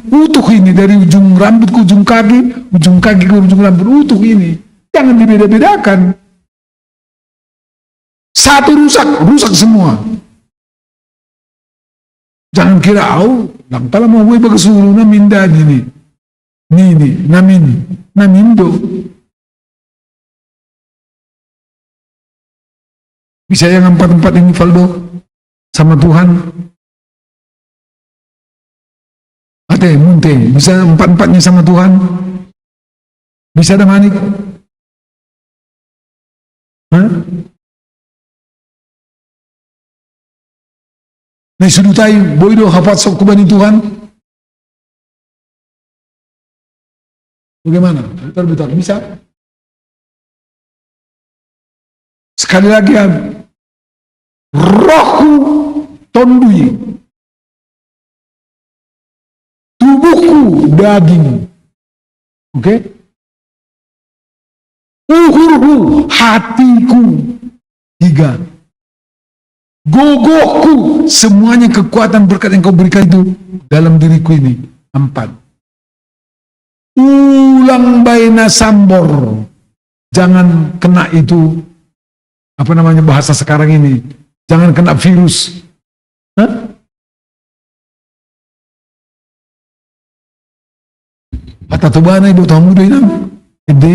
utuh ini dari ujung rambut ke ujung kaki ke ujung rambut utuh ini jangan dibeda-bedakan satu rusak semua jangan kira lang pala mau gue bagasuruh na minda ini namindo bisa yang empat ini Valdo sama Tuhan ate munte bisa empat-empatnya sama Tuhan bisa ada manik nah sudutai boido hafat sok kubani Tuhan bagaimana bentar bisa sekali lagi rohku tondui tubuhku daging oke uhurku hatiku 3 gogohku semuanya kekuatan berkat yang kau berikan itu dalam diriku ini 4 ulang baina sambor jangan kena itu apa namanya bahasa sekarang ini jangan kena virus Pata tubana ibu tahu muda ini ide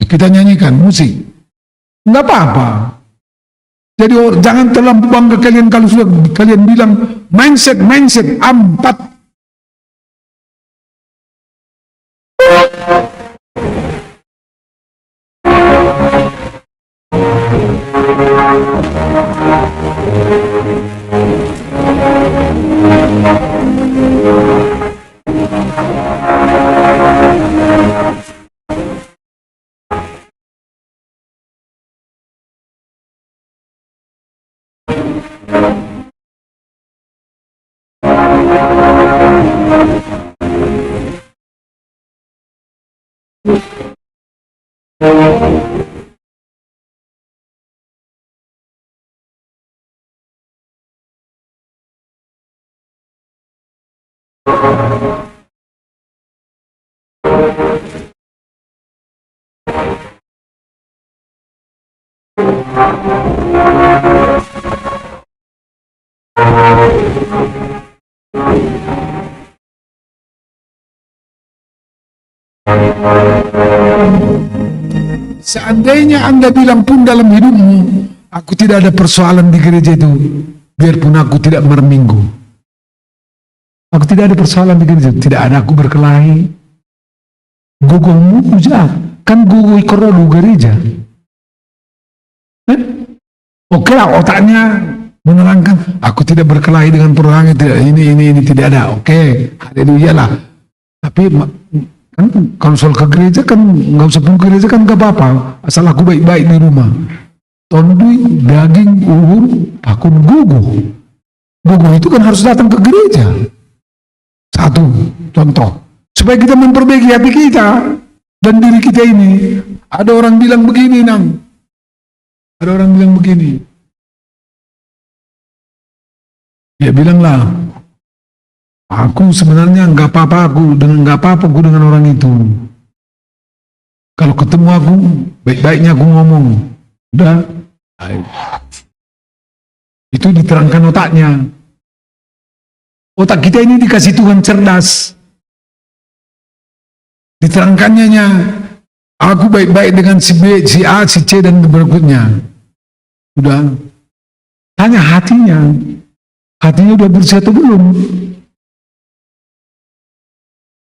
kita nyanyikan musik nggak apa-apa jadi jangan terlalu bangga kalian kalau sudah kalian bilang mindset 4 Seandainya Anda bilang pun dalam hidupmu, aku tidak ada persoalan di gereja itu, biarpun aku tidak berminggu. Aku tidak ada persoalan di gereja, tidak ada aku berkelahi. Guguhmu jahat, kan guguh ikrodu gereja. Oke lah otaknya menerangkan, aku tidak berkelahi dengan perorangan, tidak ini tidak ada. Oke, haleluya lah. Tapi kan kalau soal ke gereja kan nggak usah pergi ke gereja kan nggak apa-apa, asal aku baik-baik di rumah. Tondui, daging, uhur, pakun guguh. Guguh itu kan harus datang ke gereja. Satu contoh supaya kita memperbaiki hati kita dan diri kita ini. Ada orang bilang begini nang, ada orang bilang begini. Ya bilanglah, aku sebenarnya nggak apa-apa aku dengan orang itu. Kalau ketemu aku, baik-baiknya aku ngomong. Udah, itu diterangkan otaknya. Otak kita ini dikasih Tuhan cerdas. Diterangkannya, aku baik-baik dengan si B, si A, si C dan berikutnya. Udah, tanya hatinya. Hatinya udah bersih atau belum?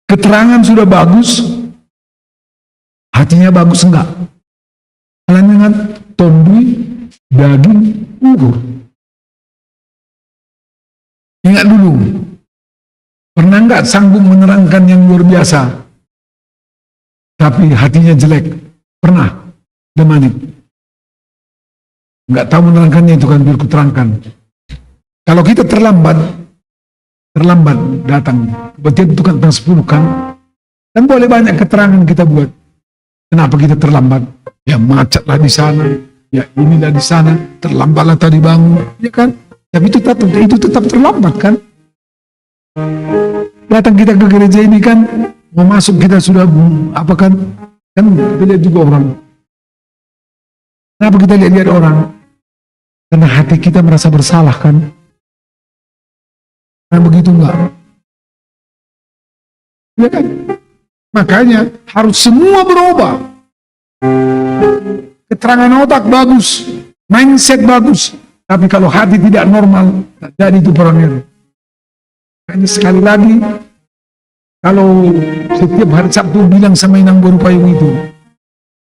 Keterangan sudah bagus, hatinya bagus enggak? Kalian ingat tondui, daging, uhur. Ingat dulu, pernah enggak sanggup menerangkan yang luar biasa, tapi hatinya jelek? Pernah? Demanit? Enggak tahu menerangkannya, itu kan biar kuterangkan. Kalau kita terlambat datang, kebetulan itu kan tanggal 10 kan, dan boleh banyak keterangan kita buat. Kenapa kita terlambat? Ya macetlah di sana, ya inilah di sana, terlambatlah tadi bangun, ya kan? Tapi itu tetap terlambat kan? Datang kita ke gereja ini kan, mau masuk kita sudah apa kan? Kan kita lihat juga orang. Kenapa kita lihat orang? Karena hati kita merasa bersalah kan? Nah begitu enggak? Ya kan? Makanya harus semua berubah. Keterangan otak bagus, mindset bagus, tapi kalau hati tidak normal, jadi itu perannya. Makanya sekali lagi, kalau setiap hari Sabtu bilang sama Inang Baru Payung itu,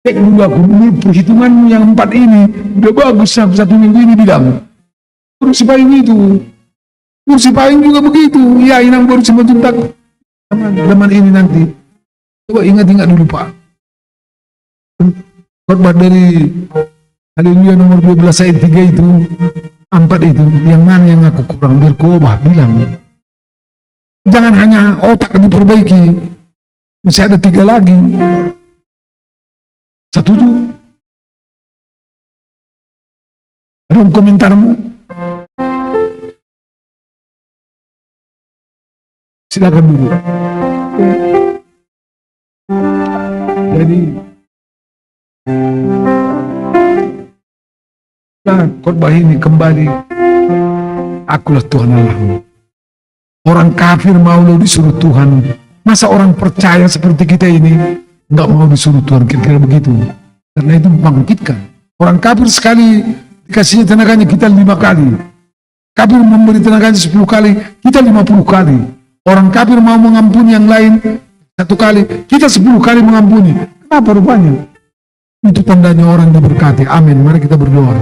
cek dulu aku, ini perhitunganmu yang 4 ini, udah bagus, satu minggu ini bilang, kursi payung itu, kursi payung juga begitu, ya Inang Baru cuma tuntak, teman ini nanti, coba ingat-ingat dulu Pak, khotbah dari Haleluya nomor 12 ayat 3 itu, 4 itu, yang mana yang aku kurang, biar kau bilang, jangan hanya otak diperbaiki, masih ada 3 lagi. Setuju? Ada komentarmu? Silakan dulu. Jadi, khotbah ini kembali, akulah Tuhan Allahmu. Orang kafir mau lo disuruh Tuhan. Masa orang percaya seperti kita ini nggak mau disuruh Tuhan, kira-kira begitu. Karena itu membangkitkan. Orang kafir sekali dikasihnya tenaganya, kita 5 kali. Kafir memberi tenaganya 10 kali, kita 50 kali. Orang kafir mau mengampuni yang lain 1 kali, kita 10 kali mengampuni. Kenapa rupanya? Itu tandanya orang diberkati. Amin. Mari kita berdoa.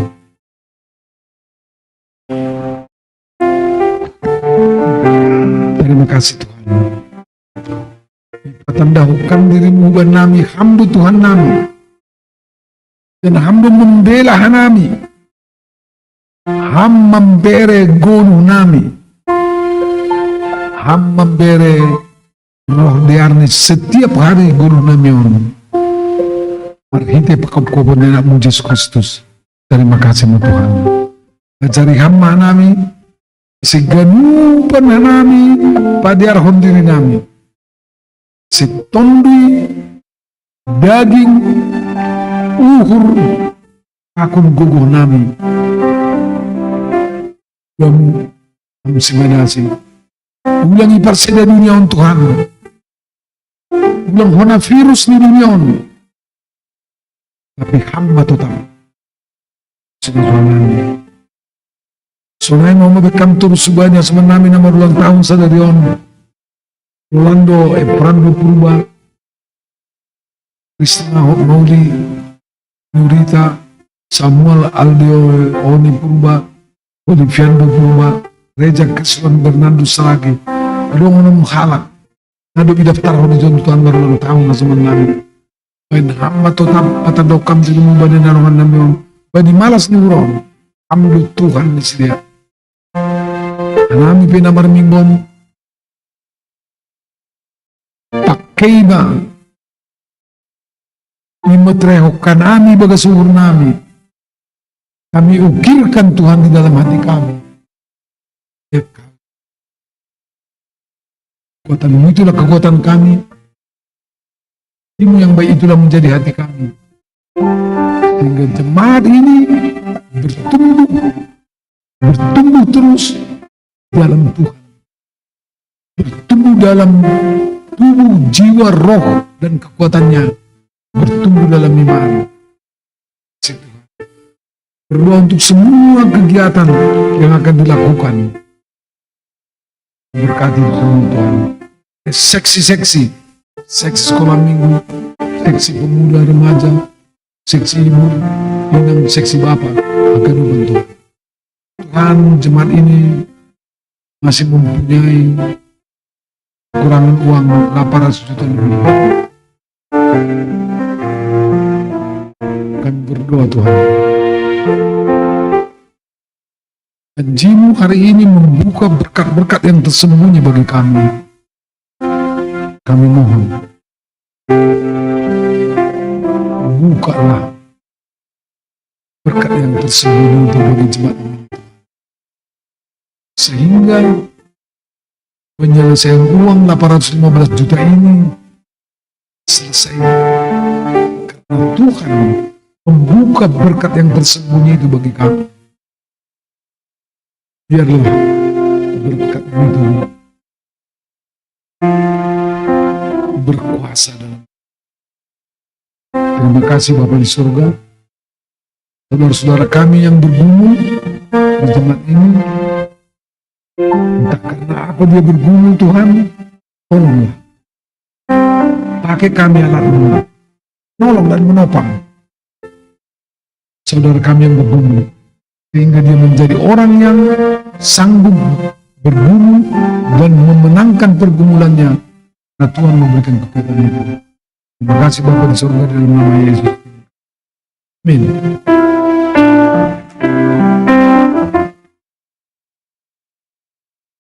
Terima kasih Tuhan. Patandahukan dirimu nami, hamdu Tuhan nami, dan hamdu membela hanami, ham membere gonu nami, ham membere roh diarni setiap hari guru nami orang. Marhite pakap-kapon anakmu Yesus Kristus. Terima kasih Tuhan. Ajari hamba nami, siganupan nami, padiarhon diri nami. Setondui, daging, uhur, akun guguh nami. Kami simanasi. Ulangi perseda dunia untuk Tuhan. Ulang hona virus di dunia ini. Tapi hamba tetap. Sebenarnya. Sunai mau bekam terus sebanyak semenami nama ulang tahun sadarion. Rolando Eprando Purba, Kristina Mauli, Nurita, Samuel Aldio Oni Purba, Oliviando Purba, Reja Kriswan Bernardo Saragi. Aduh menemu halak. Aduh daftar di Tuhan berulang tahun nasaman nabi. Bain hamba tetap patadokam silumu badan darongan nabi. Bani malas ni urong. Hamdu Tuhan ni sedia. Anami pinamar minggon. Kaiba imetrehokan kami bagasuhur nami, kami ukirkan Tuhan di dalam hati kami. Kekuatanmu itulah kekuatan kami, hatimu yang baik itulah menjadi hati kami, sehingga jemaat ini bertumbuh terus dalam Tuhan, bertumbuh dalam tubuh, jiwa, roh, dan kekuatannya bertumbuh dalam iman. Berdoa untuk semua kegiatan yang akan dilakukan. Berkati semua Tuhan. Seksi-seksi sekolah minggu, seksi pemuda remaja, seksi ibu, pinang seksi bapak akan membantu. Tuhan, jemaat ini masih mempunyai kekurangan uang 800 juta lebih. Kami berdoa Tuhan, janjimu hari ini membuka berkat-berkat yang tersembunyi bagi kami. Kami mohon, bukalah berkat yang tersembunyi itu bagi jemaat ini. Sehingga penyelesaian uang 815 juta ini selesai. Karena Tuhan membuka berkat yang tersembunyi itu bagi kami. Biarlah berkat itu berkuasa dalam. Terima kasih Bapa di surga. Saudara-saudara kami yang bergumul di jemaat ini, entah karena apa dia bergumul Tuhan, tolonglah. Pakai kami alatmu, nolong dan menopang saudara kami yang bergumul, sehingga dia menjadi orang yang sanggup bergumul dan memenangkan pergumulannya. Nah, Tuhan memberikan kekuatan itu. Terima kasih Bapa di surga dalam nama Yesus. Amin.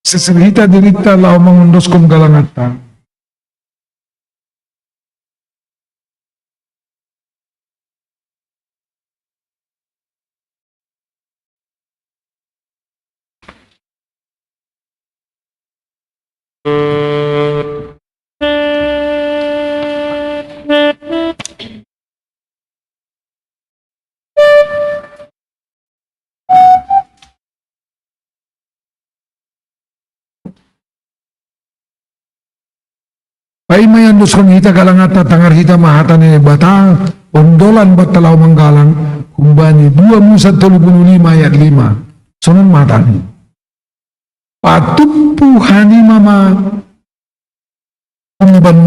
Seserhita dirita lau mengundoskum galangata. Paimayan doskon hita galangata tangar hita mahatane batang ondolan batalau manggalang kumbani 2 Musa 35 ayat 5 sonon matani patupu hani mama kumban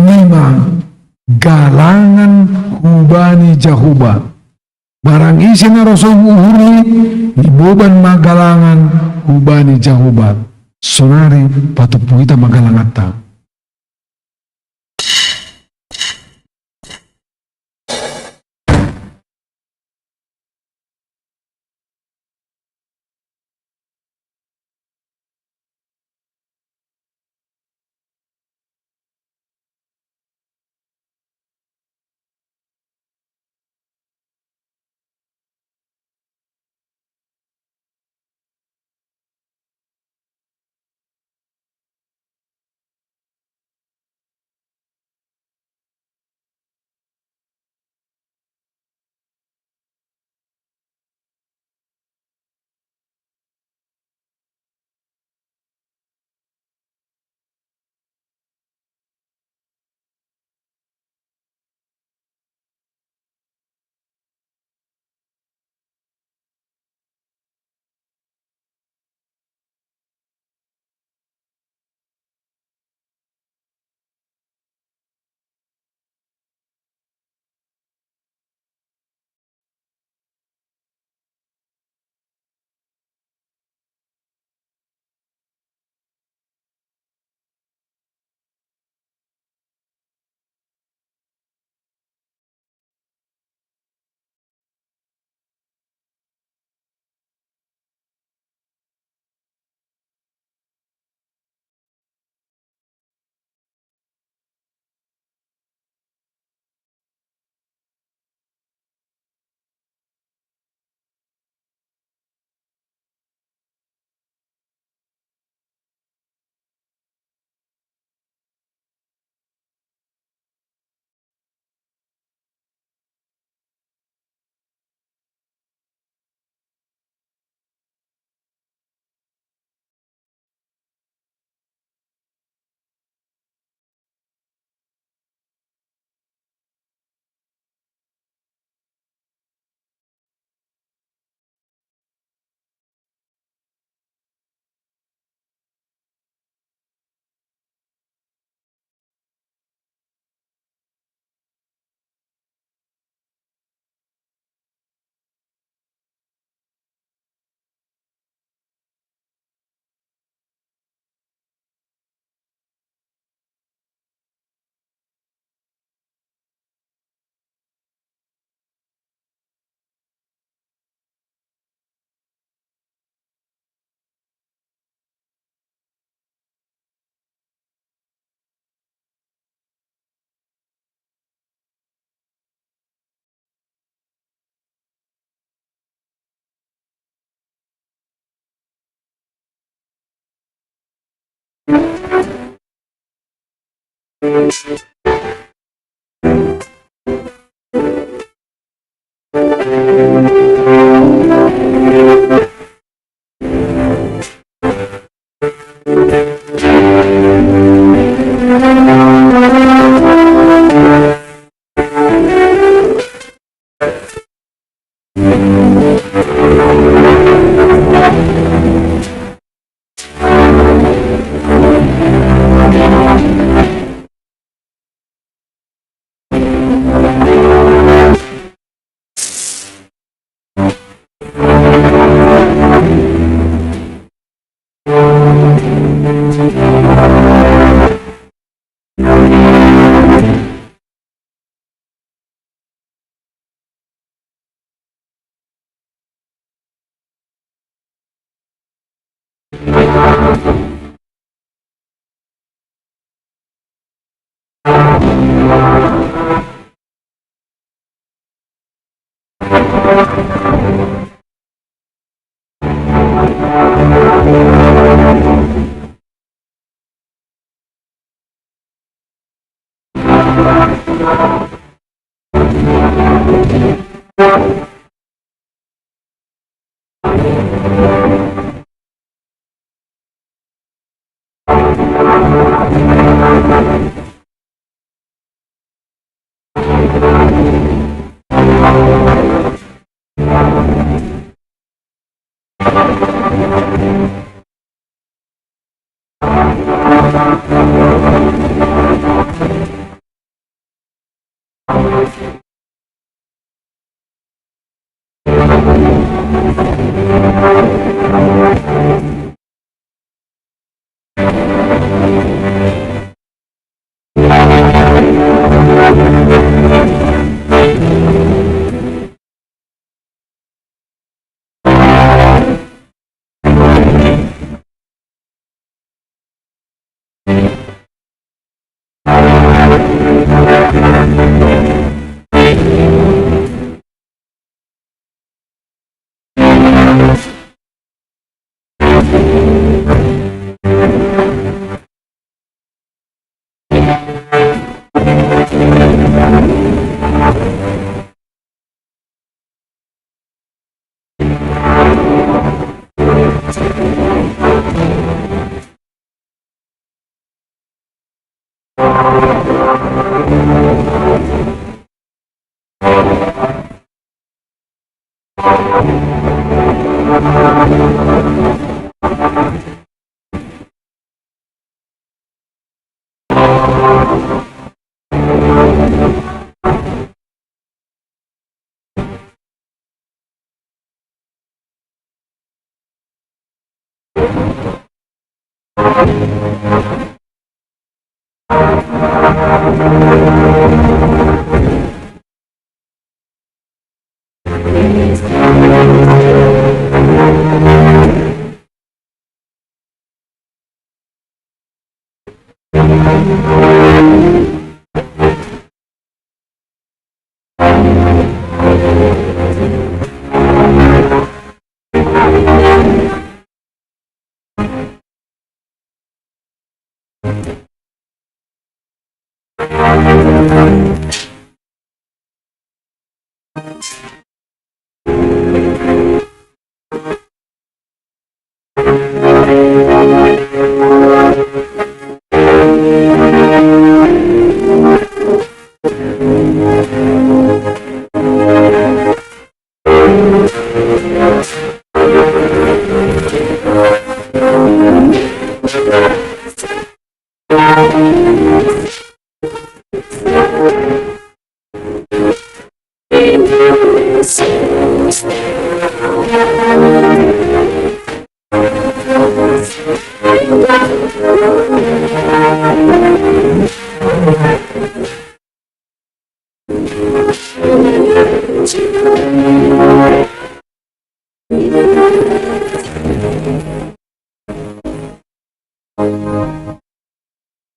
5 galangan kubani jahuba barang isi na rosong uhurli iboban magalangan kubani jahuba sonari patupu hita magalangata.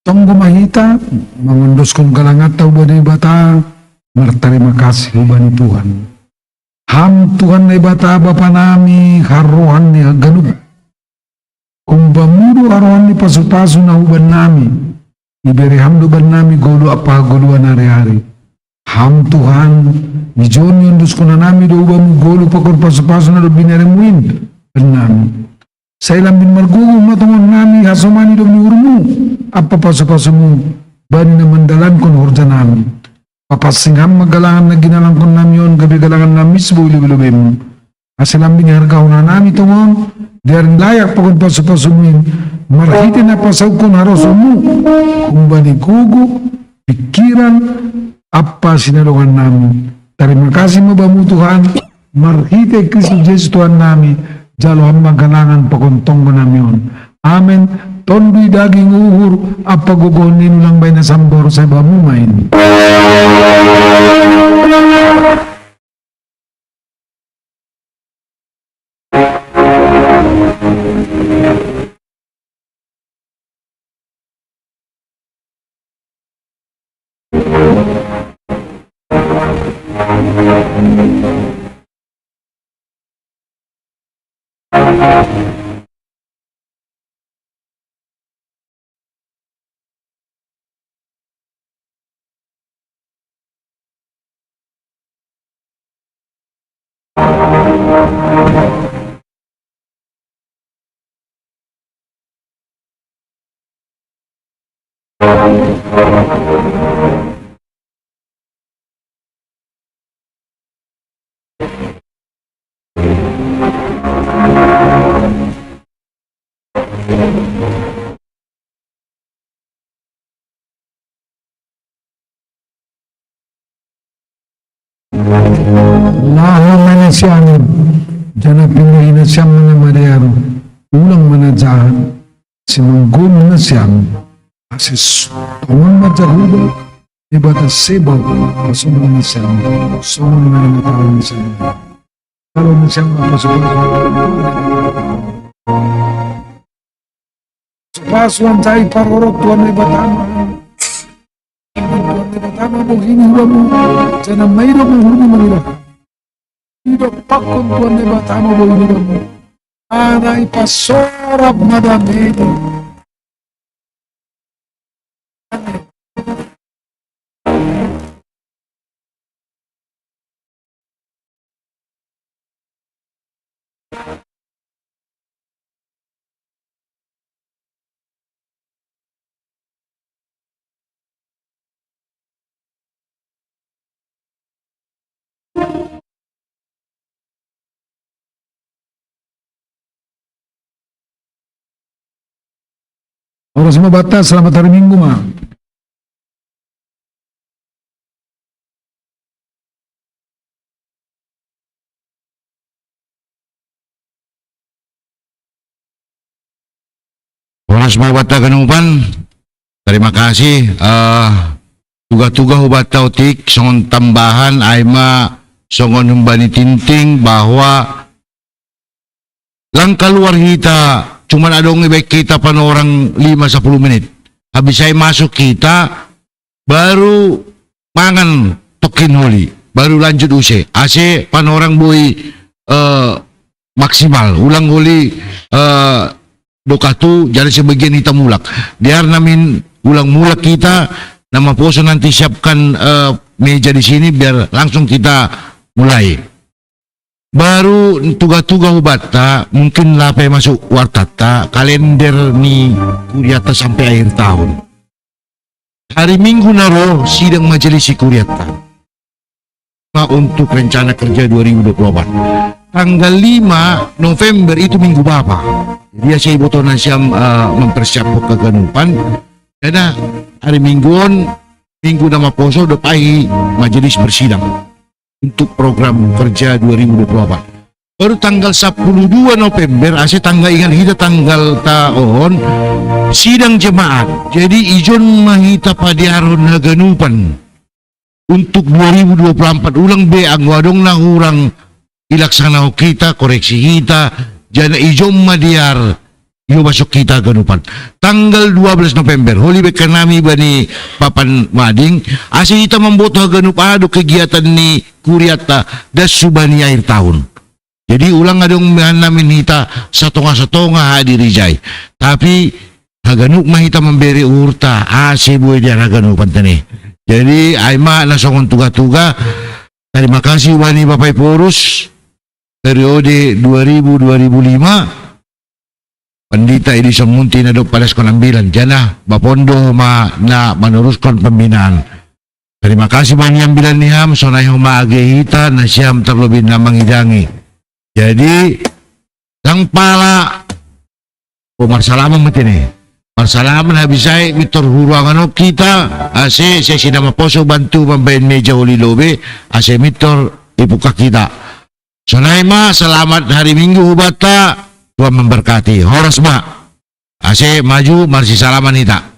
Tong gumahita, mangunduskan kalangat tau bani bata, berterima kasih bani Tuhan. Ham Tuhan na bata bapa nami, harohan ni ganub. Kung bamudo harohan ni pasu-pasu na uban nami, iberi hamdu ban nami golu apa goluan hari-hari. Ham Tuhan, ijon yundus kuna nami do ubamu golu pakor pasu-pasu na do binare muin ban nami. Saya lambin margugu matongon nami hasomani do urmu apa pasu-pasumu bani na mandalan kon horja nami. Papasingham magalangan na ginalang kon nami yon gabi galangan nami sebulu-bulubemu. Asilambing harga una nami tongon diarin layak pakon pasu-pasumin marhiti na pasaw kon harosumu kumbani gugu pikiran apa sinalungan nami. Terima kasih mabamu Tuhan marhiti Kristus Yesus Tuhan nami jalo hamba galangan pakontong nami yon. Amen. Tondui daging uhur apa gogonin ulang bay na sambor sa bamu main. Laha mana siyang jana pindahin na siyang mana madayaro ulang mana jahat sinunggo mana siyang asis tongon majahudo ibata sebaw pasumang na siyang sumang na natawan na siyang kalau na siyang pasuan tayo parorot tuan na ibatama Tama mo hiniwa mo Diyan ang mayroon mo huli manila Hidup pakon tuan na tama mo hiniwa mo Ana ipasorap madami Orang semua batas, selamat hari Minggu, Ma. Orang semua bata kanupan, terima kasih. Tuga-tuga bata utik, songon tambahan, aima songon humbani tinting bahwa lang keluar kita cuman ada ngebek kita pan orang 5-10 menit. Habis saya masuk kita baru mangan tokin holi, baru lanjut use. AC pan orang boy maksimal. Ulang holi dokatu jadi sebagian hitam mulak. Biar namin ulang mulak kita nama poso nanti siapkan meja di sini biar langsung kita mulai. Baru tuga-tuga hubata mungkin lapai masuk wartata kalender ni Kuryata sampai akhir tahun. Hari Minggu naro sidang majelis Kuryata untuk rencana kerja 2024. Tanggal 5 November itu Minggu Bapa. Dia saya botonan siam mempersiapkan keganupan. Karena hari Mingguan Minggu nama poso depai majelis bersidang untuk program kerja 2024. Baru tanggal 12 November, ase tanggal ingat kita tanggal tahun sidang jemaat. Jadi ijon mahita padiaron naganupan untuk 2024 ulang be angwadong na hurang ilaksana kita, koreksi kita, jana ijon madiar yo masuk kita ganupan. Tanggal 12 November, holi beka nami bani papan mading, ase kita memboto ganupado kegiatan ni Kuryata das subani akhir tahun. Jadi ulang adong namin hita satonga-satonga hadiri jay. Tapi haganuk mahita memberi urta ase buay dia haganuk pantani. Jadi aima na songon tuga-tuga. Terima kasih wani Bapak Porus periode 2000-2005 Pandita Edison Munti na do palas konambilan jana bapondo na meneruskan pembinaan. Terima kasih banyak bilan niham sonay humagehita na siyam terlebih na mangidangi. Jadi sang pala marsalaman matini. Marsalaman habisay mitor huruangan kita ase sesi nama poso bantu membayan meja uli lobe ase mitor ipuka kita. Sonay ma selamat hari Minggu hubata Tuhan memberkati. Horas ma ase maju marsi salaman ita.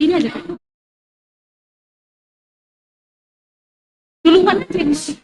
Ini ada. Duluan aja.